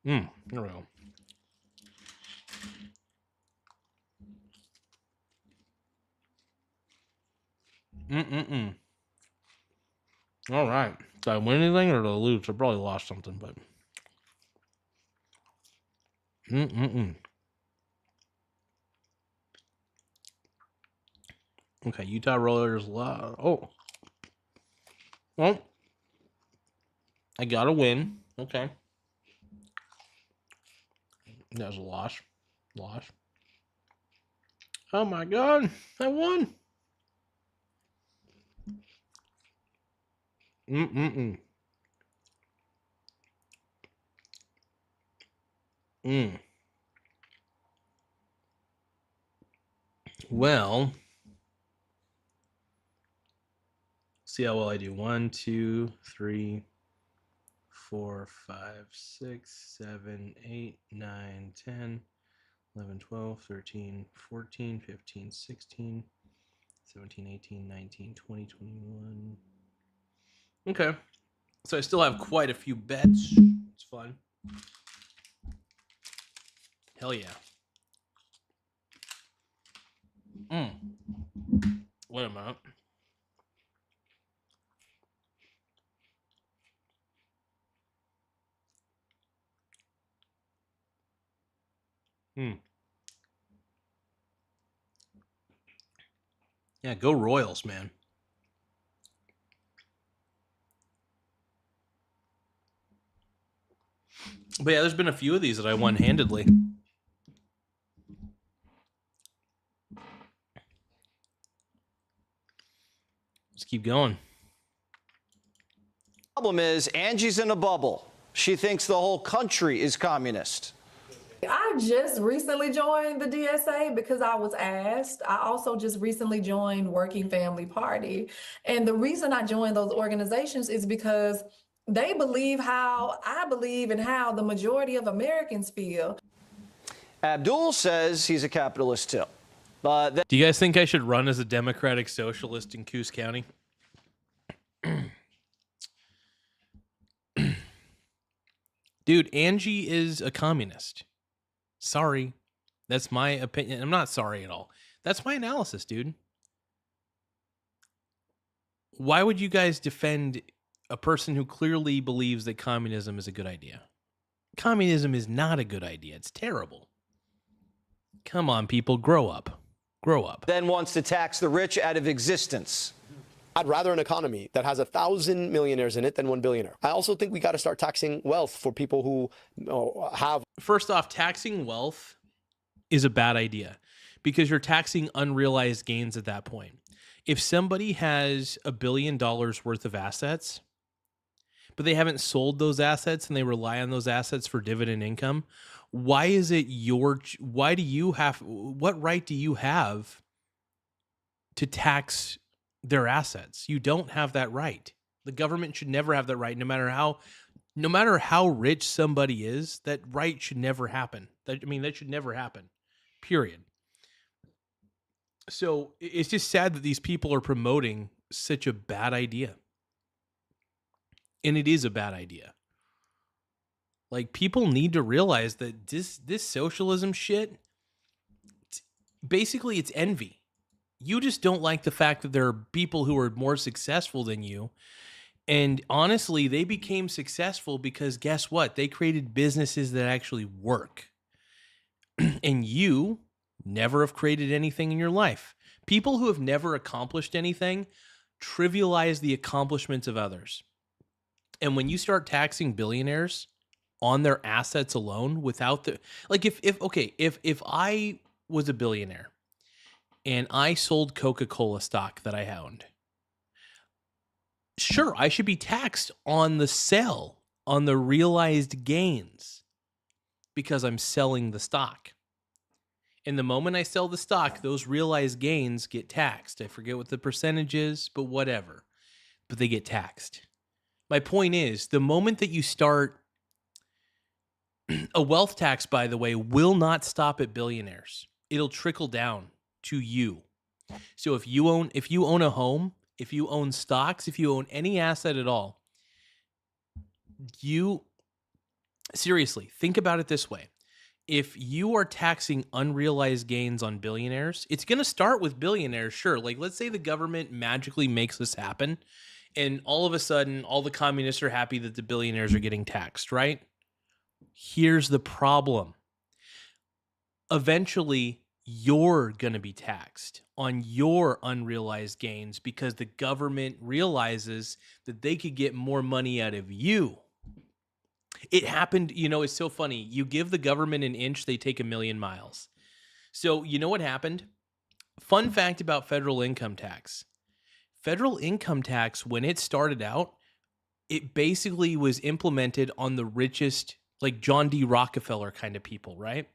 There we go. All right. Did I win anything or did I lose? I probably lost something, but. Okay, Utah Rollers. Oh. Well. I got a win. Okay. That was a loss. Loss. Oh my God. I won. Well, see how well I do. 1, 2, 3, 4, 5, 6, 7, 8, 9, 10, 11, 12, 13, 14, 15, 16, 17, 18, 19, 20, 21. Okay. So I still have quite a few bets. It's fun. Hell yeah. Wait a minute. Yeah, go Royals, man. But yeah, there's been a few of these that I won handedly. Let's keep going. Problem is, Angie's in a bubble. She thinks the whole country is communist. I just recently joined the DSA because I was asked. I also just recently joined Working Family Party. And the reason I joined those organizations is because they believe how I believe and how the majority of Americans feel. Abdul says he's a capitalist too. Do you guys think I should run as a Democratic Socialist in Coos County? Dude, Angie is a communist. Sorry. That's my opinion. I'm not sorry at all. That's my analysis, dude. Why would you guys defend a person who clearly believes that communism is a good idea? Communism is not a good idea. It's terrible. Come on, people. Grow up. Grow up. Then wants to tax the rich out of existence. I'd rather an economy that has 1,000 millionaires in it than 1 billionaire. I also think we got to start taxing wealth for people who have. First off, taxing wealth is a bad idea because you're taxing unrealized gains at that point. If somebody has $1 billion worth of assets, but they haven't sold those assets and they rely on those assets for dividend income, what right do you have to tax their assets? You don't have that right. The government should never have that right. No matter how rich somebody is, that right should never happen. That should never happen. Period. So it's just sad that these people are promoting such a bad idea. And it is a bad idea. Like, people need to realize that this socialism shit, basically it's envy. You just don't like the fact that there are people who are more successful than you. And honestly, they became successful because guess what? They created businesses that actually work. And you never have created anything in your life. People who have never accomplished anything trivialize the accomplishments of others. And when you start taxing billionaires on their assets alone without the, like, if I was a billionaire and I sold Coca-Cola stock that I owned, sure, I should be taxed on the sale, on the realized gains, because I'm selling the stock. And the moment I sell the stock, those realized gains get taxed. I forget what the percentage is, but whatever. But they get taxed. My point is, the moment that you start, a wealth tax, by the way, will not stop at billionaires. It'll trickle down to you. So if you own a home, if you own stocks, if you own any asset at all, seriously, think about it this way. If you are taxing unrealized gains on billionaires, it's going to start with billionaires, sure. Like, let's say the government magically makes this happen, and all of a sudden, all the communists are happy that the billionaires are getting taxed, right? Here's the problem. Eventually, you're going to be taxed on your unrealized gains because the government realizes that they could get more money out of you. It happened, it's so funny. You give the government an inch, they take 1,000,000 miles. So you know what happened? Fun fact about federal income tax. Federal income tax, when it started out, it basically was implemented on the richest, like John D. Rockefeller kind of people, right?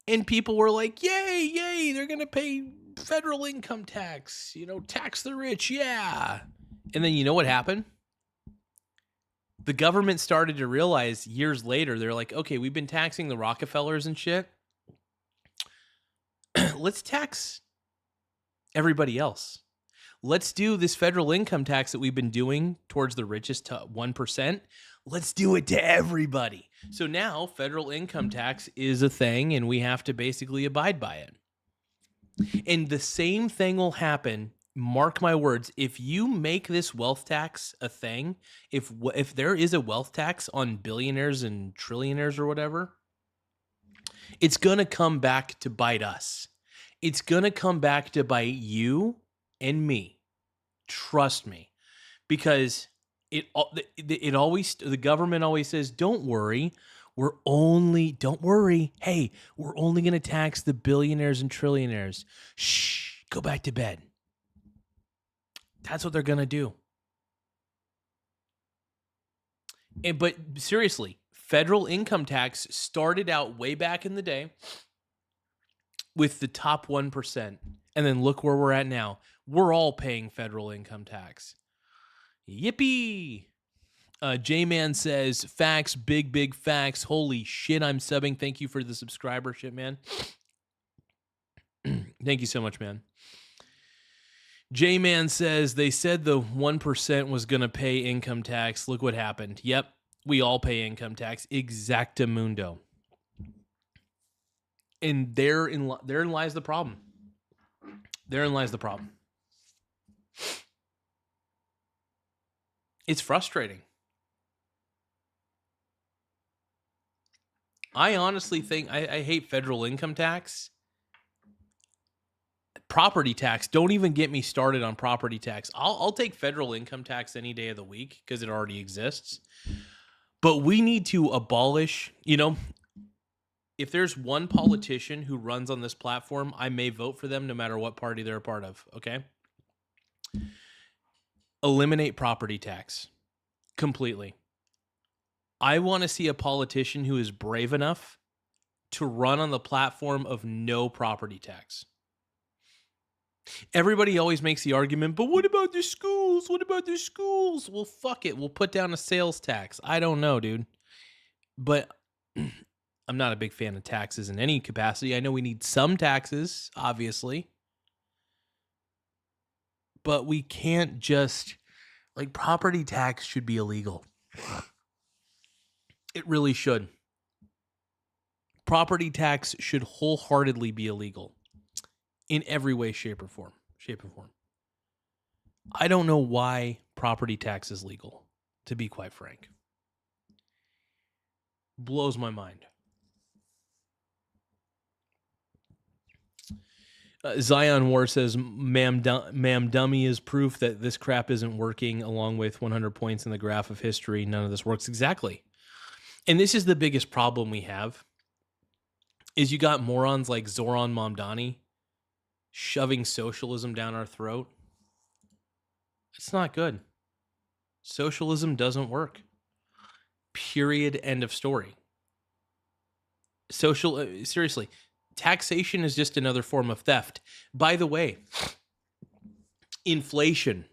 And people were like, yay, yay, they're going to pay federal income tax, tax the rich, yeah. And then you know what happened? The government started to realize years later, they're like, okay, we've been taxing the Rockefellers and shit. Let's tax everybody else. Let's do this federal income tax that we've been doing towards the richest 1%. Let's do it to everybody. So now federal income tax is a thing and we have to basically abide by it. And the same thing will happen. Mark my words. If you make this wealth tax a thing, if there is a wealth tax on billionaires and trillionaires or whatever, it's going to come back to bite us. It's going to come back to bite you and me. Trust me. Because it always, the government always says, don't worry. Don't worry. Hey, we're only going to tax the billionaires and trillionaires. Shh, go back to bed. That's what they're going to do. But seriously, federal income tax started out way back in the day with the top 1%. And then look where we're at now. We're all paying federal income tax. Yippee! J-Man says, facts, big facts. Holy shit, I'm subbing. Thank you for the subscribership, man. Thank you so much, man. J-Man says, they said the 1% was going to pay income tax. Look what happened. Yep, we all pay income tax. Exactamundo. And therein lies the problem. Therein lies the problem. It's frustrating. I honestly think I hate federal income tax. Property tax, don't even get me started on property tax. I'll take federal income tax any day of the week because it already exists. But we need to abolish, if there's one politician who runs on this platform, I may vote for them no matter what party they're a part of, okay? Eliminate property tax completely. I want to see a politician who is brave enough to run on the platform of no property tax. Everybody always makes the argument, but what about the schools? What about the schools? Well, fuck it. We'll put down a sales tax. I don't know, dude. But I'm not a big fan of taxes in any capacity. I know we need some taxes, obviously. But we can't just, property tax should be illegal. It really should. Property tax should wholeheartedly be illegal in every way, shape, or form. I don't know why property tax is legal, to be quite frank. Blows my mind. Zion War says, ma'am dummy is proof that this crap isn't working, along with 100 points in the graph of history. None of this works. Exactly. And this is the biggest problem we have, is you got morons like Zoran Mamdani shoving socialism down our throat. It's not good. Socialism doesn't work. Period. End of story. Seriously, taxation is just another form of theft. By the way, inflation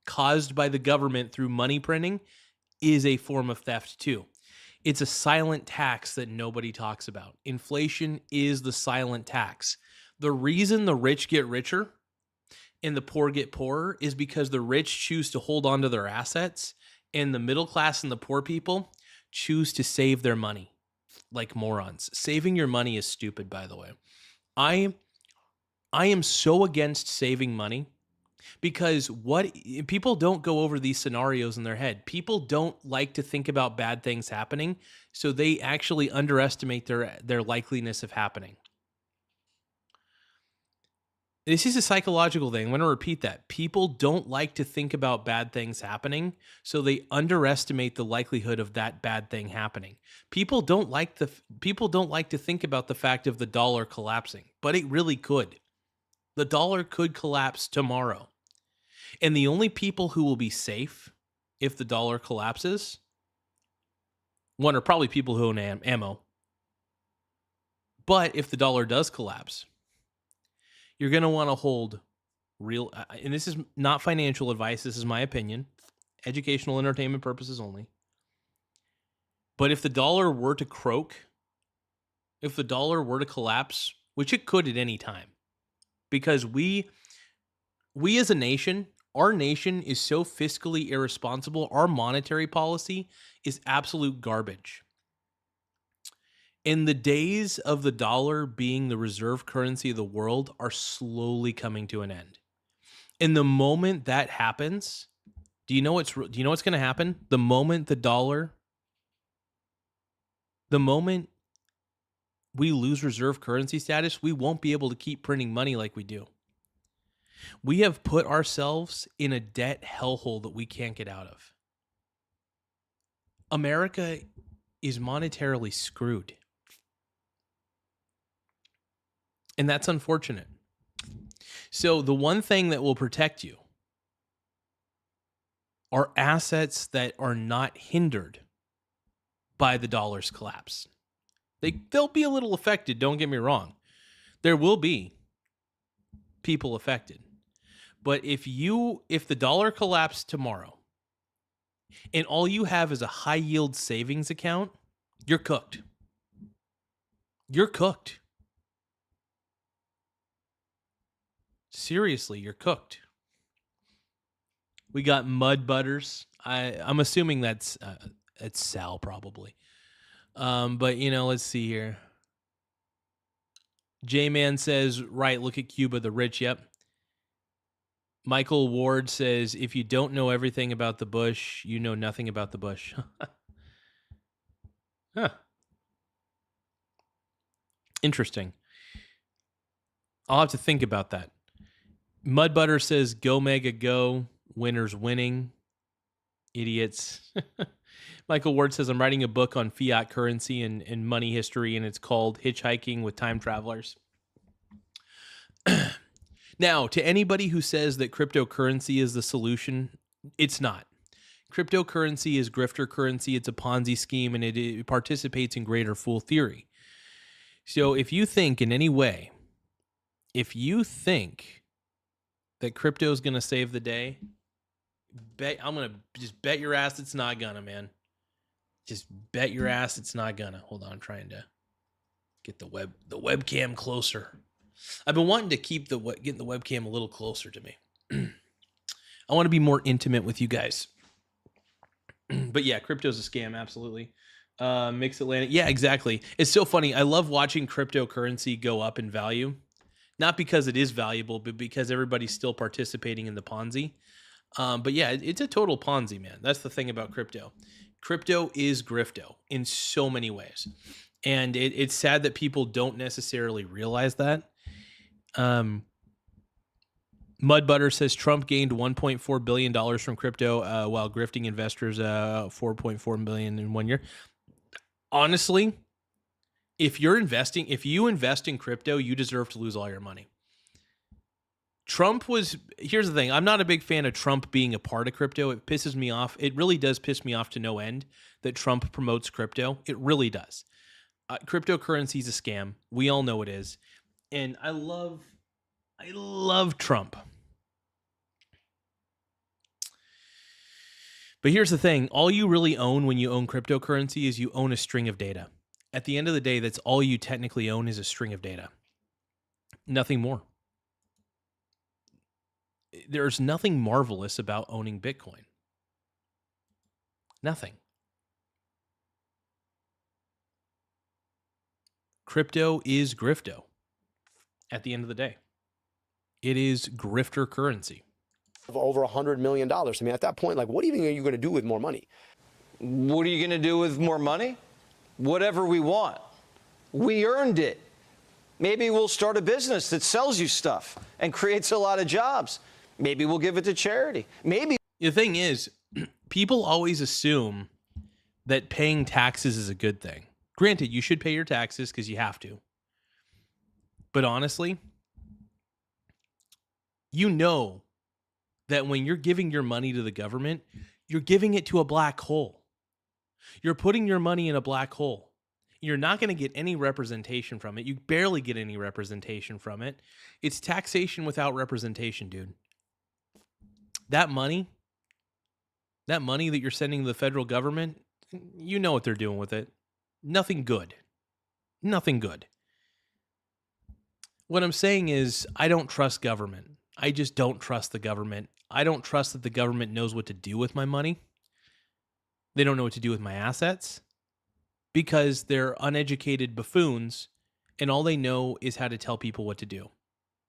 caused by the government through money printing is a form of theft too. It's a silent tax that nobody talks about. Inflation is the silent tax. The reason the rich get richer and the poor get poorer is because the rich choose to hold on to their assets, and the middle class and the poor people choose to save their money like morons. Saving your money is stupid, by the way. I am so against saving money because people don't go over these scenarios in their head. People don't like to think about bad things happening, so they actually underestimate their likeliness of happening. This is a psychological thing. I'm going to repeat that. People don't like to think about bad things happening, so they underestimate the likelihood of that bad thing happening. People don't like to think about the fact of the dollar collapsing, but it really could. The dollar could collapse tomorrow. And the only people who will be safe if the dollar collapses, one, are probably people who own ammo. But if the dollar does collapse, you're going to want to hold real, and this is not financial advice, this is my opinion, educational entertainment purposes only. But if the dollar were to croak, if the dollar were to collapse, which it could at any time, because we as a nation, our nation is so fiscally irresponsible, our monetary policy is absolute garbage. And the days of the dollar being the reserve currency of the world are slowly coming to an end. And the moment that happens, do you know what's going to happen? The moment we lose reserve currency status, we won't be able to keep printing money like we do. We have put ourselves in a debt hellhole that we can't get out of. America is monetarily screwed. And that's unfortunate. So the one thing that will protect you are assets that are not hindered by the dollar's collapse. They'll be a little affected, don't get me wrong. There will be people affected. But if the dollar collapsed tomorrow and all you have is a high yield savings account, you're cooked. You're cooked. Seriously, you're cooked. We got Mud Butters. I'm assuming that's Sal probably. But let's see here. J-Man says, right, look at Cuba, the rich. Yep. Michael Ward says, if you don't know everything about the bush, you know nothing about the bush. Huh. Interesting. I'll have to think about that. Mud Butter says, go Mega go. Winners winning. Idiots. Michael Ward says, I'm writing a book on fiat currency and money history, and it's called Hitchhiking with Time Travelers. Now, to anybody who says that cryptocurrency is the solution, it's not. Cryptocurrency is grifter currency. It's a Ponzi scheme, and it participates in greater fool theory. So if you think in any way, that crypto is going to save the day, I'm going to just bet your ass it's not gonna, man. Just bet your ass it's not gonna. Hold on, I'm trying to get the webcam closer. I've been wanting to keep getting the webcam a little closer to me. I want to be more intimate with you guys. But yeah, crypto's a scam, absolutely. Mix Atlantic. Yeah, exactly. It's so funny. I love watching cryptocurrency go up in value. Not because it is valuable, but because everybody's still participating in the Ponzi. But yeah, it's a total Ponzi, man. That's the thing about crypto. Crypto is grifto in so many ways. And it's sad that people don't necessarily realize that. Mud Butter says Trump gained $1.4 billion from crypto while grifting investors $4.4 billion in 1 year. Honestly, if you invest in crypto, you deserve to lose all your money. Here's the thing. I'm not a big fan of Trump being a part of crypto. It pisses me off. It really does piss me off to no end that Trump promotes crypto. It really does. Cryptocurrency is a scam. We all know it is. And I love Trump. But here's the thing. All you really own when you own cryptocurrency is you own a string of data. At the end of the day, that's all you technically own is a string of data. Nothing more. There's nothing marvelous about owning Bitcoin. Nothing. Crypto is grifto. At the end of the day, it is grifter currency. Of over $100 million. I mean, at that point, what even are you going to do with more money? What are you going to do with more money? Whatever we want. We earned it. Maybe we'll start a business that sells you stuff and creates a lot of jobs. Maybe we'll give it to charity. Maybe. The thing is, people always assume that paying taxes is a good thing. Granted, you should pay your taxes because you have to. But honestly, you know that when you're giving your money to the government, you're giving it to a black hole. You're putting your money in a black hole. You're not going to get any representation from it. You barely get any representation from it. It's taxation without representation, dude. That money that you're sending to the federal government, you know what they're doing with it. Nothing good. Nothing good. What I'm saying is, I don't trust government. I just don't trust the government. I don't trust that the government knows what to do with my money. They don't know what to do with my assets because they're uneducated buffoons and all they know is how to tell people what to do.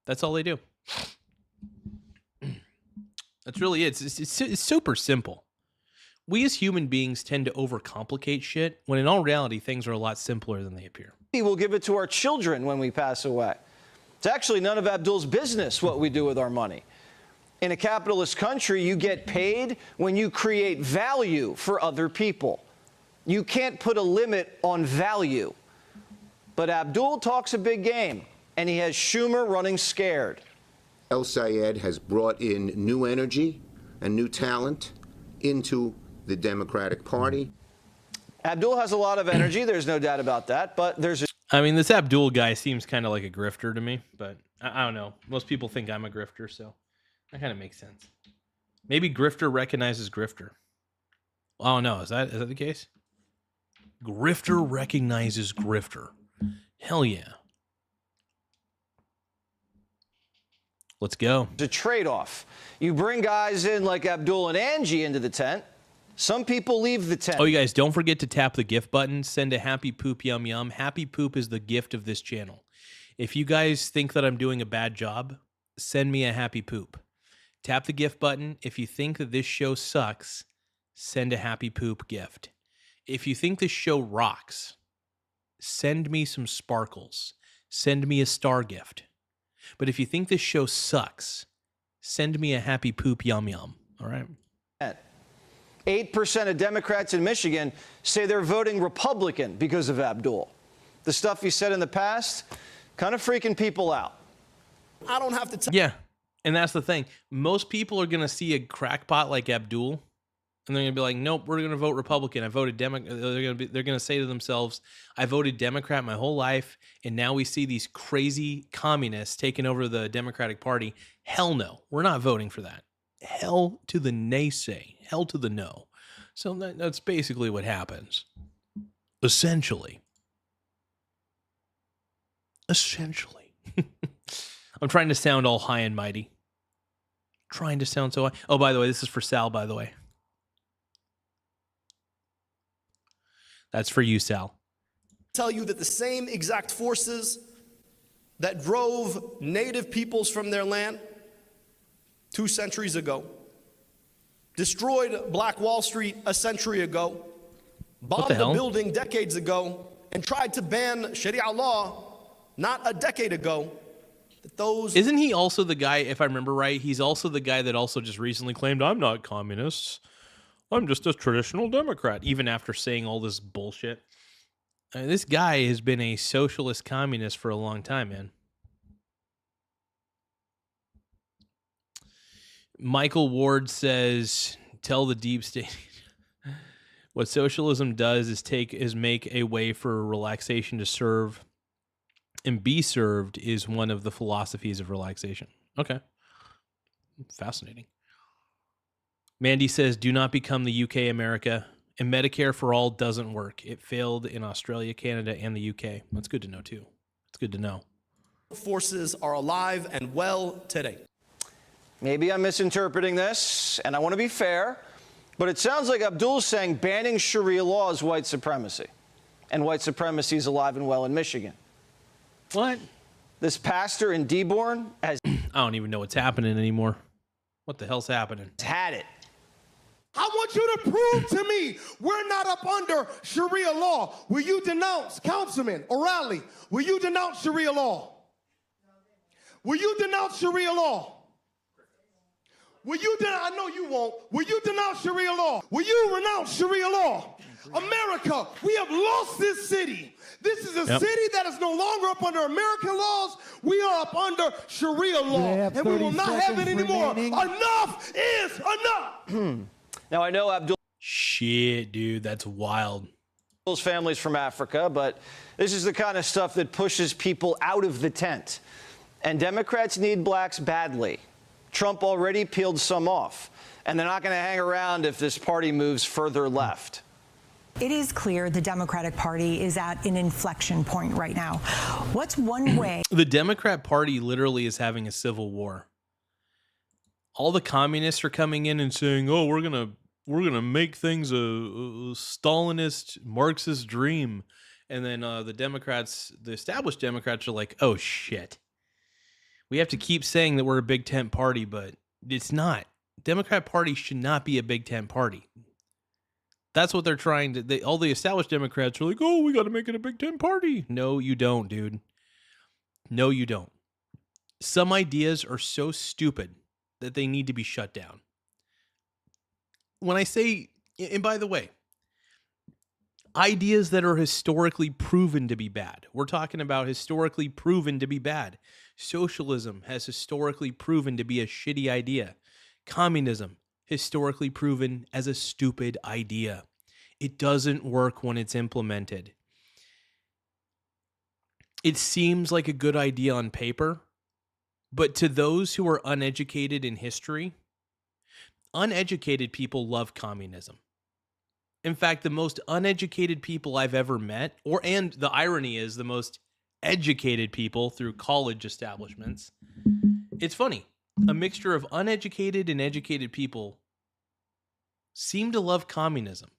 That's all they do. That's really it. It's super simple. We as human beings tend to overcomplicate shit when in all reality, things are a lot simpler than they appear. We'll give it to our children when we pass away. It's actually none of Abdul's business what we do with our money. In a capitalist country, you get paid when you create value for other people. You can't put a limit on value. But Abdul talks a big game, and he has Schumer running scared. El Sayed has brought in new energy and new talent into the Democratic Party. Abdul has a lot of energy, there's no doubt about that, but there's I mean, this Abdul guy seems kind of like a grifter to me, but I don't know. Most people think I'm a grifter, so that kind of makes sense. Maybe grifter recognizes grifter. I don't know. Is that the case? Grifter recognizes grifter. Hell yeah. Let's go. It's a trade-off. You bring guys in like Abdul and Angie into the tent. Some people leave the tent. Oh, you guys, don't forget to tap the gift button. Send a happy poop yum yum. Happy poop is the gift of this channel. If you guys think that I'm doing a bad job, send me a happy poop. Tap the gift button. If you think that this show sucks, send a happy poop gift. If you think this show rocks, send me some sparkles. Send me a star gift. But if you think this show sucks, send me a happy poop yum yum. All right? 8% of Democrats in Michigan say they're voting Republican because of Abdul. The stuff he said in the past, kind of freaking people out. I don't have to Yeah, and that's the thing. Most people are going to see a crackpot like Abdul, and they're going to be like, nope, we're going to vote Republican. I voted Democrat. They're going to say to themselves, I voted Democrat my whole life, and now we see these crazy communists taking over the Democratic Party. Hell no, we're not voting for that. Hell to the naysay. Hell to the no. So that's basically what happens. Essentially. I'm trying to sound all high and mighty. Trying to sound so high. Oh, by the way, this is for Sal, by the way. That's for you, Sal. Tell you that the same exact forces that drove native peoples from their land 2 centuries ago, destroyed Black Wall Street a century ago, bombed a building decades ago, and tried to ban Sharia law not a decade ago. Isn't he also the guy, if I remember right, he's also the guy that also just recently claimed, I'm not communist. I'm just a traditional Democrat, even after saying all this bullshit. This guy has been a socialist communist for a long time, man. Michael Ward says, tell the deep state. What socialism does is make a way for relaxation to serve and be served is one of the philosophies of relaxation. Okay. Fascinating. Mandy says, do not become the UK America. And Medicare for all doesn't work. It failed in Australia, Canada, and the UK. That's good to know, too. It's good to know. Forces are alive and well today. Maybe I'm misinterpreting this, and I want to be fair, but it sounds like Abdul's saying banning Sharia law is white supremacy, and white supremacy is alive and well in Michigan. What? This pastor in Dearborn has... I don't even know what's happening anymore. What the hell's happening? Had it. I want you to prove to me we're not up under Sharia law. Will you denounce, Councilman O'Reilly, will you denounce Sharia law? Will you denounce Sharia law? Will you I know you won't. Will you denounce Sharia law? Will you renounce Sharia law? America, we have lost this city. This is a city that is no longer up under American laws. We are up under Sharia law, and we will not have it anymore. Enough is enough. Now, I know Abdul... Shit, dude, that's wild. families from Africa, but this is the kind of stuff that pushes people out of the tent. And Democrats need blacks badly. Trump already peeled some off, and they're not going to hang around if this party moves further left. It is clear the Democratic Party is at an inflection point right now. What's one way? The Democrat Party literally is having a civil war. All the communists are coming in and saying, "Oh, we're gonna make things a Stalinist Marxist dream," and then the Democrats, the established Democrats, are like, "Oh shit, we have to keep saying that we're a big tent party, but it's not. Democrat Party should not be a big tent party." That's what they're trying to. All the established Democrats are like, "Oh, we got to make it a big tent party." No, you don't, dude. No, you don't. Some ideas are so stupid that they need to be shut down. When I say, and by the way, ideas that are historically proven to be bad, we're talking about historically proven to be bad. Socialism has historically proven to be a shitty idea. Communism, historically proven as a stupid idea. It doesn't work when it's implemented. It seems like a good idea on paper, but to those who are uneducated in history, uneducated people love communism. In fact, the most uneducated people I've ever met, and the irony is the most educated people through college establishments, it's funny. A mixture of uneducated and educated people seem to love communism.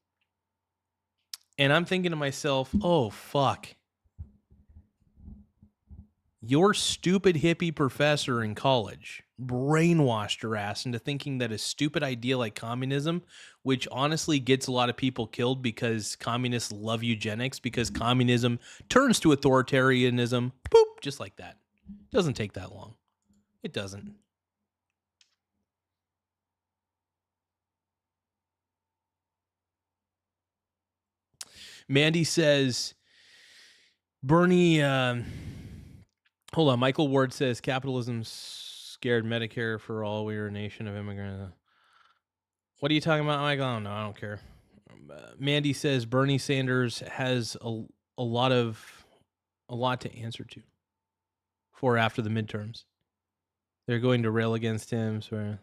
And I'm thinking to myself, oh, fuck. Your stupid hippie professor in college brainwashed your ass into thinking that a stupid idea like communism, which honestly gets a lot of people killed because communists love eugenics, because communism turns to authoritarianism, boop, just like that. It doesn't take that long. It doesn't. Mandy says, Bernie, hold on. Michael Ward says, capitalism scared Medicare for all. We are a nation of immigrants. What are you talking about, Michael? I don't know. I don't care. Mandy says, Bernie Sanders has a lot to answer to for after the midterms. They're going to rail against him. So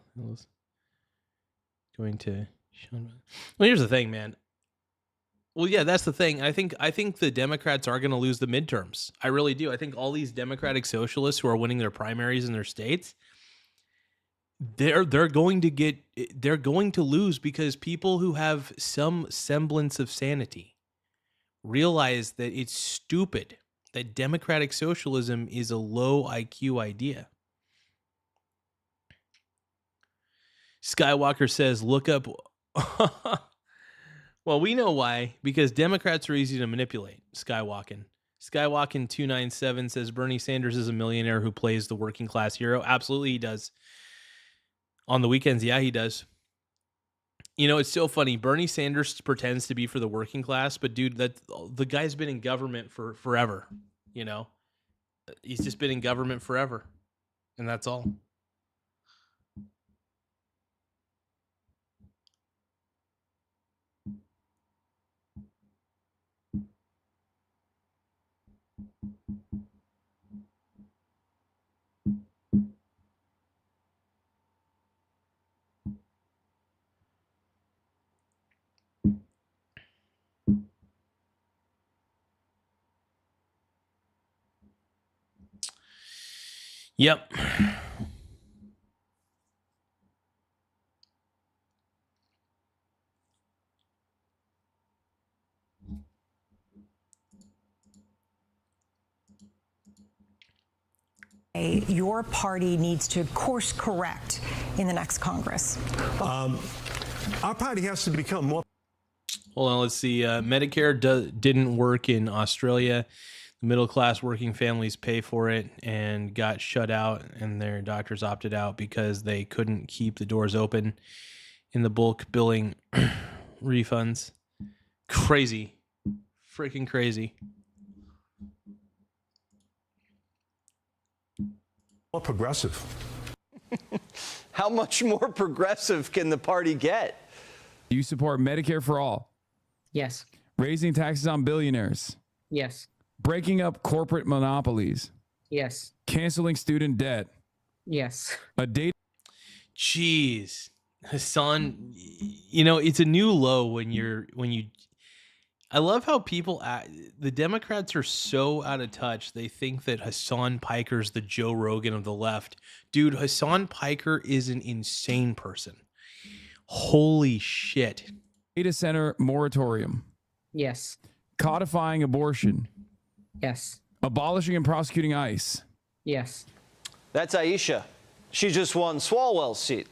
going to. Well, here's the thing, man. Well, yeah, that's the thing. I think the Democrats are going to lose the midterms. I really do. I think all these Democratic socialists who are winning their primaries in their states, they're going to lose because people who have some semblance of sanity realize that it's stupid, that democratic socialism is a low IQ idea. Skywalker says, look up. Well, we know why, because Democrats are easy to manipulate. Skywalking 297 says Bernie Sanders is a millionaire who plays the working class hero. Absolutely, he does. On the weekends, yeah, he does. You know, it's so funny. Bernie Sanders pretends to be for the working class, but dude, the guy's been in government for forever. You know, he's just been in government forever, and that's all. Yep. Your party needs to course correct in the next Congress? Our party has to become more. Hold on, let's see. Medicare didn't work in Australia. The middle-class working families pay for it and got shut out, and their doctors opted out because they couldn't keep the doors open in the bulk billing refunds. Crazy. Freaking crazy. More progressive. How much more progressive can the party get? Do you support Medicare for all? Yes. Raising taxes on billionaires. Yes. Breaking up corporate monopolies. Yes. Canceling student debt. Yes. A date. Jeez, Hassan, you know, it's a new low when you. I love how people, the Democrats are so out of touch. They think that Hassan Piker's the Joe Rogan of the left. Dude, Hassan Piker is an insane person. Holy shit. Data center moratorium. Yes. Codifying abortion. Yes. Abolishing and prosecuting ICE. Yes. That's Aisha. She just won Swalwell's seat.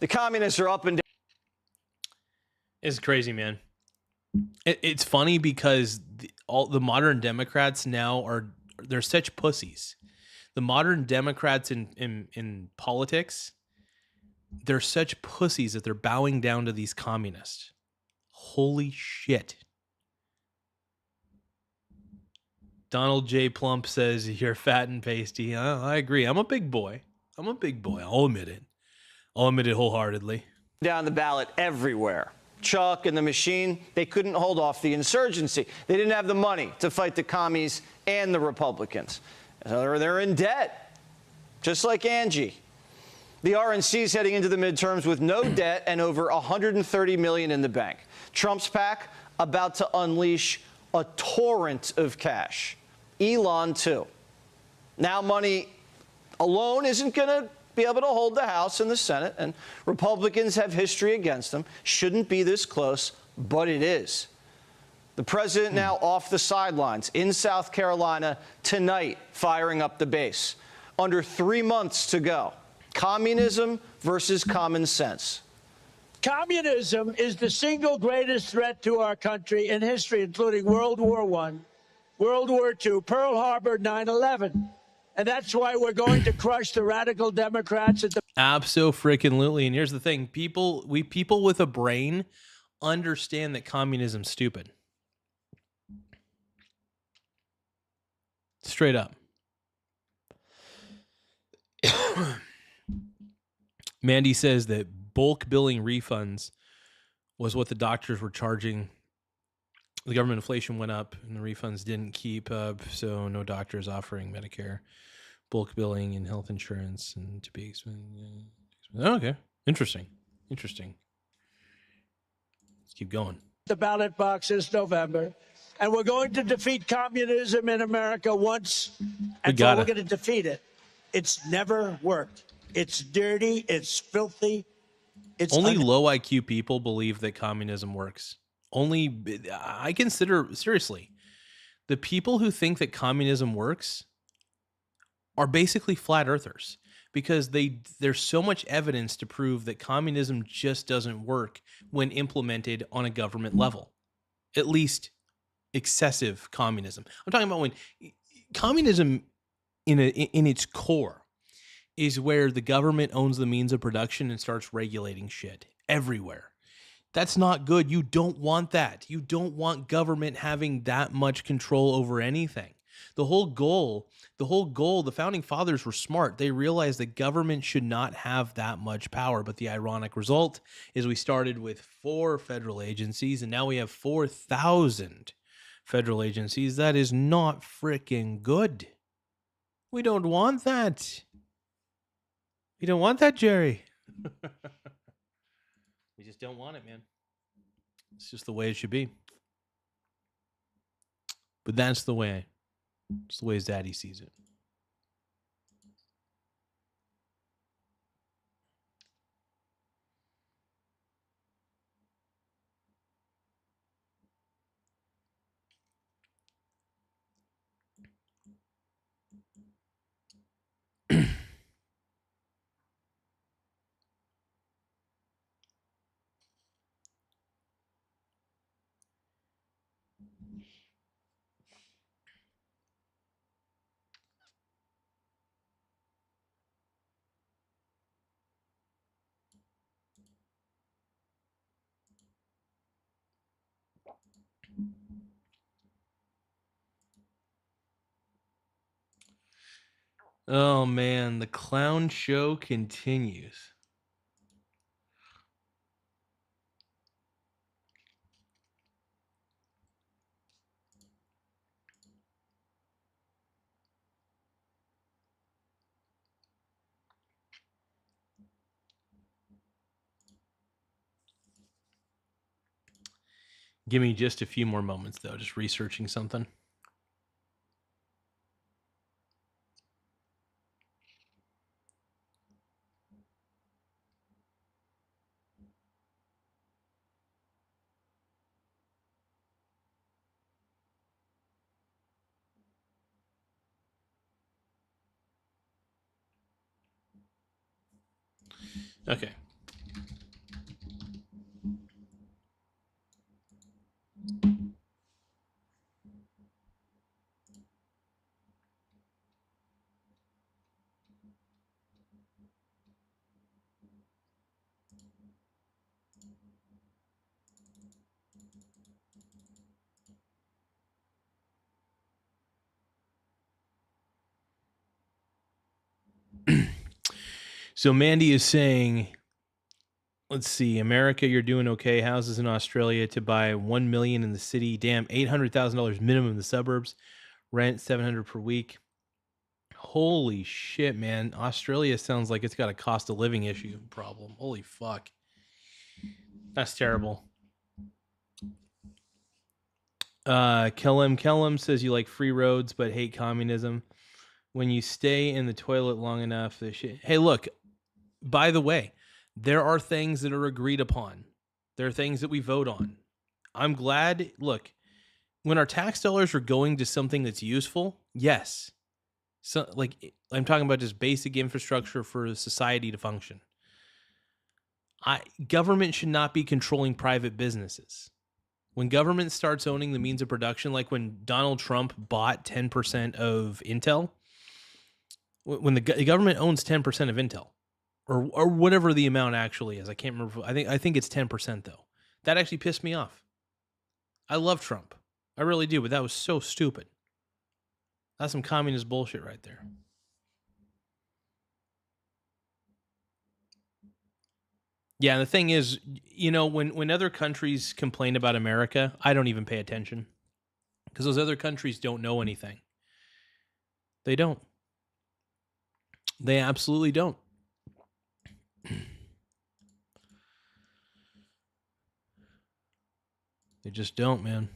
The communists are up and down. It's crazy, man. It's funny because all the modern Democrats now they're such pussies. The modern Democrats in politics, they're such pussies that they're bowing down to these communists. Holy shit. Donald J. Plump says, you're fat and pasty. I agree. I'm a big boy. I'll admit it. I'll admit it wholeheartedly. Down the ballot everywhere. Chuck and the machine, they couldn't hold off the insurgency. They didn't have the money to fight the commies and the Republicans. So they're in debt, just like Angie. The RNC's heading into the midterms with no debt and over $130 million in the bank. Trump's PAC about to unleash a torrent of cash. Elon, too. Now money alone isn't going to be able to hold the House and the Senate, and Republicans have history against them. Shouldn't be this close, but it is. The president now off the sidelines in South Carolina tonight, firing up the base. Under 3 months to go. Communism versus common sense. Communism is the single greatest threat to our country in history, including World War I, World War II, Pearl Harbor, 9/11. And that's why we're going to crush the radical Democrats at the Abso-freaking-lutely. And here's the thing. People with a brain understand that communism's stupid. Straight up. Mandy says that bulk billing refunds was what the doctors were charging. The government inflation went up and the refunds didn't keep up, so no doctors offering Medicare bulk billing and health insurance and to be okay. Interesting. Let's keep going. The ballot box this November. And we're going to defeat communism in America once and we're going to defeat it. It's never worked. It's dirty. It's filthy. It's only low IQ people believe that communism works. I consider, seriously, the people who think that communism works are basically flat earthers because there's so much evidence to prove that communism just doesn't work when implemented on a government level. At least excessive communism. I'm talking about when communism in its core is where the government owns the means of production and starts regulating shit everywhere. That's not good. You don't want that. You don't want government having that much control over anything. The whole goal, the founding fathers were smart. They realized that government should not have that much power. But the ironic result is we started with 4 federal agencies and now we have 4,000 federal agencies. That is not freaking good. We don't want that. We don't want that, Jerry. We just don't want it, man. It's just the way it should be. But that's the way. It's the way his daddy sees it. Oh man, the clown show continues. Give me just a few more moments, though. Just researching something. Okay. So Mandy is saying, let's see, America, you're doing okay. Houses in Australia to buy $1 million in the city. Damn, $800,000 minimum in the suburbs. Rent $700 per week. Holy shit, man! Australia sounds like it's got a cost of living issue problem. Holy fuck, that's terrible. Kellum says you like free roads but hate communism. When you stay in the toilet long enough, the shit. Hey, look. By the way, there are things that are agreed upon. There are things that we vote on. I'm glad. Look, when our tax dollars are going to something that's useful, yes. So, like, I'm talking about just basic infrastructure for society to function. Government should not be controlling private businesses. When government starts owning the means of production, like when Donald Trump bought 10% of Intel, when the government owns 10% of Intel, or whatever the amount actually is, I can't remember. I think it's 10% though. That actually pissed me off. I love Trump, I really do, but that was so stupid. That's some communist bullshit right there. Yeah, and the thing is, you know, when other countries complain about America, I don't even pay attention because those other countries don't know anything. They don't. They absolutely don't. They just don't, man.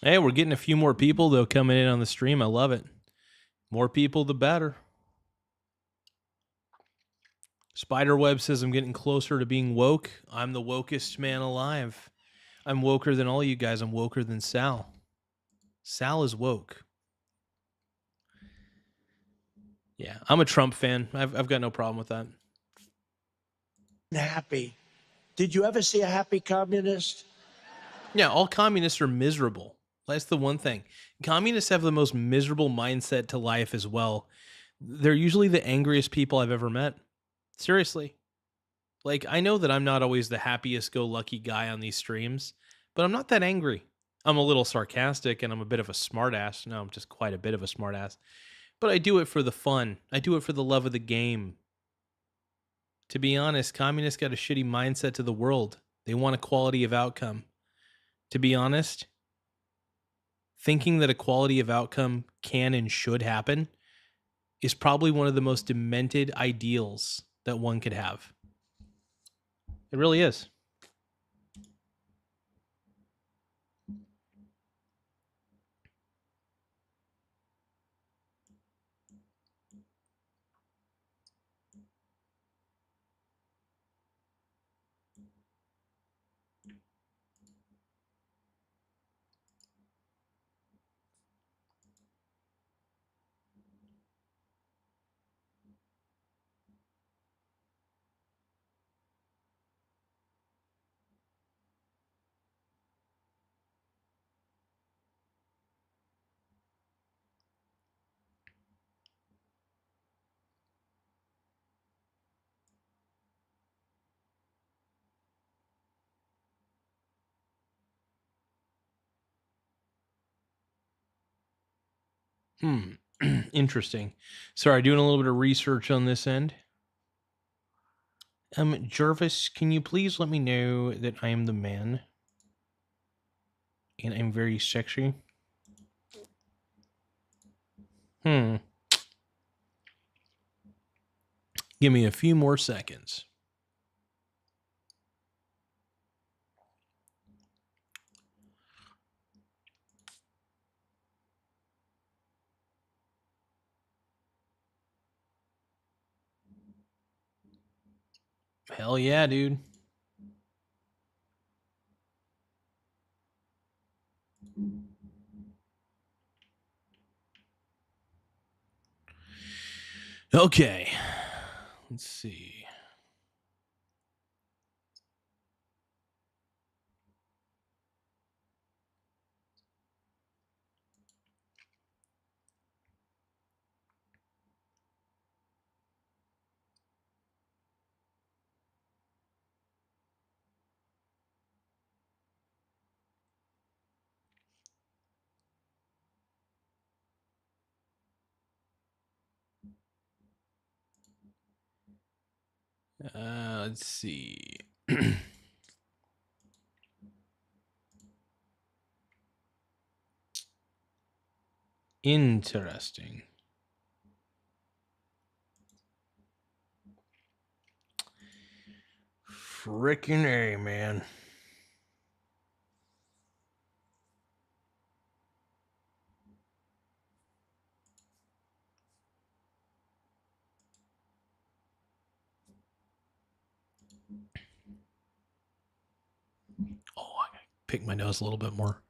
Hey, we're getting a few more people, though, coming in on the stream. I love it. More people, the better. Spiderweb says I'm getting closer to being woke. I'm the wokest man alive. I'm woker than all you guys. I'm woker than Sal. Sal is woke. Yeah, I'm a Trump fan. I've got no problem with that. Happy. Did you ever see a happy communist? Yeah, all communists are miserable. That's the one thing. Communists have the most miserable mindset to life as well. They're usually the angriest people I've ever met. Seriously. Like, I know that I'm not always the happiest-go-lucky guy on these streams, but I'm not that angry. I'm a little sarcastic, and I'm a bit of a smartass. No, I'm just quite a bit of a smartass. But I do it for the fun. I do it for the love of the game. To be honest, communists got a shitty mindset to the world. They want equality of outcome. To be honest, thinking that equality of outcome can and should happen is probably one of the most demented ideals that one could have. It really is. Interesting. Sorry, doing a little bit of research on this end. Jarvis, can you please let me know that I am the man? And I'm very sexy. Give me a few more seconds. Hell yeah, dude. Okay. Let's see. Let's see. Interesting. Frickin' A, man. Oh, I gotta pick my nose a little bit more.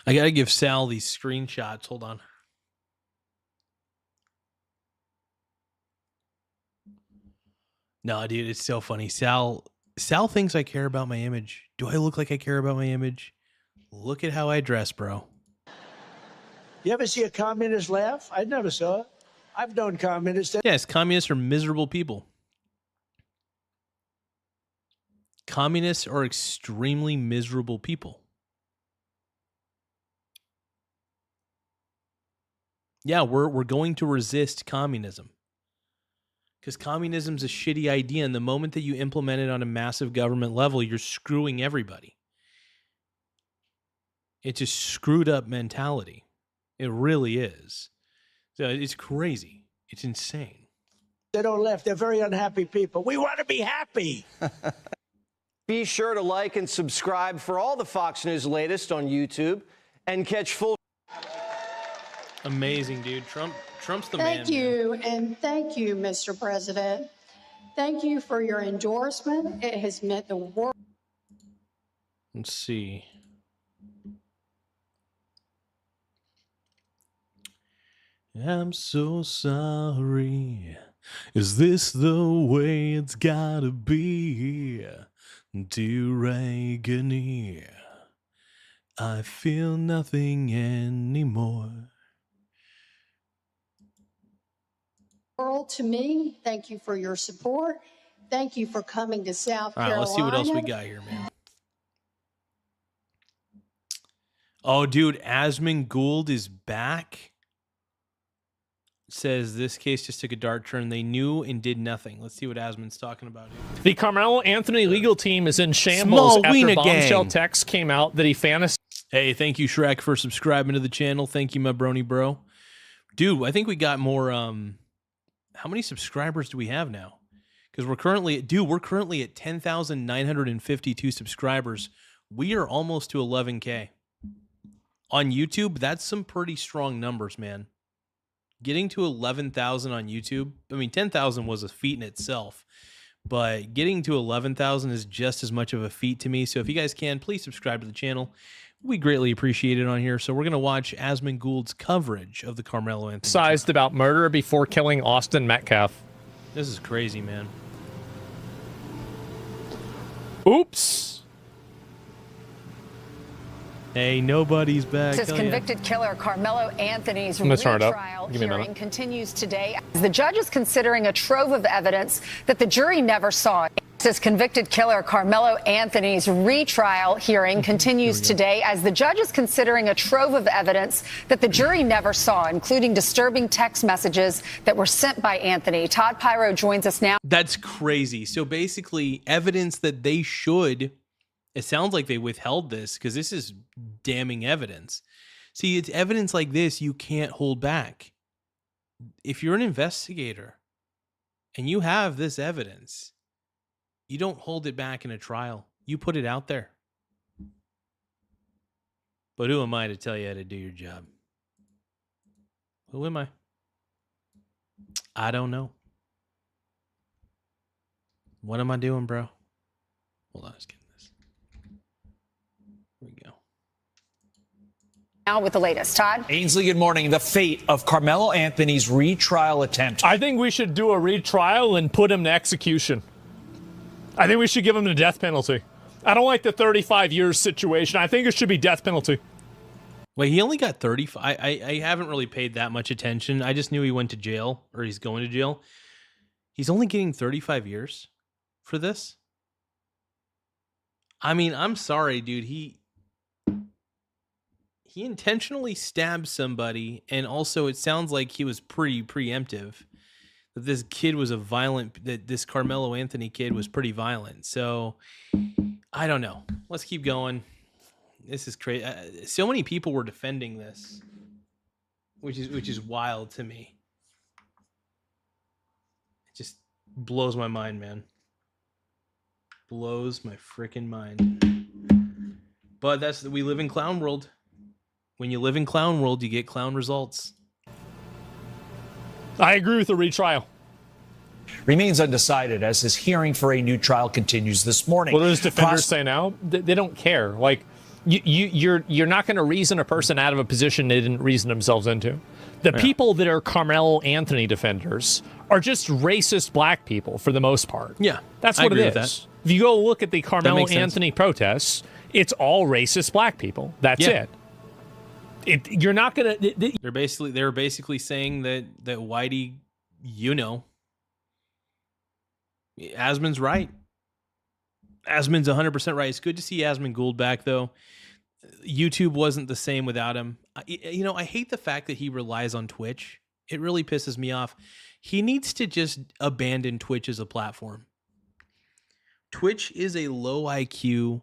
I gotta give Sal these screenshots. Hold on. No, dude, it's so funny. Sal thinks I care about my image. Do I look like I care about my image? Look at how I dress, bro. You ever see a communist laugh? I never saw it. I've known communists. Yes, communists are miserable people. Communists are extremely miserable people. Yeah, we're going to resist communism. Because communism's a shitty idea, and the moment that you implement it on a massive government level, you're screwing everybody. It's a screwed up mentality. It really is. So it's crazy. It's insane. They don't laugh. They're very unhappy people. We want to be happy. Be sure to like and subscribe for all the Fox News latest on YouTube and catch full. Amazing, dude. Trump's the man. Thank you, and thank you, Mr. President. Thank you for your endorsement. It has meant the world. Let's see. I'm so sorry. Is this the way it's gotta be? Dear Reagan, I feel nothing anymore. World to me. Thank you for your support. Thank you for coming to South Carolina. All right, let's see what else we got here, man. Oh, dude, Asmund Gould is back. Says this case just took a dark turn. They knew and did nothing. Let's see what Asmund's talking about here. The Carmelo Anthony legal team is in shambles after bombshell text came out that he fantasized. Hey, thank you, Shrek, for subscribing to the channel. Thank you, my brony bro. Dude, I think we got more. How many subscribers do we have now? Because we're currently at 10,952 subscribers. We are almost to 11K. On YouTube, that's some pretty strong numbers, man. Getting to 11,000 on YouTube, I mean, 10,000 was a feat in itself, but getting to 11,000 is just as much of a feat to me. So if you guys can, please subscribe to the channel. We greatly appreciate it on here. So we're going to watch Asmund Gould's coverage of the Carmelo Anthony trial. About murder before killing Austin Metcalf. This is crazy, man. Oops. Hey, nobody's back. This convicted killer Carmelo Anthony's retrial hearing continues today. The judge is considering a trove of evidence that the jury never saw. This convicted killer Carmelo Anthony's retrial hearing continues today as the judge is considering a trove of evidence that the jury never saw, including disturbing text messages that were sent by Anthony. Todd Pyro joins us now. That's crazy. So basically, evidence that they should, it sounds like they withheld this because this is damning evidence. See, it's evidence like this you can't hold back. If you're an investigator and you have this evidence, you don't hold it back in a trial. You put it out there. But who am I to tell you how to do your job? Who am I? I don't know. What am I doing, bro? Hold on, I was getting this. Here we go. Now with the latest. Todd? Ainsley, good morning. The fate of Carmelo Anthony's retrial attempt. I think we should do a retrial and put him to execution. I think we should give him the death penalty. I don't like the 35 years situation. I think it should be death penalty. Wait, he only got 35. I haven't really paid that much attention. I just knew he went to jail, or he's going to jail. He's only getting 35 years for this? I mean, I'm sorry, dude. He intentionally stabbed somebody, and also it sounds like he was pretty preemptive. That this kid was this Carmelo Anthony kid was pretty violent. So I don't know. Let's keep going. This is crazy. So many people were defending this, which is wild to me. It just blows my mind, man. Blows my freaking mind. But we live in clown world. When you live in clown world, you get clown results. I agree with the retrial. Remains undecided as his hearing for a new trial continues this morning. What does defenders say now? They don't care. Like, you're not going to reason a person out of a position they didn't reason themselves into. The people that are Carmelo Anthony defenders are just racist black people for the most part. Yeah, that's what it is. If you go look at the Carmelo Anthony protests, it's all racist black people. That's it. You're not gonna. They're basically saying that Whitey, Asman's right. Asman's 100% right. It's good to see Asman Gould back, though. YouTube wasn't the same without him. I hate the fact that he relies on Twitch. It really pisses me off. He needs to just abandon Twitch as a platform. Twitch is a low IQ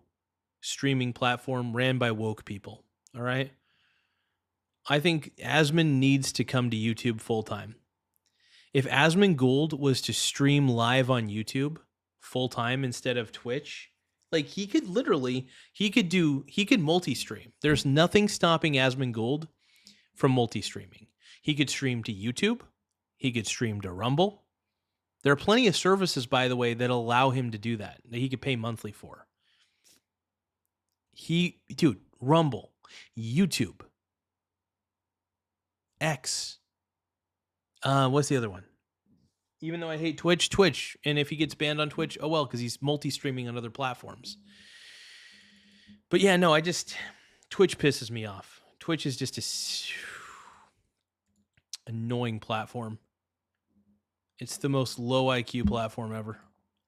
streaming platform ran by woke people. All right. I think Asman needs to come to YouTube full time. If Asman Gould was to stream live on YouTube full time instead of Twitch, like he could multi-stream. There's nothing stopping Asman Gould from multi-streaming. He could stream to YouTube. He could stream to Rumble. There are plenty of services, by the way, that allow him to do that he could pay monthly for. Rumble, YouTube, X. What's the other one? Even though I hate Twitch. And if he gets banned on Twitch, oh well, because he's multi-streaming on other platforms. But yeah, no, Twitch pisses me off. Twitch is just a annoying platform. It's the most low IQ platform ever.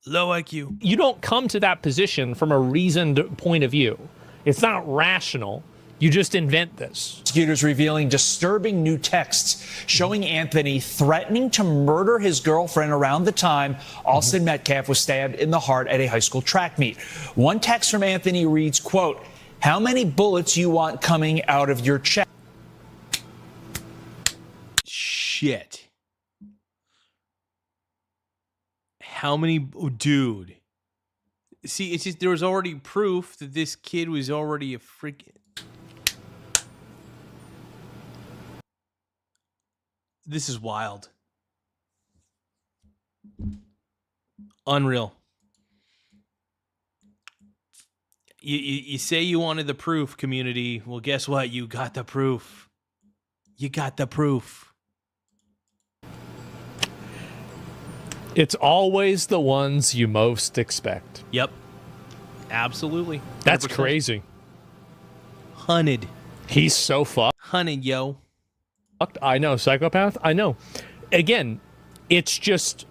Low IQ. You don't come to that position from a reasoned point of view. It's not rational. You just invent this. Prosecutors revealing disturbing new texts showing Anthony threatening to murder his girlfriend around the time Austin Metcalf was stabbed in the heart at a high school track meet. One text from Anthony reads, quote, "How many bullets you want coming out of your chest?" Shit. How many, dude? See, it's just, there was already proof that this kid was already a freaking... This is wild. Unreal. You say you wanted the proof, community. Well, guess what? You got the proof. You got the proof. It's always the ones you most expect. Yep. Absolutely. 100%. That's crazy. 100. He's so fucked. 100, yo. I know, psychopath. I know. Again, it's just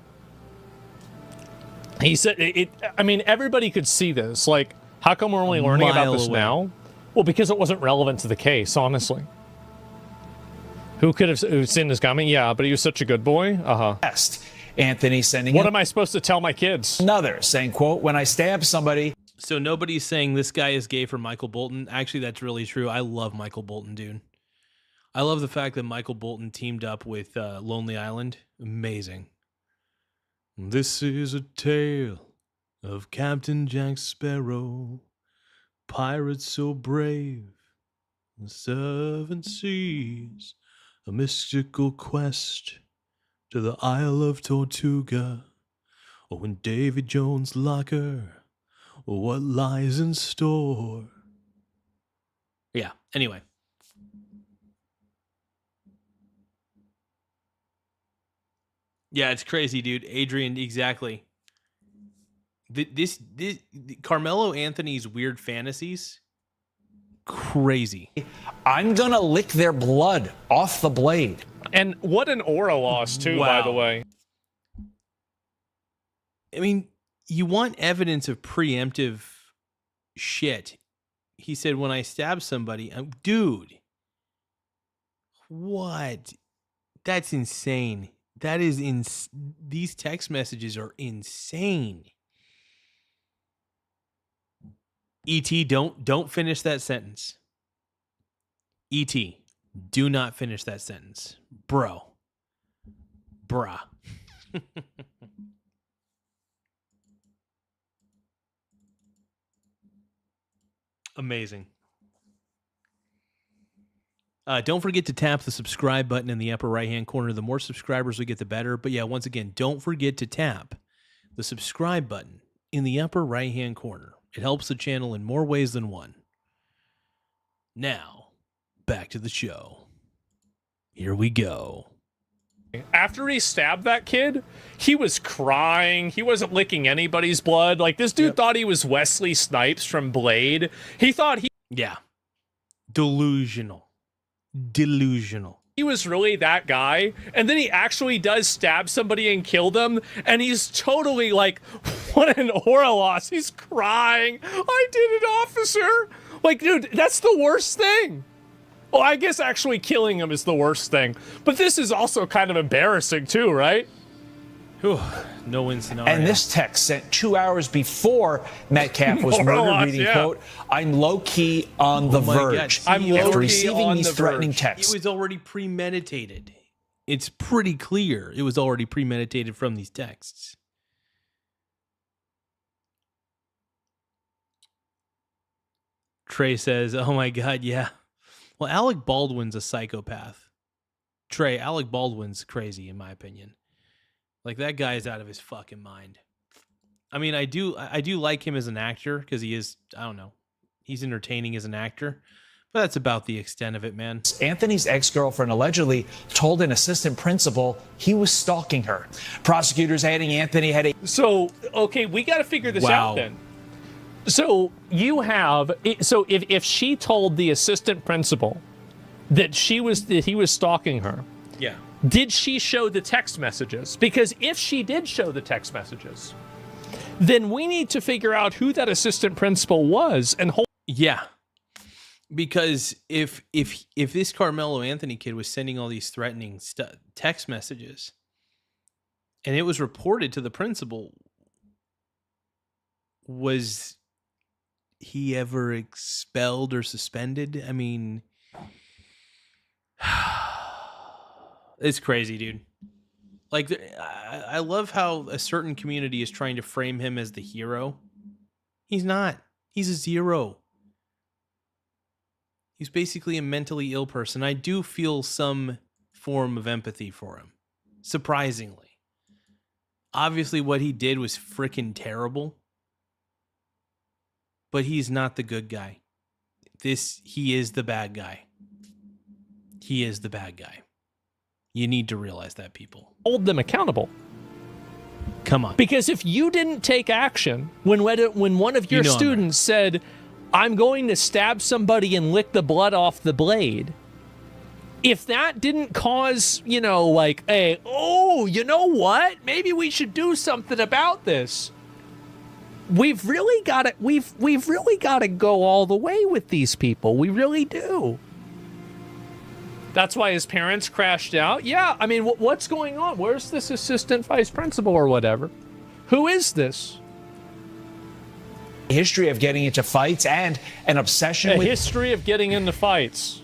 He said, I mean, everybody could see this. Like, how come we're only learning about this now? Well, because it wasn't relevant to the case, honestly. Who could have seen this coming? Yeah, but he was such a good boy. Anthony sending What am I supposed to tell my kids? Another saying, quote, when I stab somebody. So nobody's saying this guy is gay for Michael Bolton. Actually, that's really true. I love Michael Bolton, dude. I love the fact that Michael Bolton teamed up with Lonely Island. Amazing. This is a tale of Captain Jack Sparrow, pirate so brave, the 7 seas, a mystical quest to the Isle of Tortuga. Oh, in Davy Jones' locker, what lies in store? Yeah, anyway. Yeah, it's crazy, dude. Adrian, exactly. This Carmelo Anthony's weird fantasies, crazy. I'm gonna lick their blood off the blade. And what an aura loss, too, by the way. I mean, you want evidence of preemptive shit. He said, when I stab somebody, dude, what? That's insane. That is these text messages are insane. E.T., don't finish that sentence. E.T., do not finish that sentence. Bruh. Amazing. Don't forget to tap the subscribe button in the upper right-hand corner. The more subscribers we get, the better. But yeah, once again, don't forget to tap the subscribe button in the upper right-hand corner. It helps the channel in more ways than one. Now, back to the show. Here we go. After he stabbed that kid, he was crying. He wasn't licking anybody's blood. Like, this dude thought he was Wesley Snipes from Blade. He thought he... Yeah. Delusional. He was really that guy, and then he actually does stab somebody and kill them, and he's totally like, what an aura loss. He's crying. I did it, officer. Like, dude, that's the worst thing. Well, I guess actually killing him is the worst thing, but this is also kind of embarrassing too, right? Whew, no win scenario. And this text sent 2 hours before Metcalf was murdered, reading, quote, I'm low-key on the verge. I'm after receiving these threatening texts. It was already premeditated. It's pretty clear it was already premeditated from these texts. Trey says, oh my God, yeah. Well, Alec Baldwin's a psychopath. Trey, Alec Baldwin's crazy, in my opinion. Like, that guy is out of his fucking mind. I mean, I do like him as an actor because he is, I don't know, he's entertaining as an actor, but that's about the extent of it, man. Anthony's ex-girlfriend allegedly told an assistant principal he was stalking her. Prosecutors adding Anthony had a... So, okay, we got to figure this out then. So you have, so if she told the assistant principal that he was stalking her, yeah. Did she show the text messages? Because if she did show the text messages, then we need to figure out who that assistant principal was and hold. Yeah. Because if this Carmelo Anthony kid was sending all these threatening text messages and it was reported to the principal, was he ever expelled or suspended? I mean, it's crazy, dude. Like, I love how a certain community is trying to frame him as the hero. He's not. He's a zero. He's basically a mentally ill person. I do feel some form of empathy for him, surprisingly. Obviously, what he did was freaking terrible, but he's not the good guy. He is the bad guy. He is the bad guy. You need to realize that, people. Hold them accountable. Come on. Because if you didn't take action when one of your students said, I'm going to stab somebody and lick the blood off the blade, if that didn't cause, you know, like, you know what? Maybe we should do something about this. we've really got to we've really got to go all the way with these people. We really do. That's why his parents crashed out. Yeah, I mean, what's going on? Where's this assistant vice principal or whatever? Who is this? History of getting into fights and an obsession with history of getting into fights.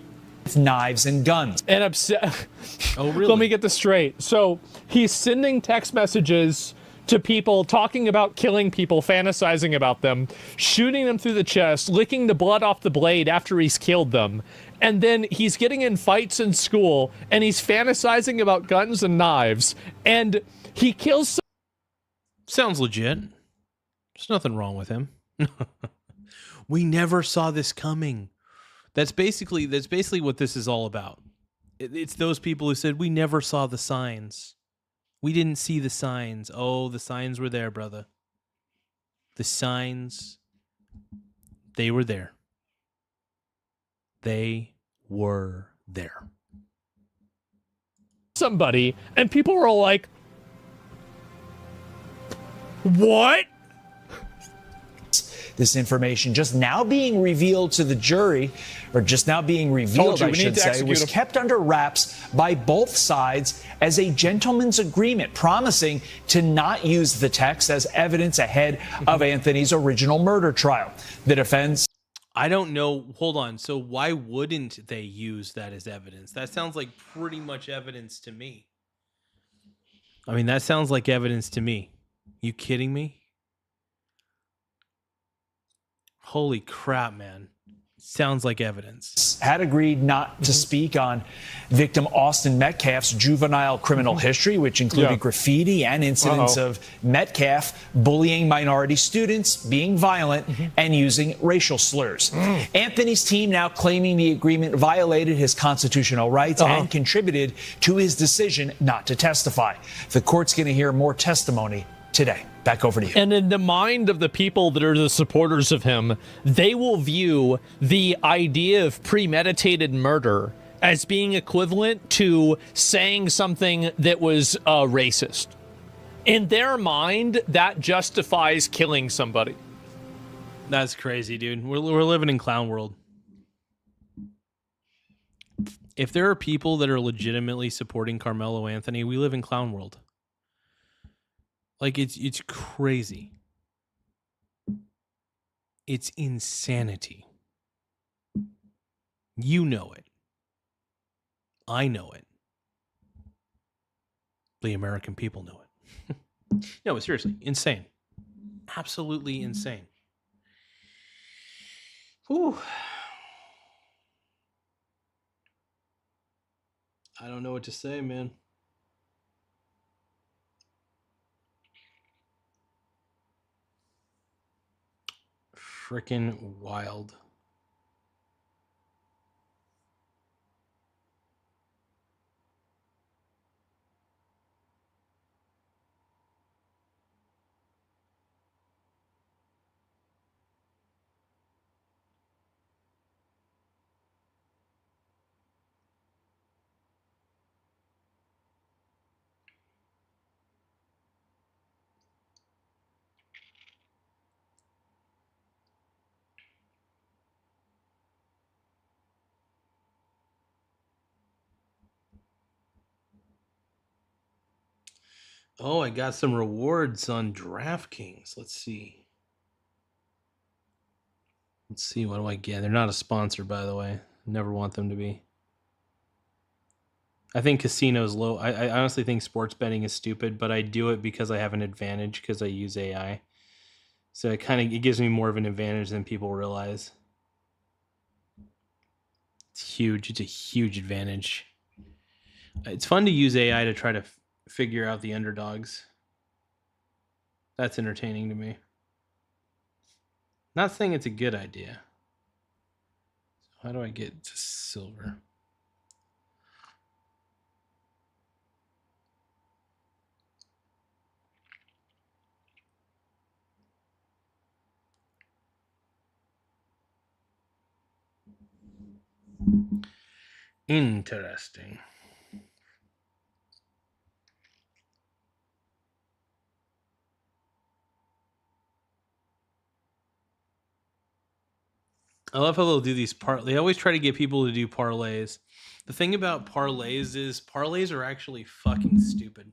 Knives and guns. Oh, really? Let me get this straight. So he's sending text messages to people talking about killing people, fantasizing about them, shooting them through the chest, licking the blood off the blade after he's killed them. And then he's getting in fights in school, and he's fantasizing about guns and knives, and he kills. Sounds legit. There's nothing wrong with him. We never saw this coming. That's basically what this is all about. It's those people who said we never saw the signs. We didn't see the signs. Oh, the signs were there, brother. The signs, they were there. They were there. Somebody, and people were all like, what? This information just now being revealed to the jury, or just now being revealed, I should say, was kept under wraps by both sides as a gentleman's agreement, promising to not use the text as evidence ahead of Anthony's original murder trial. The defense. I don't know. Hold on. So why wouldn't they use that as evidence? That sounds like pretty much evidence to me. I mean, that sounds like evidence to me. You kidding me? Holy crap, man. Sounds like evidence. Had agreed not to speak on victim Austin Metcalf's juvenile criminal history, which included graffiti and incidents of Metcalf bullying minority students, being violent, and using racial slurs. Anthony's team now claiming the agreement violated his constitutional rights and contributed to his decision not to testify. The court's going to hear more testimony today. Back over to you. And in the mind of the people that are the supporters of him, they will view the idea of premeditated murder as being equivalent to saying something that was racist. In their mind, that justifies killing somebody. That's crazy, dude. We're living in clown world. If there are people that are legitimately supporting Carmelo Anthony, we live in clown world. Like, it's crazy. It's insanity. You know it. I know it. The American people know it. No, seriously, insane. Absolutely insane. Whew. I don't know what to say, man. Freaking wild. Oh, I got some rewards on DraftKings. Let's see. What do I get? They're not a sponsor, by the way. Never want them to be. I think casinos low. I honestly think sports betting is stupid, but I do it because I have an advantage because I use AI. So it gives me more of an advantage than people realize. It's huge. It's a huge advantage. It's fun to use AI to try to figure out the underdogs. That's entertaining to me. Not saying it's a good idea. So how do I get to silver? Interesting. I love how they'll do these they always try to get people to do parlays. The thing about parlays is parlays are actually fucking stupid.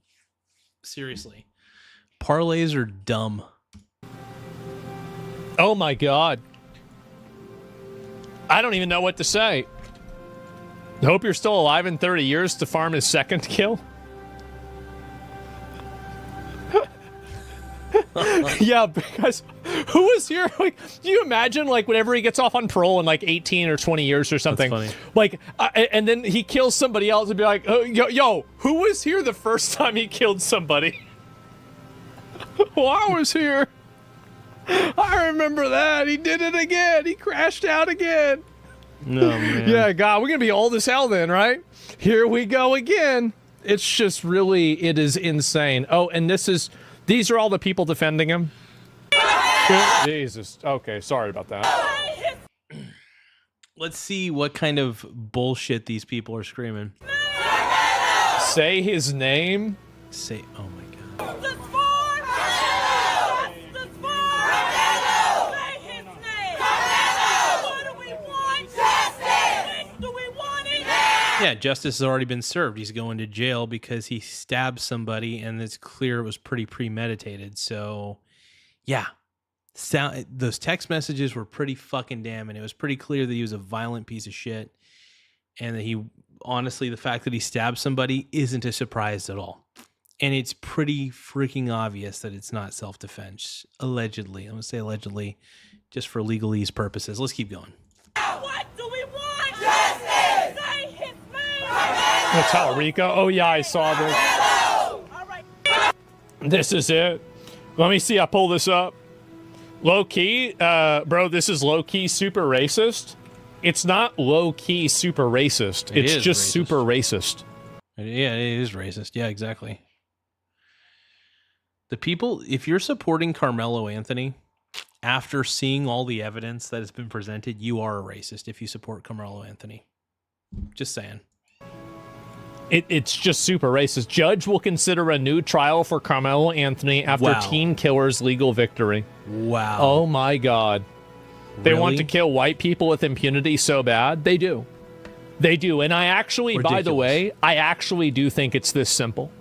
Seriously. Parlays are dumb. Oh my God. I don't even know what to say. I hope you're still alive in 30 years to farm his second kill. Yeah, because who was here? Like, do you imagine, like, whenever he gets off on parole in like 18 or 20 years or something? That's funny. Like, and then he kills somebody else and be like, oh, yo, who was here the first time he killed somebody? Well, I was here. I remember that. He did it again. He crashed out again. No, man. Yeah, God, we're going to be old as hell then, right? Here we go again. It's just really, it is insane. Oh, and these are all the people defending him. Jesus. Okay, sorry about that. Let's see what kind of bullshit these people are screaming. Say his name. Say, oh my God. Yeah, justice has already been served. He's going to jail because he stabbed somebody, and it's clear it was pretty premeditated. So, yeah, those text messages were pretty fucking damning. It was pretty clear that he was a violent piece of shit, and that honestly, the fact that he stabbed somebody isn't a surprise at all. And it's pretty freaking obvious that it's not self-defense. Allegedly. I'm going to say allegedly, just for legalese purposes. Let's keep going. What do we want? Justice! Say his name! That's how Rico. Oh, yeah, I saw this. This is it. Let me see. I pull this up. Low key, bro, this is low key super racist. It's not low key super racist. It's just racist. Super racist. Yeah, it is racist. Yeah, exactly. The people, if you're supporting Carmelo Anthony after seeing all the evidence that has been presented, you are a racist if you support Carmelo Anthony. Just saying. It's just super racist. Judge will consider a new trial for Carmelo Anthony after teen killer's legal victory. Wow. Oh my God. They Really? want to kill white people with impunity so bad. They do. They do. And I actually, by the way, I actually do think it's this simple.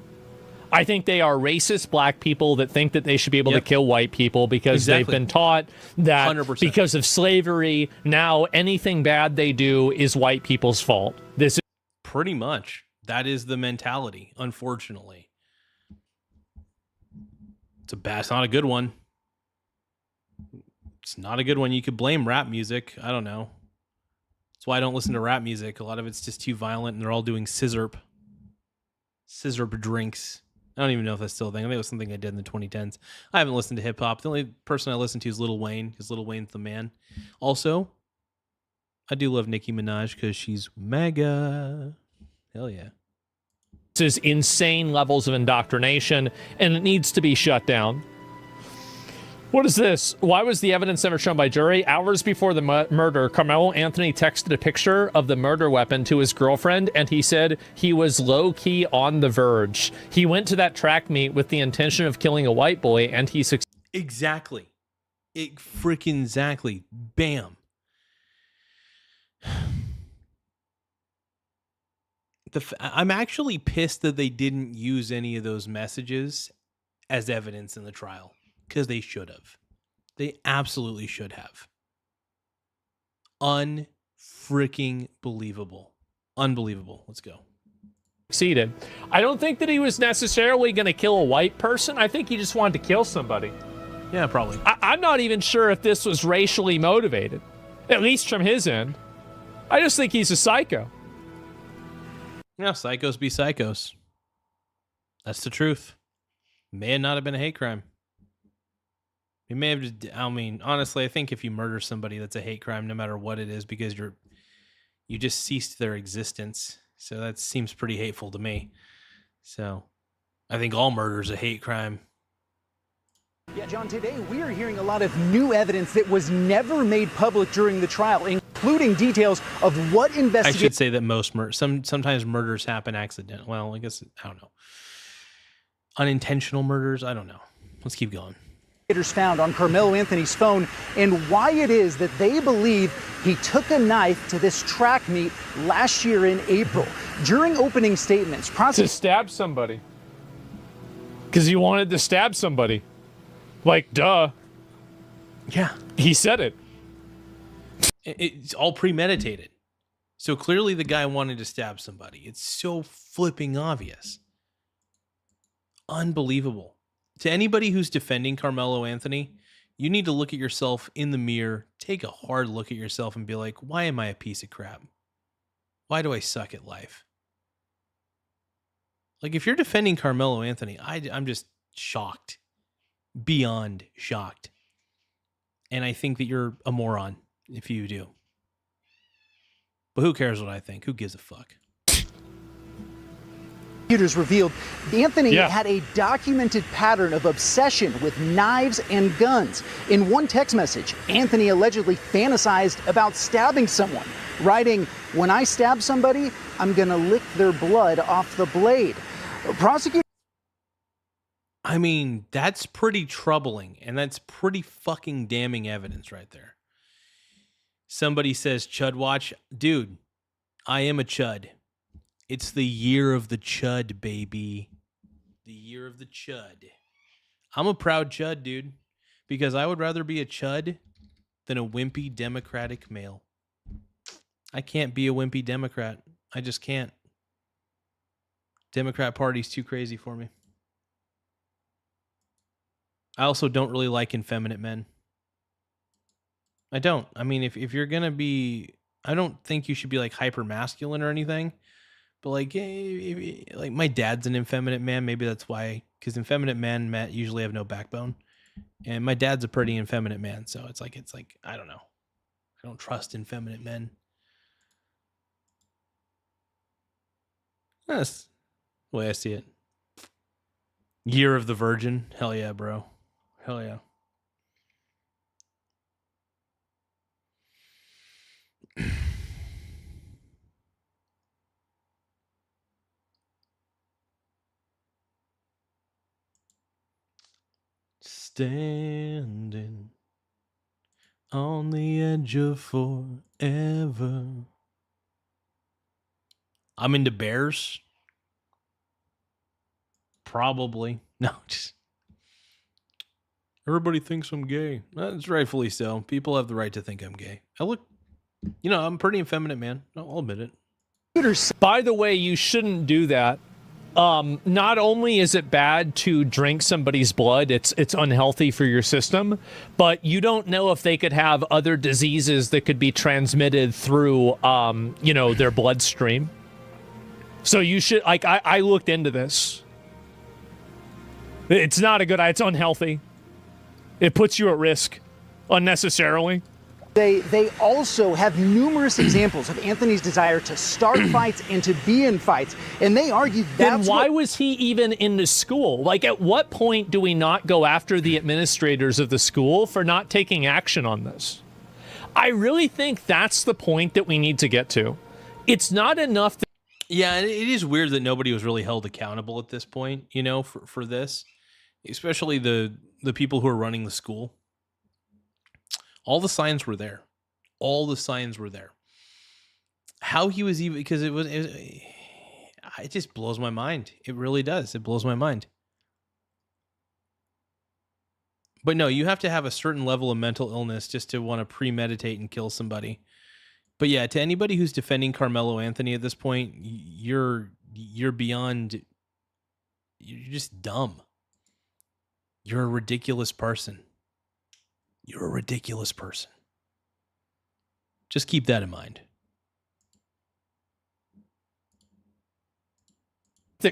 I think they are racist black people that think that they should be able to kill white people because they've been taught that 100%. Because of slavery, now anything bad they do is white people's fault. This is pretty much. That is the mentality, unfortunately. It's not a good one. It's not a good one. You could blame rap music. I don't know. That's why I don't listen to rap music. A lot of it's just too violent, and they're all doing scissorp drinks. I don't even know if that's still a thing. I think it was something I did in the 2010s. I haven't listened to hip hop. The only person I listen to is Lil Wayne, because Lil Wayne's the man. Also, I do love Nicki Minaj because she's mega. Hell yeah. This is insane levels of indoctrination, and it needs to be shut down. What is this? Why was the evidence never shown by jury? Hours before the murder, Carmelo Anthony texted a picture of the murder weapon to his girlfriend, and he said he was low-key on the verge. He went to that track meet with the intention of killing a white boy, and he succeeded. Exactly. Exactly. Bam. I'm actually pissed that they didn't use any of those messages as evidence in the trial, because they should have. They absolutely should have. Unfreaking believable. Unbelievable. Let's go. Succeeded. I don't think that he was necessarily going to kill a white person. I think he just wanted to kill somebody. Yeah, probably. I'm not even sure if this was racially motivated, at least from his end. I just think he's a psycho. Yeah, psychos be psychos. That's the truth. May not have been a hate crime. It may have just, I mean, honestly, I think if you murder somebody, that's a hate crime no matter what it is, because you just ceased their existence. So that seems pretty hateful to me. So I think all murder is a hate crime. Yeah, John, today we are hearing a lot of new evidence that was never made public during the trial, including details of what I investigation. should say that most sometimes murders happen accidentally. Well, I guess, I don't know. Unintentional murders, I don't know. Let's keep going. Found on Carmelo Anthony's phone and why it is that they believe he took a knife to this track meet last year in April. During opening statements, to stab somebody. Because he wanted to stab somebody. Like, duh. Yeah. He said it. It's all premeditated. So clearly the guy wanted to stab somebody. It's so flipping obvious. Unbelievable. To anybody who's defending Carmelo Anthony, you need to look at yourself in the mirror, take a hard look at yourself and be like, why am I a piece of crap? Why do I suck at life? Like, if you're defending Carmelo Anthony, I'm just shocked. Beyond shocked. And I think that you're a moron if you do. But who cares what I think? Who gives a fuck? Prosecutors revealed Anthony had a documented pattern of obsession with knives and guns. In one text message, Anthony allegedly fantasized about stabbing someone, writing, "When I stab somebody, I'm going to lick their blood off the blade." Prosecutors. I mean, that's pretty troubling, and that's pretty fucking damning evidence right there. Somebody says, Chud Watch. Dude, I am a Chud. It's the year of the Chud, baby. The year of the Chud. I'm a proud Chud, dude, because I would rather be a Chud than a wimpy Democratic male. I can't be a wimpy Democrat. I just can't. Democrat Party's too crazy for me. I also don't really like effeminate men. I don't. I mean, if you're going to be... I don't think you should be like hyper masculine or anything. But like my dad's an effeminate man. Maybe that's why. Because effeminate men usually have no backbone. And my dad's a pretty effeminate man. So it's like, I don't know. I don't trust effeminate men. That's the way I see it. Year of the Virgin. Hell yeah, bro. Hell yeah. Standing on the edge of forever. I'm into bears. Probably. No, just... Everybody thinks I'm gay. That's rightfully so. People have the right to think I'm gay. I look... You know, I'm a pretty effeminate man. I'll admit it. By the way, you shouldn't do that. Not only is it bad to drink somebody's blood, it's unhealthy for your system, but you don't know if they could have other diseases that could be transmitted through, their bloodstream. So you should, like, I looked into this. It's not a good, it's unhealthy. It puts you at risk unnecessarily. They also have numerous examples of Anthony's desire to start fights and to be in fights. And they argue that's then why was he even in the school? Like, at what point do we not go after the administrators of the school for not taking action on this? I really think that's the point that we need to get to. It's not enough. Yeah, and it is weird that nobody was really held accountable at this point, for this. Especially the people who are running the school. All the signs were there. All the signs were there. How he was even... Because it just blows my mind. It really does. It blows my mind. But no, you have to have a certain level of mental illness just to want to premeditate and kill somebody. But yeah, to anybody who's defending Carmelo Anthony at this point, you're beyond... You're just dumb. You're a ridiculous person. You're a ridiculous person. Just keep that in mind.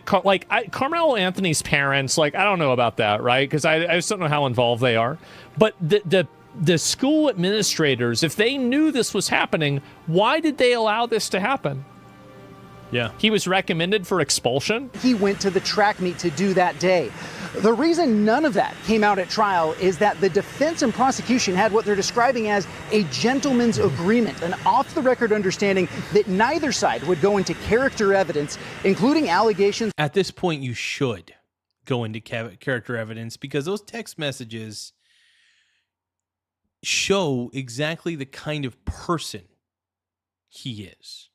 Carmelo Anthony's parents, I don't know about that, right? Because I just don't know how involved they are. But the school administrators, if they knew this was happening, why did they allow this to happen? Yeah. He was recommended for expulsion. He went to the track meet to do that day. The reason none of that came out at trial is that the defense and prosecution had what they're describing as a gentleman's agreement, an off-the-record understanding that neither side would go into character evidence, including allegations. At this point, you should go into character evidence because those text messages show exactly the kind of person he is.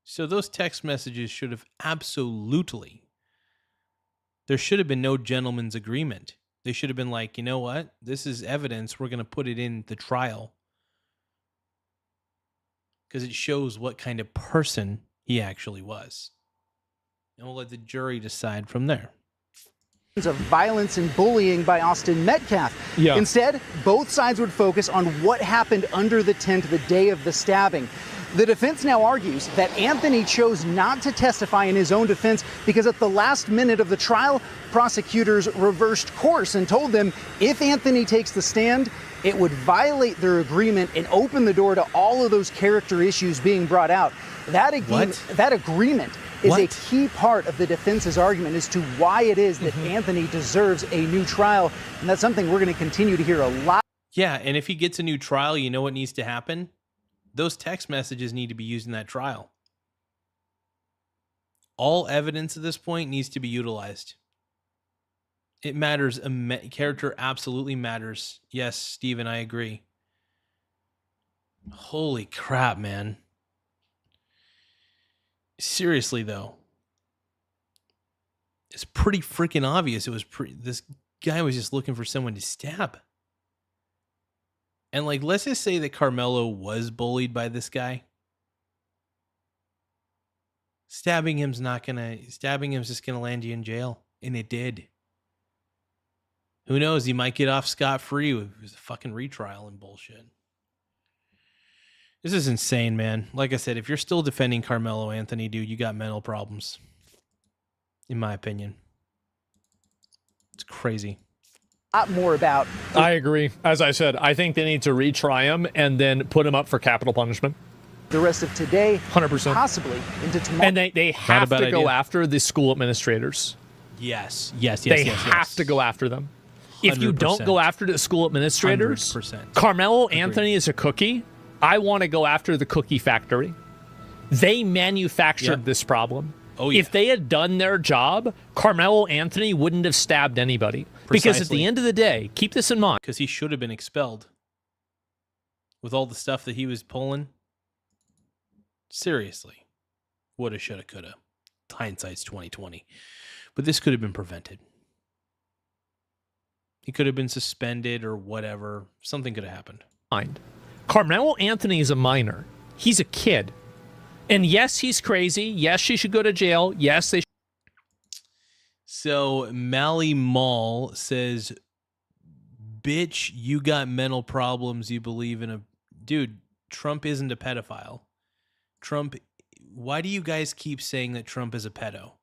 So those text messages should have absolutely, there should have been no gentleman's agreement. They should have been like, you know what? This is evidence. We're going to put it in the trial because it shows what kind of person he actually was. And we'll let the jury decide from there. Of violence and bullying by Austin Metcalf. Yeah. Instead, both sides would focus on what happened under the tent the day of the stabbing. The defense now argues that Anthony chose not to testify in his own defense because at the last minute of the trial, prosecutors reversed course and told them if Anthony takes the stand, it would violate their agreement and open the door to all of those character issues being brought out. That agreement is a key part of the defense's argument as to why it is that Anthony deserves a new trial. And that's something we're going to continue to hear a lot. Yeah, and if he gets a new trial, you know what needs to happen? Those text messages need to be used in that trial. All evidence at this point needs to be utilized. It matters. Character absolutely matters. Yes, Steven, I agree. Holy crap, man. Seriously, though. It's pretty freaking obvious. This guy was just looking for someone to stab. And like, let's just say that Carmelo was bullied by this guy. Stabbing him's just gonna land you in jail. And it did. Who knows? He might get off scot-free with a fucking retrial and bullshit. This is insane, man. Like I said, if you're still defending Carmelo Anthony, dude, you got mental problems. In my opinion. It's crazy. Lot more about. I agree. As I said, I think they need to retry him and then put him up for capital punishment. The rest of today, 100%. Possibly into tomorrow. And they have to go after the school administrators. Yes. They have to go after them. 100%. If you don't go after the school administrators, 100%. Carmelo Anthony is a cookie. I want to go after the cookie factory. They manufactured this problem. Oh, yeah. If they had done their job, Carmelo Anthony wouldn't have stabbed anybody. Because at the end of the day, keep this in mind. Because he should have been expelled. With all the stuff that he was pulling. Seriously. Woulda, shoulda, coulda. Hindsight's 20/20. But this could have been prevented. He could have been suspended or whatever. Something could have happened. Carmelo Anthony is a minor. He's a kid. And yes, he's crazy. Yes, she should go to jail. Yes, they should. So Mally Mall says, bitch, you got mental problems. You believe in a... Dude, Trump isn't a pedophile. Why do you guys keep saying that Trump is a pedo?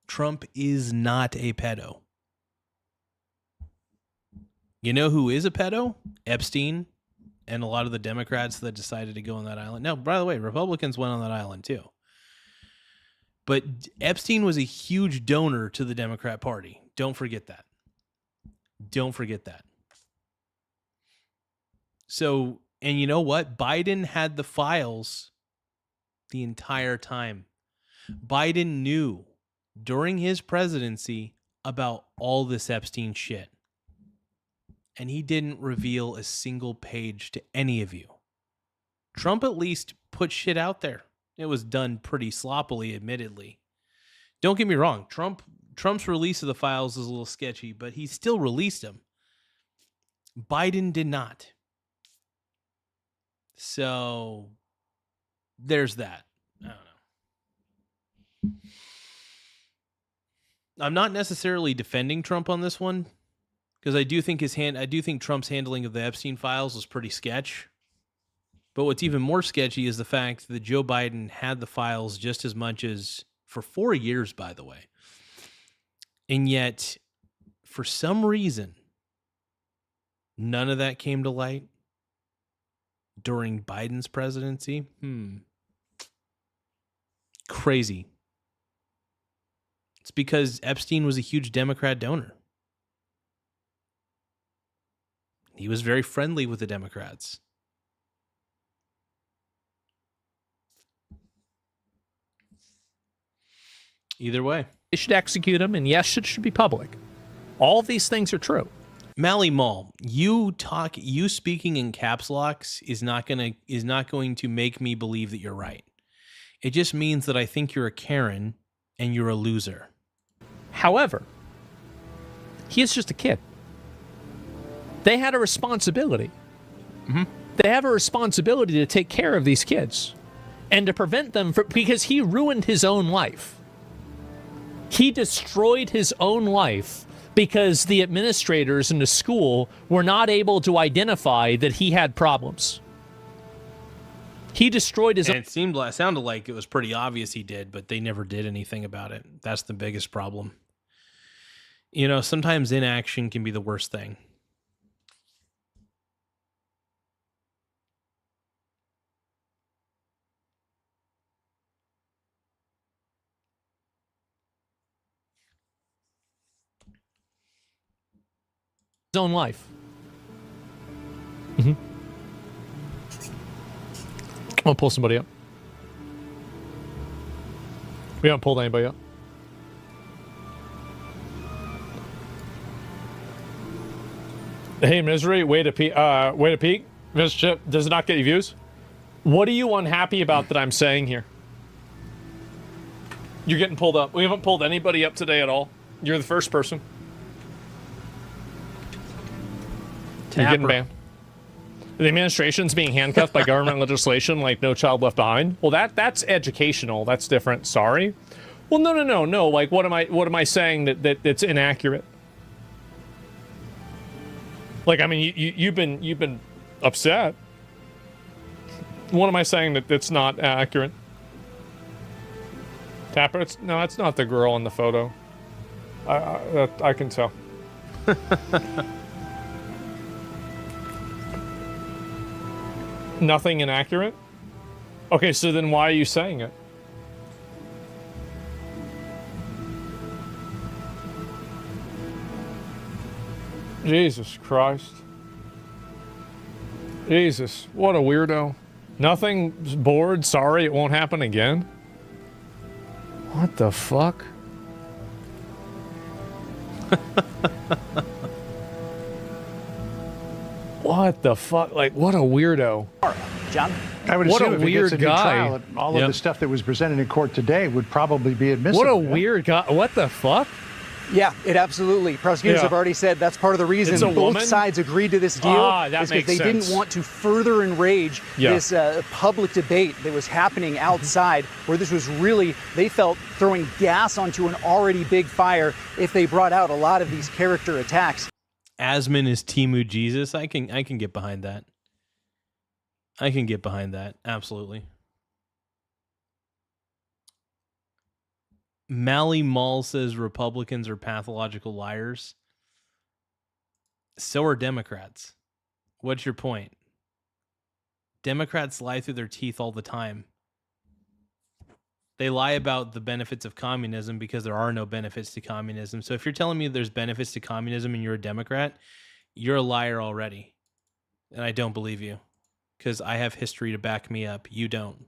Trump is not a pedo. You know who is a pedo? Epstein and a lot of the Democrats that decided to go on that island. Now, by the way, Republicans went on that island too. But Epstein was a huge donor to the Democrat Party. Don't forget that. Don't forget that. So, and you know what? Biden had the files the entire time. Biden knew during his presidency about all this Epstein shit. And he didn't reveal a single page to any of you. Trump at least put shit out there. It was done pretty sloppily, admittedly. Don't get me wrong. Trump's release of the files is a little sketchy, but he still released them. Biden did not. So there's that. I don't know. I'm not necessarily defending Trump on this one. Because I do think Trump's handling of the Epstein files was pretty sketch. But what's even more sketchy is the fact that Joe Biden had the files just as much as for 4 years, by the way. And yet, for some reason, none of that came to light during Biden's presidency. Crazy. It's because Epstein was a huge Democrat donor. He was very friendly with the Democrats. Either way. They should execute him, and yes, it should be public. All of these things are true. Mally Mall, you speaking in caps locks is not going to make me believe that you're right. It just means that I think you're a Karen and you're a loser. However, he is just a kid. They had a responsibility. Mm-hmm. They have a responsibility to take care of these kids and to prevent them because he ruined his own life. He destroyed his own life because the administrators in the school were not able to identify that he had problems. He destroyed his own. And it sounded like it was pretty obvious he did, but they never did anything about it. That's the biggest problem. You know, sometimes inaction can be the worst thing. His own life. Mm-hmm. I'll pull somebody up. We haven't pulled anybody up. Hey, Misery, way to peak. Mischief does not get you views. What are you unhappy about that I'm saying here? You're getting pulled up. We haven't pulled anybody up today at all. You're the first person. You're getting banned. The administration's being handcuffed by government legislation like No Child Left Behind. Well, that's educational. That's different. Sorry. Well, no. Like, what am I saying that's inaccurate? Like, I mean, you've been upset. What am I saying that's not accurate? Tapper, no, that's not the girl in the photo. I can tell. Nothing inaccurate? Okay, so then why are you saying it? Jesus Christ. Jesus, what a weirdo. Nothing, bored, sorry, it won't happen again? What the fuck? What the fuck? Like, what a weirdo. John? I would What assume a if it weird gets a new guy. trial, all of the stuff that was presented in court today would probably be admissible. What a weird guy. What the fuck? Yeah, it absolutely. Prosecutors have already said that's part of the reason It's a both woman? sides agreed to this deal. That is because makes they sense. didn't want to further enrage this public debate that was happening outside, where this was really, they felt, throwing gas onto an already big fire if they brought out a lot of these character attacks. Asman is Timu Jesus. I can get behind that. I can get behind that. Absolutely. Mally Mall says Republicans are pathological liars. So are Democrats. What's your point? Democrats lie through their teeth all the time. They lie about the benefits of communism because there are no benefits to communism. So if you're telling me there's benefits to communism and you're a Democrat, you're a liar already. And I don't believe you because I have history to back me up. You don't.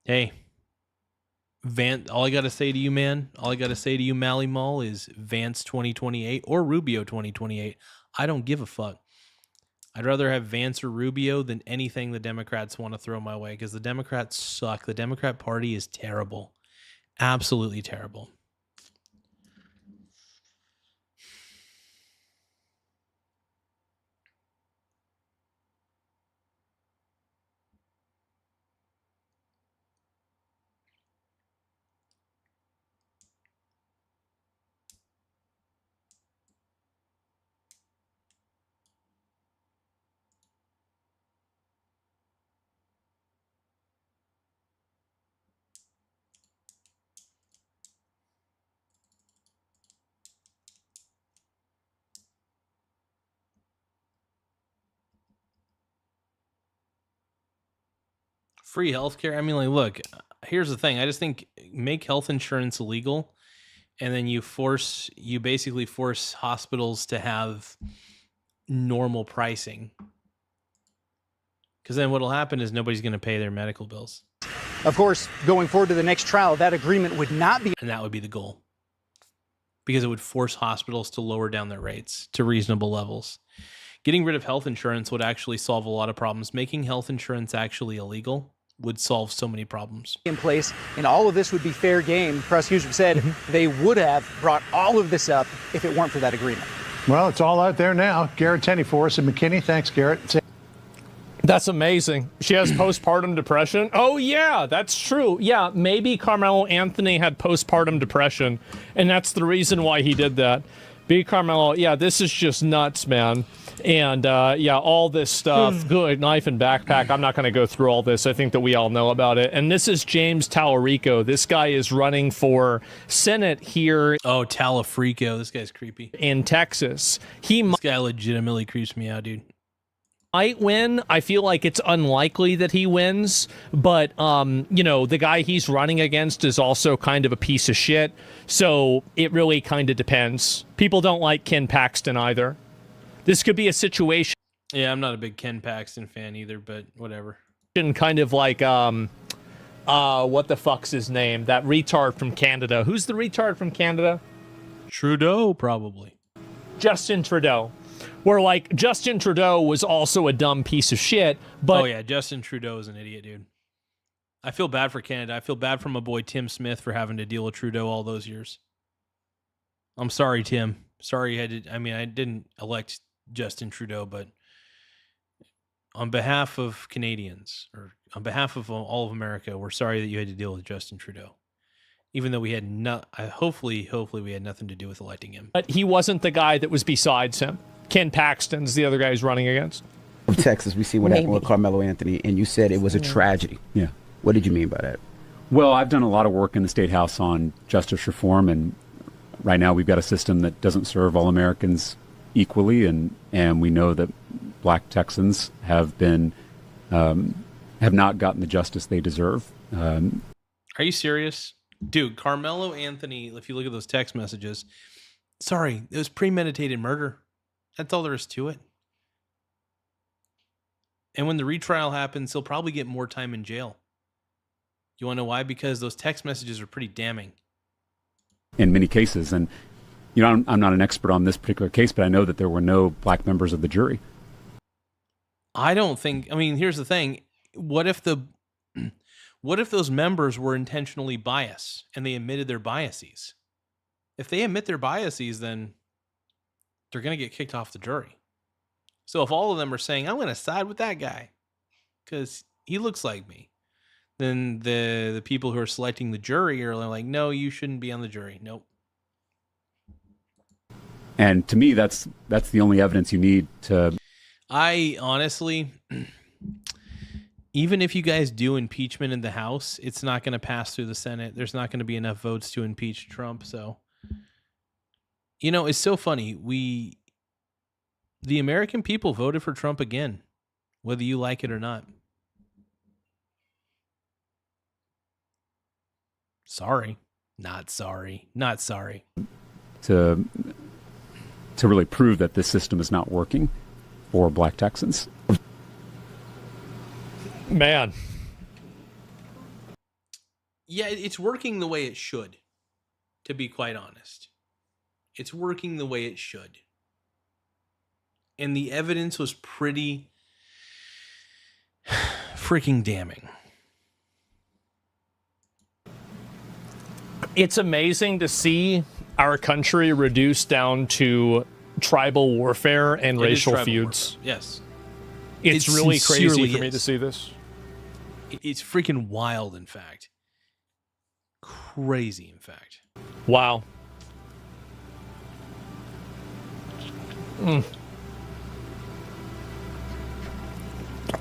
Hey, all I got to say to you, man, all I got to say to you, Mally Mall, is Vance 2028 or Rubio 2028. I don't give a fuck. I'd rather have Vance or Rubio than anything the Democrats want to throw my way because the Democrats suck. The Democrat Party is terrible. Absolutely terrible. Free healthcare. I mean, like, look, here's the thing. I just think make health insurance illegal, and then you basically force hospitals to have normal pricing. Because then what'll happen is nobody's going to pay their medical bills. Of course, going forward to the next trial, that agreement would not be. And that would be the goal, because it would force hospitals to lower down their rates to reasonable levels. Getting rid of health insurance would actually solve a lot of problems. Making health insurance actually illegal would solve so many problems. In place, and all of this would be fair game. Prosecutors have said they would have brought all of this up if it weren't for that agreement. Well, it's all out there now. Garrett Tenney for us in McKinney. Thanks, Garrett. That's amazing. She has postpartum depression. Oh, yeah, that's true. Yeah, maybe Carmelo Anthony had postpartum depression, and that's the reason why he did that. B. Carmelo, yeah, this is just nuts, man. And, yeah, all this stuff, good knife and backpack. I'm not going to go through all this. I think that we all know about it. And this is James Talarico. This guy is running for Senate here. Oh, Talafrico. This guy's creepy. In Texas. This guy legitimately creeps me out, dude. Might win. I feel like it's unlikely that he wins, but you know, the guy he's running against is also kind of a piece of shit, so it really kind of depends. People don't like Ken Paxton either. This could be a situation. Yeah, I'm not a big Ken Paxton fan either, but whatever. Kind of like what the fuck's his name? That retard from Canada. Who's the retard from Canada? Trudeau, probably. Justin Trudeau. Where, like, Justin Trudeau was also a dumb piece of shit, but... Oh, yeah, Justin Trudeau is an idiot, dude. I feel bad for Canada. I feel bad for my boy Tim Smith for having to deal with Trudeau all those years. I'm sorry, Tim. Sorry I didn't elect Justin Trudeau, but on behalf of Canadians, or on behalf of all of America, we're sorry that you had to deal with Justin Trudeau. Even though we had hopefully we had nothing to do with electing him. But he wasn't the guy that was besides him. Ken Paxton's the other guy he's running against. From Texas, we see what happened with Carmelo Anthony, and you said it was a tragedy. Yeah. What did you mean by that? Well, I've done a lot of work in the State House on justice reform, and right now we've got a system that doesn't serve all Americans equally, and we know that black Texans have not gotten the justice they deserve. Are you serious? Dude, Carmelo Anthony, if you look at those text messages, sorry, it was premeditated murder. That's all there is to it. And when the retrial happens, he'll probably get more time in jail. You want to know why? Because those text messages are pretty damning. In many cases. And, you know, I'm not an expert on this particular case, but I know that there were no black members of the jury. Here's the thing. What if those members were intentionally biased and they admitted their biases? If they admit their biases, then they're going to get kicked off the jury. So if all of them are saying, I'm going to side with that guy because he looks like me, then the people who are selecting the jury are like, no, you shouldn't be on the jury. Nope. And to me, that's the only evidence you need to... I honestly, even if you guys do impeachment in the House, it's not going to pass through the Senate. There's not going to be enough votes to impeach Trump. So, you know, it's so funny. The American people voted for Trump again, whether you like it or not. Sorry. Not sorry. Not sorry. To really prove that this system is not working for black Texans. Man. Yeah, it's working the way it should, to be quite honest. It's working the way it should. And the evidence was pretty freaking damning. It's amazing to see our country reduced down to tribal warfare and racial feuds. Warfare. Yes. It's really crazy for me to see this. It's freaking wild, in fact. Crazy, in fact. Wow.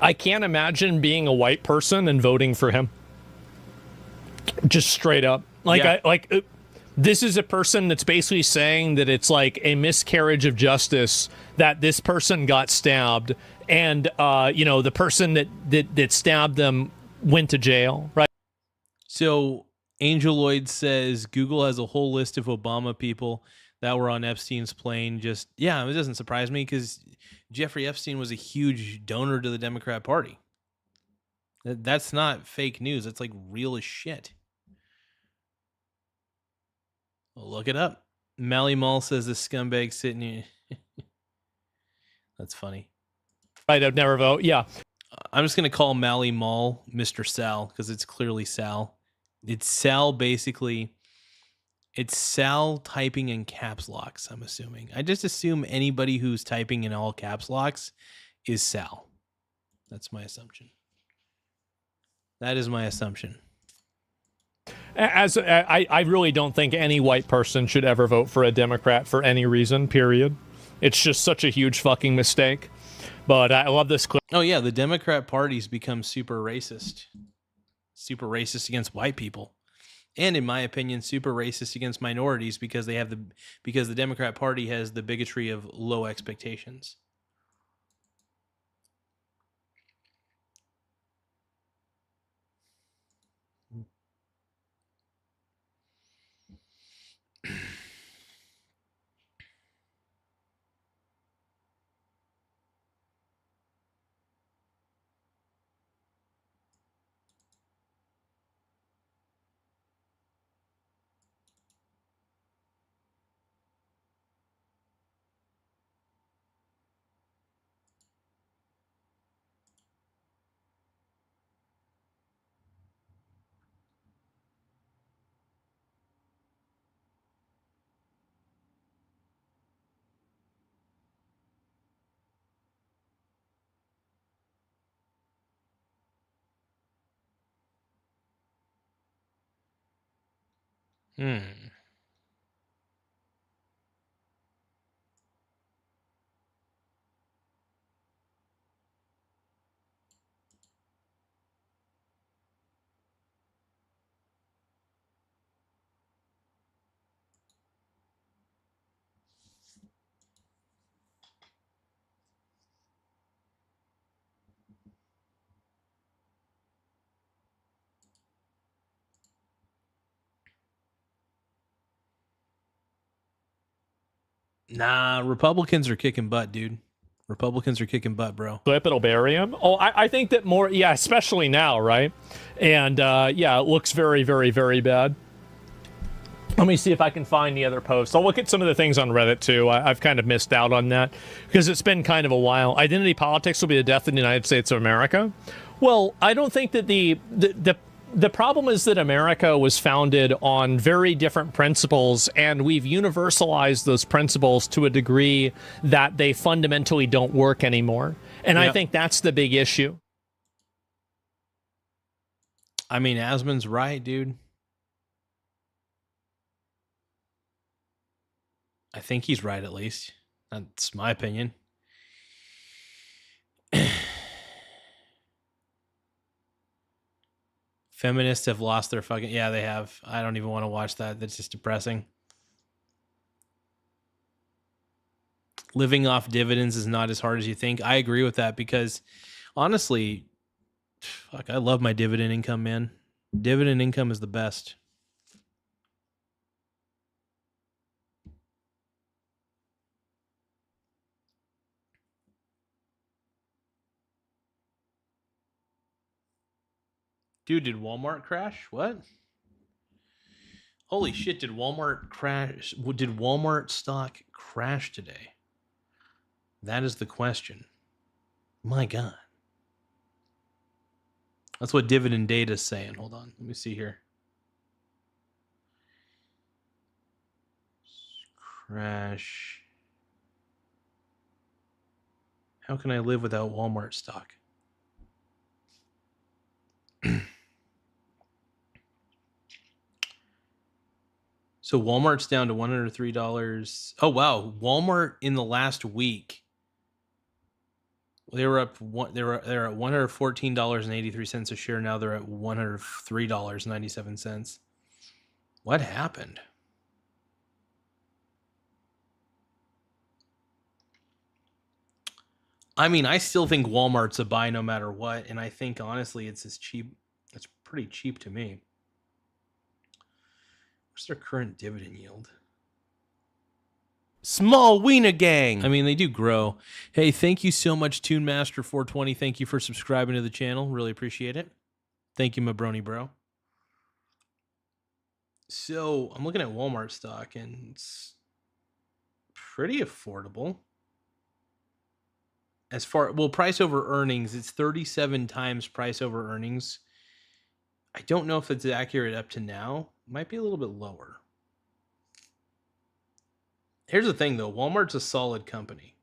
I can't imagine being a white person and voting for him. Just straight up. This is a person that's basically saying that it's like a miscarriage of justice that this person got stabbed and, the person that stabbed them went to jail, right? So Angel Lloyd says Google has a whole list of Obama people that were on Epstein's plane. It doesn't surprise me because Jeffrey Epstein was a huge donor to the Democrat Party. That's not fake news. That's like real as shit. Well, look it up. Mally Mall says the scumbag sitting here. That's funny. I'd never vote. Yeah. I'm just going to call Mally Mall Mr. Sal because it's clearly Sal. It's Sal basically. It's Sal typing in caps locks, I'm assuming. I just assume anybody who's typing in all caps locks is Sal. That's my assumption. That is my assumption. As I really don't think any white person should ever vote for a Democrat for any reason, period. It's just such a huge fucking mistake. But I love this clip. Oh, yeah, the Democrat Party's become super racist. Super racist against white people. And in my opinion, super racist against minorities because the Democrat Party has the bigotry of low expectations. Nah, Republicans are kicking butt, dude. Republicans are kicking butt, bro. Clip, it'll bury him. Oh, I think that more, yeah, especially now, right? And yeah, it looks very, very, very bad. Let me see if I can find the other posts. I'll look at some of the things on Reddit too. I've kind of missed out on that because it's been kind of a while. Identity politics will be the death of the United States of America. Well, I don't think that the problem is that America was founded on very different principles, and we've universalized those principles to a degree that they fundamentally don't work anymore. And I think that's the big issue. I mean, Asman's right, dude. I think he's right, at least. That's my opinion. Feminists have lost their fucking... Yeah, they have. I don't even want to watch that. That's just depressing. Living off dividends is not as hard as you think. I agree with that because, honestly, fuck, I love my dividend income, man. Dividend income is the best. Dude, did Walmart crash? What? Holy shit, did Walmart crash? Did Walmart stock crash today? That is the question. My God. That's what dividend data is saying. Hold on. Let me see here. Crash. How can I live without Walmart stock? So Walmart's down to $103. Oh wow, Walmart in the last week, they were up they're at $114.83 a share. Now they're at $103.97. What happened? I mean, I still think Walmart's a buy no matter what, and I think honestly it's as cheap. It's pretty cheap to me. What's their current dividend yield? Small Wiener Gang. I mean, they do grow. Hey, thank you so much, Tune Master 420. Thank you for subscribing to the channel. Really appreciate it. Thank you, my brony bro. So I'm looking at Walmart stock, and it's pretty affordable. As far, well, price over earnings, it's 37 times price over earnings. I don't know if it's accurate up to now. Might be a little bit lower. Here's the thing, though. Walmart's a solid company.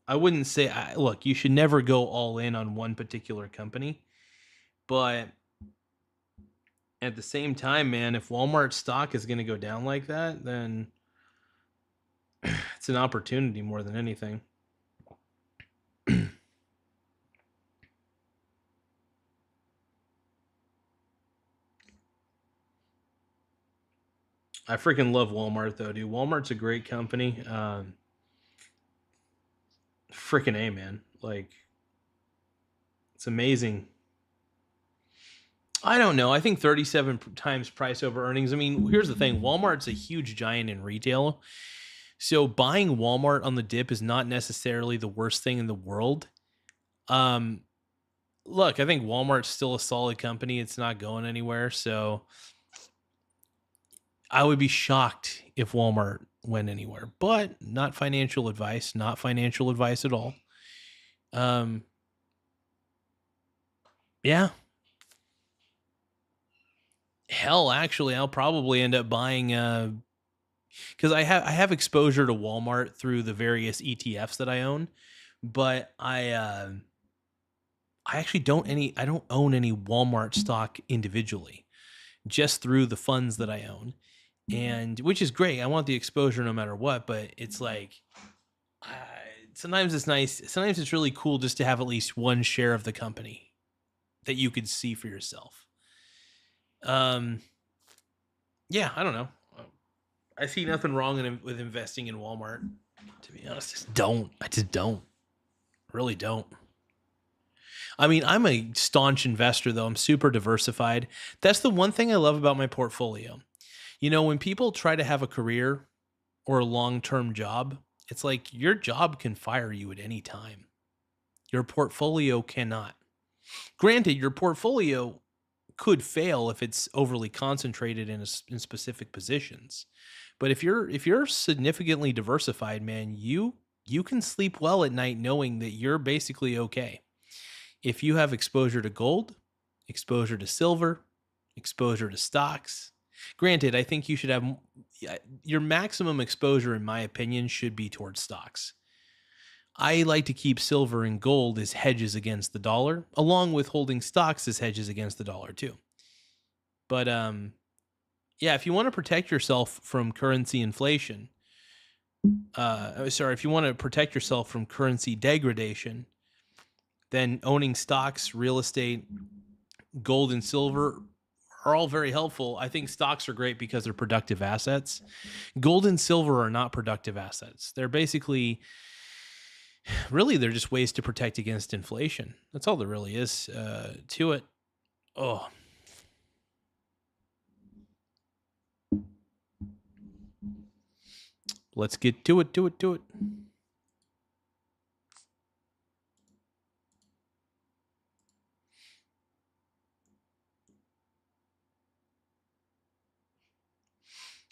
I wouldn't say, look, you should never go all in on one particular company. But at the same time, man, if Walmart stock is going to go down like that, then it's an opportunity more than anything. I freaking love Walmart, though, dude. Walmart's a great company. Freaking A, man. Like, it's amazing. I don't know. I think 37 times price over earnings. I mean, here's the thing. Walmart's a huge giant in retail. So buying Walmart on the dip is not necessarily the worst thing in the world. Look, I think Walmart's still a solid company. It's not going anywhere. So I would be shocked if Walmart went anywhere, but not financial advice, not financial advice at all. Yeah. Hell, actually, I'll probably end up buying, because I have exposure to Walmart through the various ETFs that I own, but I actually don't own any Walmart stock individually, just through the funds that I own. And which is great. I want the exposure no matter what, but it's like, sometimes it's nice. Sometimes it's really cool just to have at least one share of the company that you could see for yourself. Yeah, I don't know. I see nothing wrong with investing in Walmart. To be honest, I just don't. Really don't. I mean, I'm a staunch investor, though. I'm super diversified. That's the one thing I love about my portfolio. You know, when people try to have a career or a long-term job, it's like your job can fire you at any time. Your portfolio cannot. Granted, your portfolio could fail if it's overly concentrated in specific positions. But if you're significantly diversified, man, you can sleep well at night knowing that you're basically okay. If you have exposure to gold, exposure to silver, exposure to stocks, granted, I think you should have your maximum exposure, in my opinion, should be towards stocks. I like to keep silver and gold as hedges against the dollar, along with holding stocks as hedges against the dollar too. But yeah, if you want to protect yourself from currency inflation, if you want to protect yourself from currency degradation, then owning stocks, real estate, gold, and silver are all very helpful. I think stocks are great because they're productive assets. Gold and silver are not productive assets. They're basically, really, they're just ways to protect against inflation. That's all there really is to it. Oh. Let's get to it.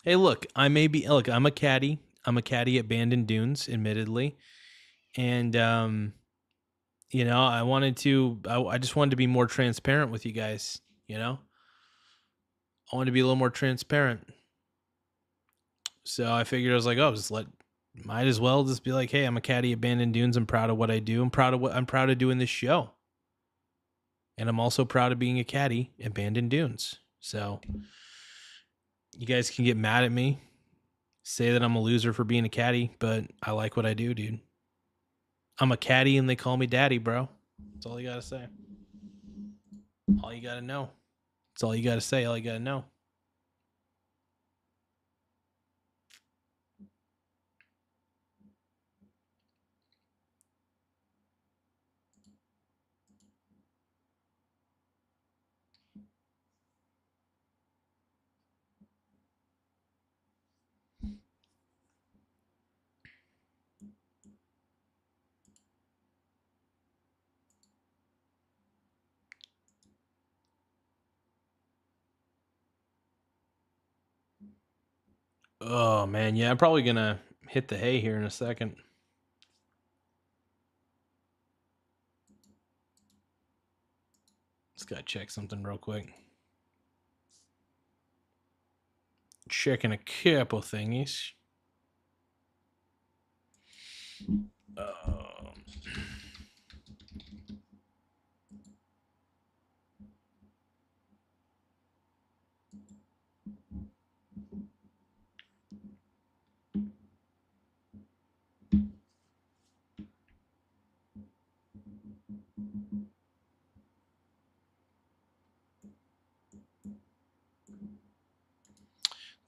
Hey, look, I'm a caddy. I'm a caddy at Bandon Dunes, admittedly. And, you know, I just wanted to be more transparent with you guys, you know? I wanted to be a little more transparent. So I figured, I was like, might as well just be like, hey, I'm a caddy at Bandon Dunes. I'm proud of what I do. I'm proud of doing this show. And I'm also proud of being a caddy at Bandon Dunes. So you guys can get mad at me, say that I'm a loser for being a caddy, but I like what I do, dude. I'm a caddy and they call me daddy, bro. That's all you gotta say. All you gotta know. That's all you gotta say. All you gotta know. Oh, man. Yeah, I'm probably going to hit the hay here in a second. Just got to check something real quick. Checking a couple thingies.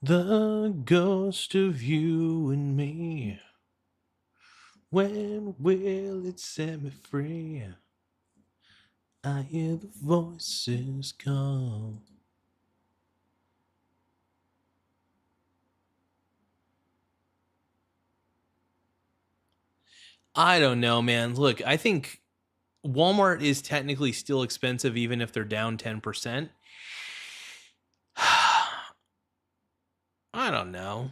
The ghost of you and me. When will it set me free? I hear the voices call. I don't know, man. Look, I think Walmart is technically still expensive even if they're down 10%. I don't know.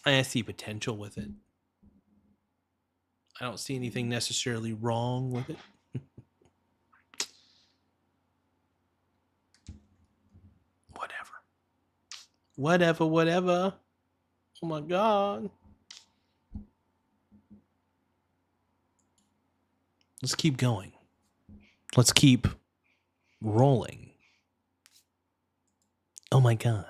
I see potential with it. I don't see anything necessarily wrong with it. Whatever. Oh my God. Let's keep going. Let's keep rolling. Oh my God.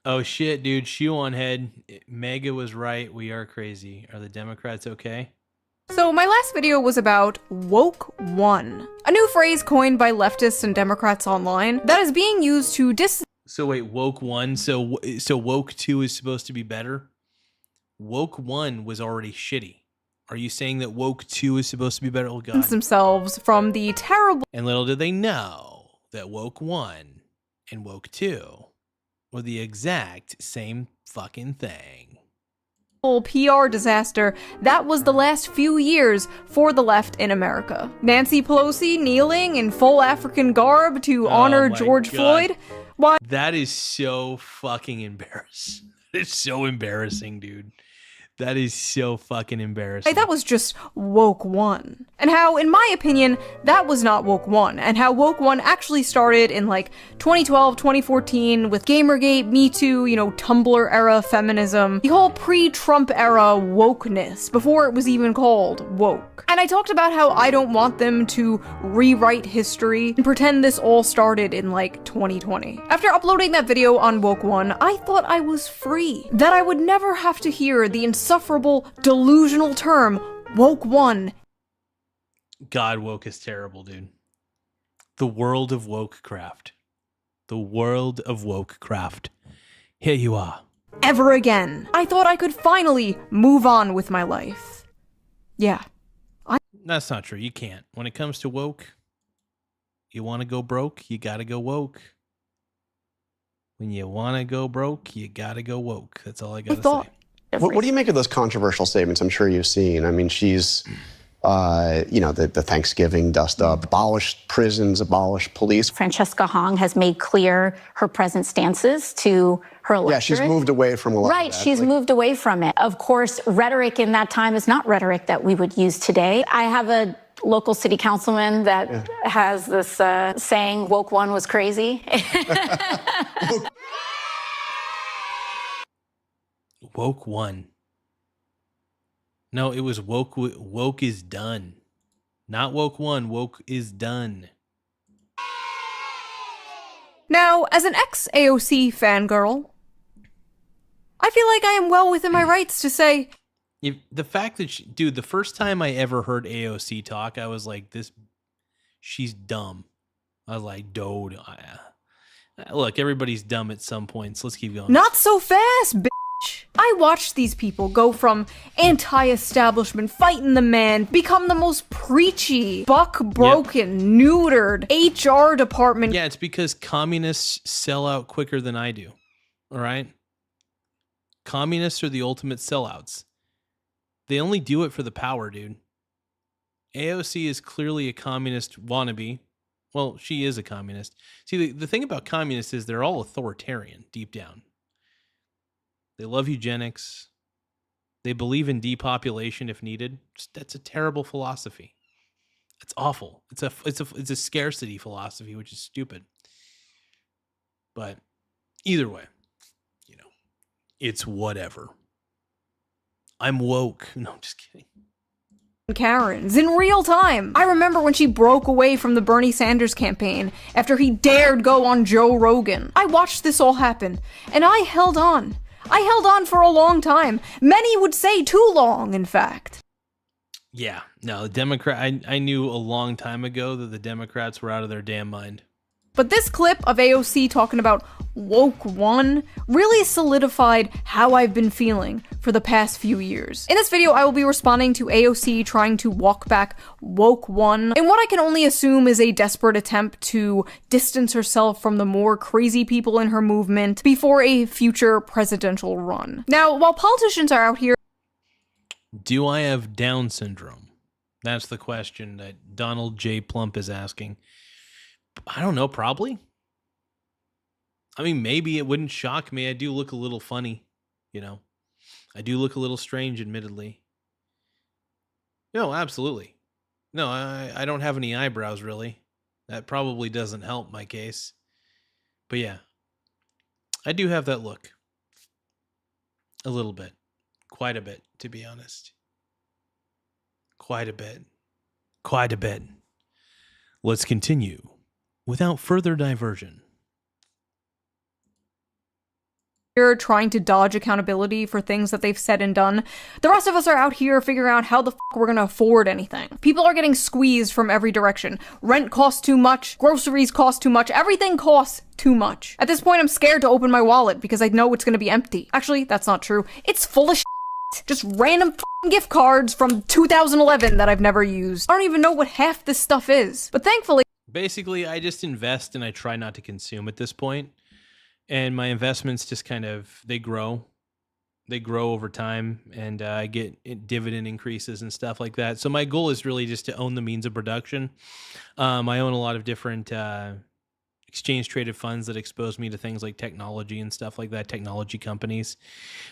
Oh shit, dude. Shoe on head. Mega was right. We are crazy. Are the Democrats okay? So my last video was about woke one, a new phrase coined by leftists and Democrats online that is being used to So wait, woke one. So woke two is supposed to be better? Woke one was already shitty. Are you saying that woke two is supposed to be better? Oh God. themselves from the terrible And little did they know that woke one and woke two were the exact same fucking thing. PR disaster that was the last few years for the left in America. Nancy Pelosi kneeling in full African garb to honor George Floyd. Why? That is so fucking embarrassing. It's so embarrassing, dude. That is so fucking embarrassing. That was just woke one. And how, in my opinion, that was not woke one. And how woke one actually started in like 2012, 2014 with Gamergate, Me Too, Tumblr era feminism, the whole pre-Trump era wokeness before it was even called woke. And I talked about how I don't want them to rewrite history and pretend this all started in like 2020. After uploading that video on woke one, I thought I was free. That I would never have to hear the insufferable, delusional term woke one. God, woke is terrible, dude. The world of woke craft. The world of woke craft. Here you are. Ever again. I thought I could finally move on with my life. Yeah. That's not true. You can't. When it comes to woke, you want to go broke, you got to go woke. When you want to go broke, you got to go woke. That's all I got to say. What do you make of those controversial statements I'm sure you've seen? I mean, she's, the Thanksgiving dust up, abolish prisons, abolish police. Francesca Hong has made clear her present stances to her electorate. Yeah, she's moved away from a lot Right, of that. she's moved away from it. Of course, rhetoric in that time is not rhetoric that we would use today. I have a local city councilman that has this saying, woke one was crazy. Woke one. No, it was woke. Woke is done. Not woke one. Woke is done. Now, as an ex-AOC fangirl, I feel like I am well within my rights to say, If the fact that dude, the first time I ever heard AOC talk, I was like, she's dumb. I was like, dude, look, everybody's dumb at some points. Let's keep going. Not so fast, bitch. I watched these people go from anti-establishment, fighting the man, become the most preachy, buck-broken, neutered HR department. Yeah, it's because communists sell out quicker than I do. All right? Communists are the ultimate sellouts. They only do it for the power, dude. AOC is clearly a communist wannabe. Well, she is a communist. See, the thing about communists is they're all authoritarian deep down. They love eugenics. They believe in depopulation if needed. That's a terrible philosophy. It's awful. It's a scarcity philosophy, which is stupid. But either way, it's whatever. I'm woke. No, I'm just kidding. Karens in real time. I remember when she broke away from the Bernie Sanders campaign after he dared go on Joe Rogan. I watched this all happen, and I held on. I held on for a long time. Many would say too long, in fact. Yeah, no, I knew a long time ago that the Democrats were out of their damn mind. But this clip of AOC talking about woke one really solidified how I've been feeling for the past few years. In this video, I will be responding to AOC trying to walk back woke one in what I can only assume is a desperate attempt to distance herself from the more crazy people in her movement before a future presidential run. Now, while politicians are out here... Do I have Down syndrome? That's the question that Donald J. Plump is asking. I don't know, probably. I mean, maybe it wouldn't shock me. I do look a little funny, I do look a little strange, admittedly. No, absolutely. No, I don't have any eyebrows, really. That probably doesn't help my case. But yeah, I do have that look. A little bit. Quite a bit, to be honest. Quite a bit. Quite a bit. Let's continue. Without further diversion. Here trying to dodge accountability for things that they've said and done. The rest of us are out here figuring out how the f we're gonna afford anything. People are getting squeezed from every direction. Rent costs too much, groceries cost too much, everything costs too much. At this point, I'm scared to open my wallet because I know it's gonna be empty. Actually, that's not true. It's full of shit. Just random gift cards from 2011 that I've never used. I don't even know what half this stuff is. But thankfully, basically, I just invest and I try not to consume at this point. And my investments just kind of, they grow. They grow over time, and I get dividend increases and stuff like that. So my goal is really just to own the means of production. I own a lot of different exchange-traded funds that expose me to things like technology and stuff like that, technology companies.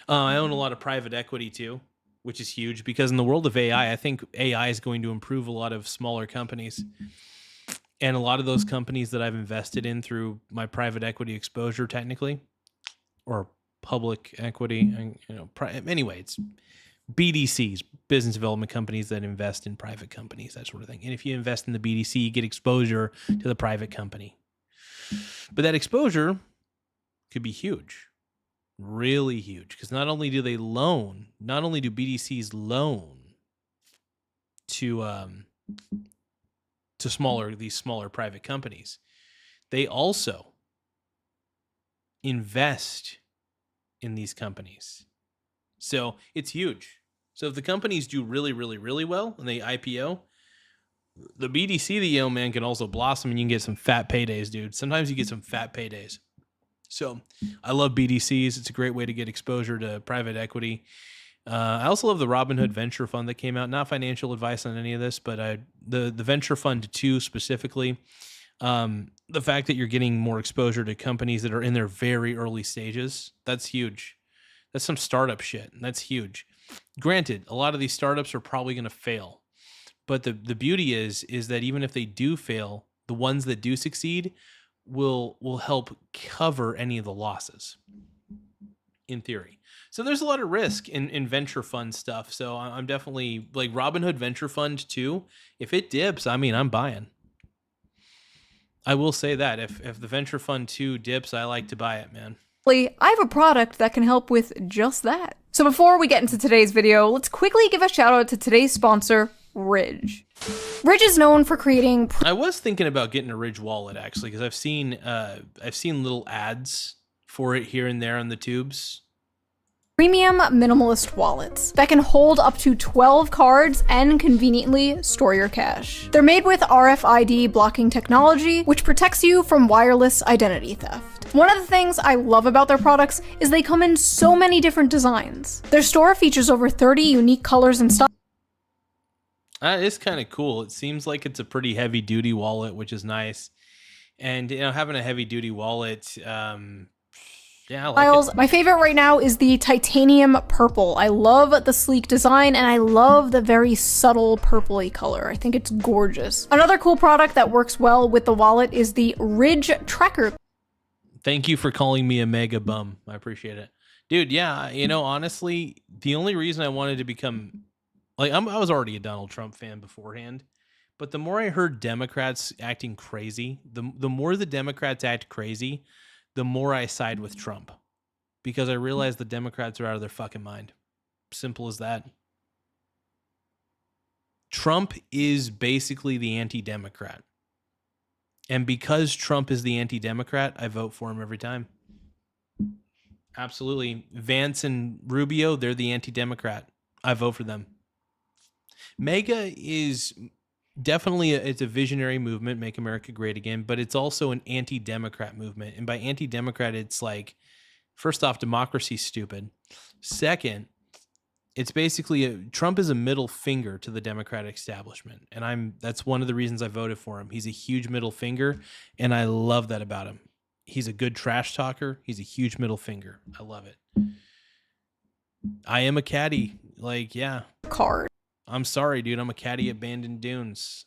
I own a lot of private equity too, which is huge because in the world of AI, I think AI is going to improve a lot of smaller companies. And a lot of those companies that I've invested in through my private equity exposure, technically, or public equity, anyway, it's BDCs, business development companies that invest in private companies, that sort of thing. And if you invest in the BDC, you get exposure to the private company. But that exposure could be huge, really huge, because not only do BDCs loan to these smaller private companies, they also invest in these companies. So it's huge. So if the companies do really, really, really well and they IPO, the BDC that you own, man, can also blossom and you can get some fat paydays, dude. Sometimes you get some fat paydays. So I love BDCs. It's a great way to get exposure to private equity. I also love the Robinhood Venture Fund that came out. Not financial advice on any of this, but the Venture Fund 2 specifically. The fact that you're getting more exposure to companies that are in their very early stages, that's huge. That's some startup shit. That's huge. Granted, a lot of these startups are probably going to fail. But the beauty is that even if they do fail, the ones that do succeed will help cover any of the losses, in theory. So there's a lot of risk in venture fund stuff. So I'm definitely, like, Robinhood Venture Fund 2, if it dips, I mean, I'm buying. I will say that. If the Venture Fund 2 dips, I like to buy it, man. I have a product that can help with just that. So before we get into today's video, let's quickly give a shout out to today's sponsor, Ridge. Ridge is known for creating... I was thinking about getting a Ridge wallet, actually, because I've seen little ads for it here and there on the tubes. Premium minimalist wallets that can hold up to 12 cards and conveniently store your cash. They're made with RFID blocking technology, which protects you from wireless identity theft. One of the things I love about their products is they come in so many different designs. Their store features over 30 unique colors and styles. That is kind of cool. It seems like it's a pretty heavy duty wallet, which is nice. And, you know, having a heavy duty wallet, yeah, I like it. My favorite right now is the titanium purple. I love the sleek design and I love the very subtle purpley color. I think it's gorgeous. Another cool product that works well with the wallet is the Ridge Tracker. Thank you for calling me a mega bum. I appreciate it. Dude, yeah, you know, honestly, the only reason I wanted to become... Like, I was already a Donald Trump fan beforehand, but the more I heard Democrats acting crazy, the more the Democrats act crazy, the more I side with Trump, because I realize the Democrats are out of their fucking mind. Simple as that. Trump is basically the anti-Democrat. And because Trump is the anti-Democrat, I vote for him every time. Absolutely. Vance and Rubio, they're the anti-Democrat. I vote for them. MAGA is definitely it's a visionary movement, make America great again, but it's also an anti-democrat movement. And by anti-democrat, it's like, first off, democracy's stupid. Second, it's basically Trump is a middle finger to the Democratic establishment. And that's one of the reasons I voted for him. He's a huge middle finger, and I love that about him. He's a good trash talker. He's a huge middle finger. I love it. I am a caddy. Like, yeah. Card. I'm sorry, dude. I'm a caddy at Bandon Dunes.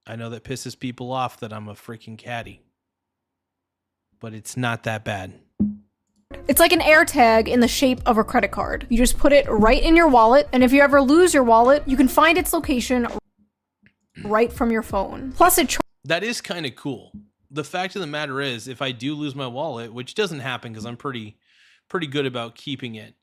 I know that pisses people off that I'm a freaking caddy, but it's not that bad. It's like an air tag in the shape of a credit card. You just put it right in your wallet, and if you ever lose your wallet, you can find its location right from your phone. Plus, that is kind of cool. The fact of the matter is, if I do lose my wallet, which doesn't happen because I'm pretty good about keeping it,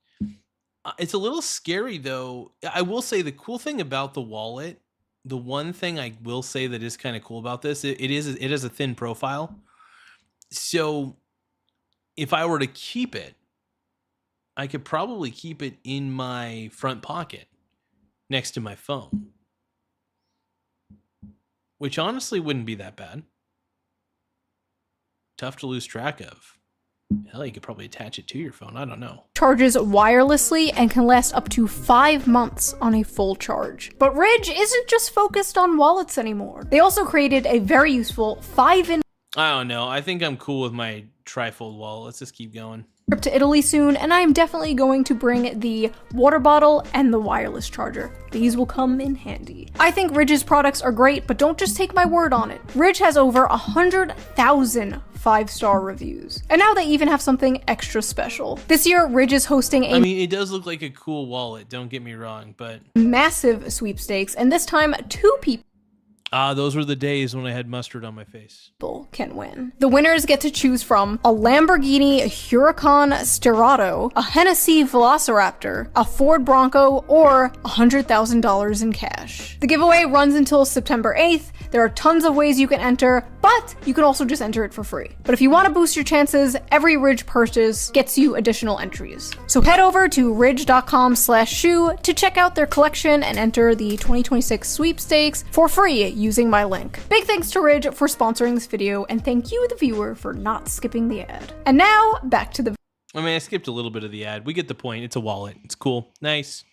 it's a little scary, though. I will say the cool thing about the wallet, the one thing I will say that is kind of cool about this, it has a thin profile. So if I were to keep it, I could probably keep it in my front pocket next to my phone, which honestly wouldn't be that bad. Tough to lose track of. Hell, you could probably attach it to your phone. I don't know. Charges wirelessly and can last up to 5 months on a full charge. But Ridge isn't just focused on wallets anymore. They also created a very useful 5-in I don't know. I think I'm cool with my trifold wallet. Let's just keep going. Trip to Italy soon, and I am definitely going to bring the water bottle and the wireless charger. These will come in handy. I think Ridge's products are great, but don't just take my word on it. Ridge has over 100,000 5-star reviews. And now they even have something extra special. This year, Ridge is hosting a it does look like a cool wallet, don't get me wrong, but massive sweepstakes, and this time 2 people those were the days when I had mustard on my face. Can win. The winners get to choose from a Lamborghini Huracan Sterrato, a Hennessy Velociraptor, a Ford Bronco, or $100,000 in cash. The giveaway runs until September 8th. There are tons of ways you can enter, but you can also just enter it for free. But if you want to boost your chances, every Ridge purchase gets you additional entries. So head over to ridge.com/shoe to check out their collection and enter the 2026 sweepstakes for free using my link. Big thanks to Ridge for sponsoring this video, and thank you, the viewer, for not skipping the ad. And now, back to the I skipped a little bit of the ad. We get the point. It's a wallet. It's cool. Nice.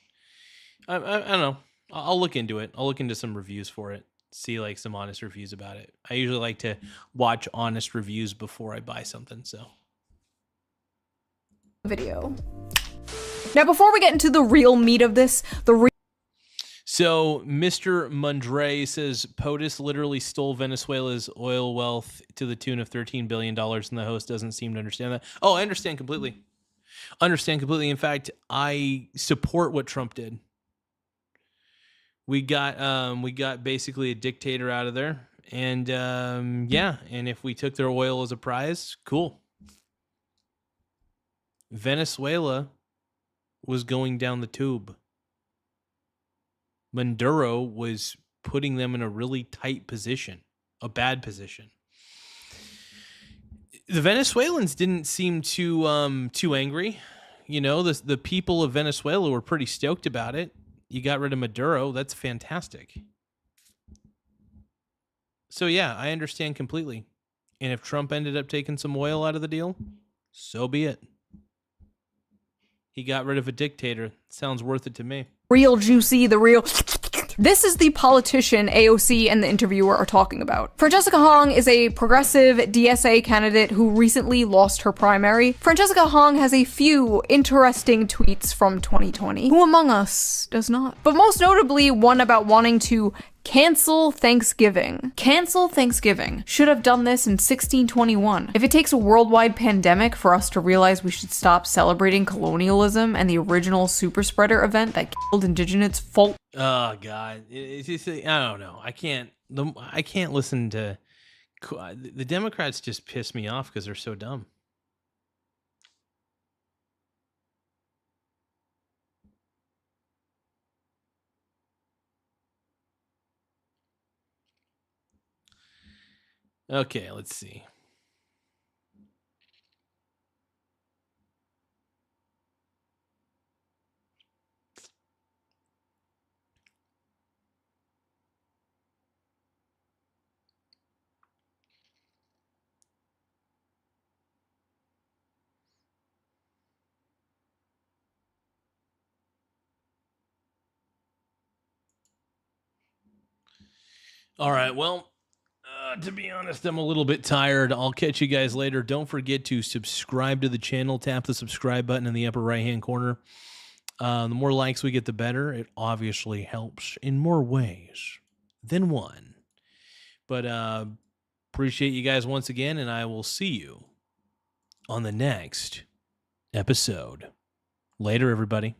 I don't know. I'll look into it. I'll look into some reviews for it. See like some honest reviews about it. I usually like to watch honest reviews before I buy something, so. Video. Now, before we get into the real meat of this, So, Mr. Mundre says, POTUS literally stole Venezuela's oil wealth to the tune of $13 billion, and the host doesn't seem to understand that. Oh, I understand completely. In fact, I support what Trump did. We got basically a dictator out of there, and yeah, and if we took their oil as a prize, cool. Venezuela was going down the tube. Maduro was putting them in a really tight position, a bad position. The Venezuelans didn't seem too angry. You know, the people of Venezuela were pretty stoked about it. You got rid of Maduro. That's fantastic. So, yeah, I understand completely. And if Trump ended up taking some oil out of the deal, so be it. He got rid of a dictator. Sounds worth it to me. Real juicy, the real... This is the politician AOC and the interviewer are talking about. Francesca Hong is a progressive DSA candidate who recently lost her primary. Francesca Hong has a few interesting tweets from 2020. Who among us does not? But most notably, one about wanting to cancel Thanksgiving. Cancel Thanksgiving. Should have done this in 1621. If it takes a worldwide pandemic for us to realize we should stop celebrating colonialism and the original super spreader event that killed indigenous folk. Oh God, it's just, I don't know. I can't listen to the Democrats. Just piss me off because they're so dumb. Okay, let's see. All right, well, to be honest, I'm a little bit tired. I'll catch you guys later. Don't forget to subscribe to the channel. Tap the subscribe button in the upper right-hand corner. The more likes we get, the better. It obviously helps in more ways than one. But appreciate you guys once again, and I will see you on the next episode. Later, everybody.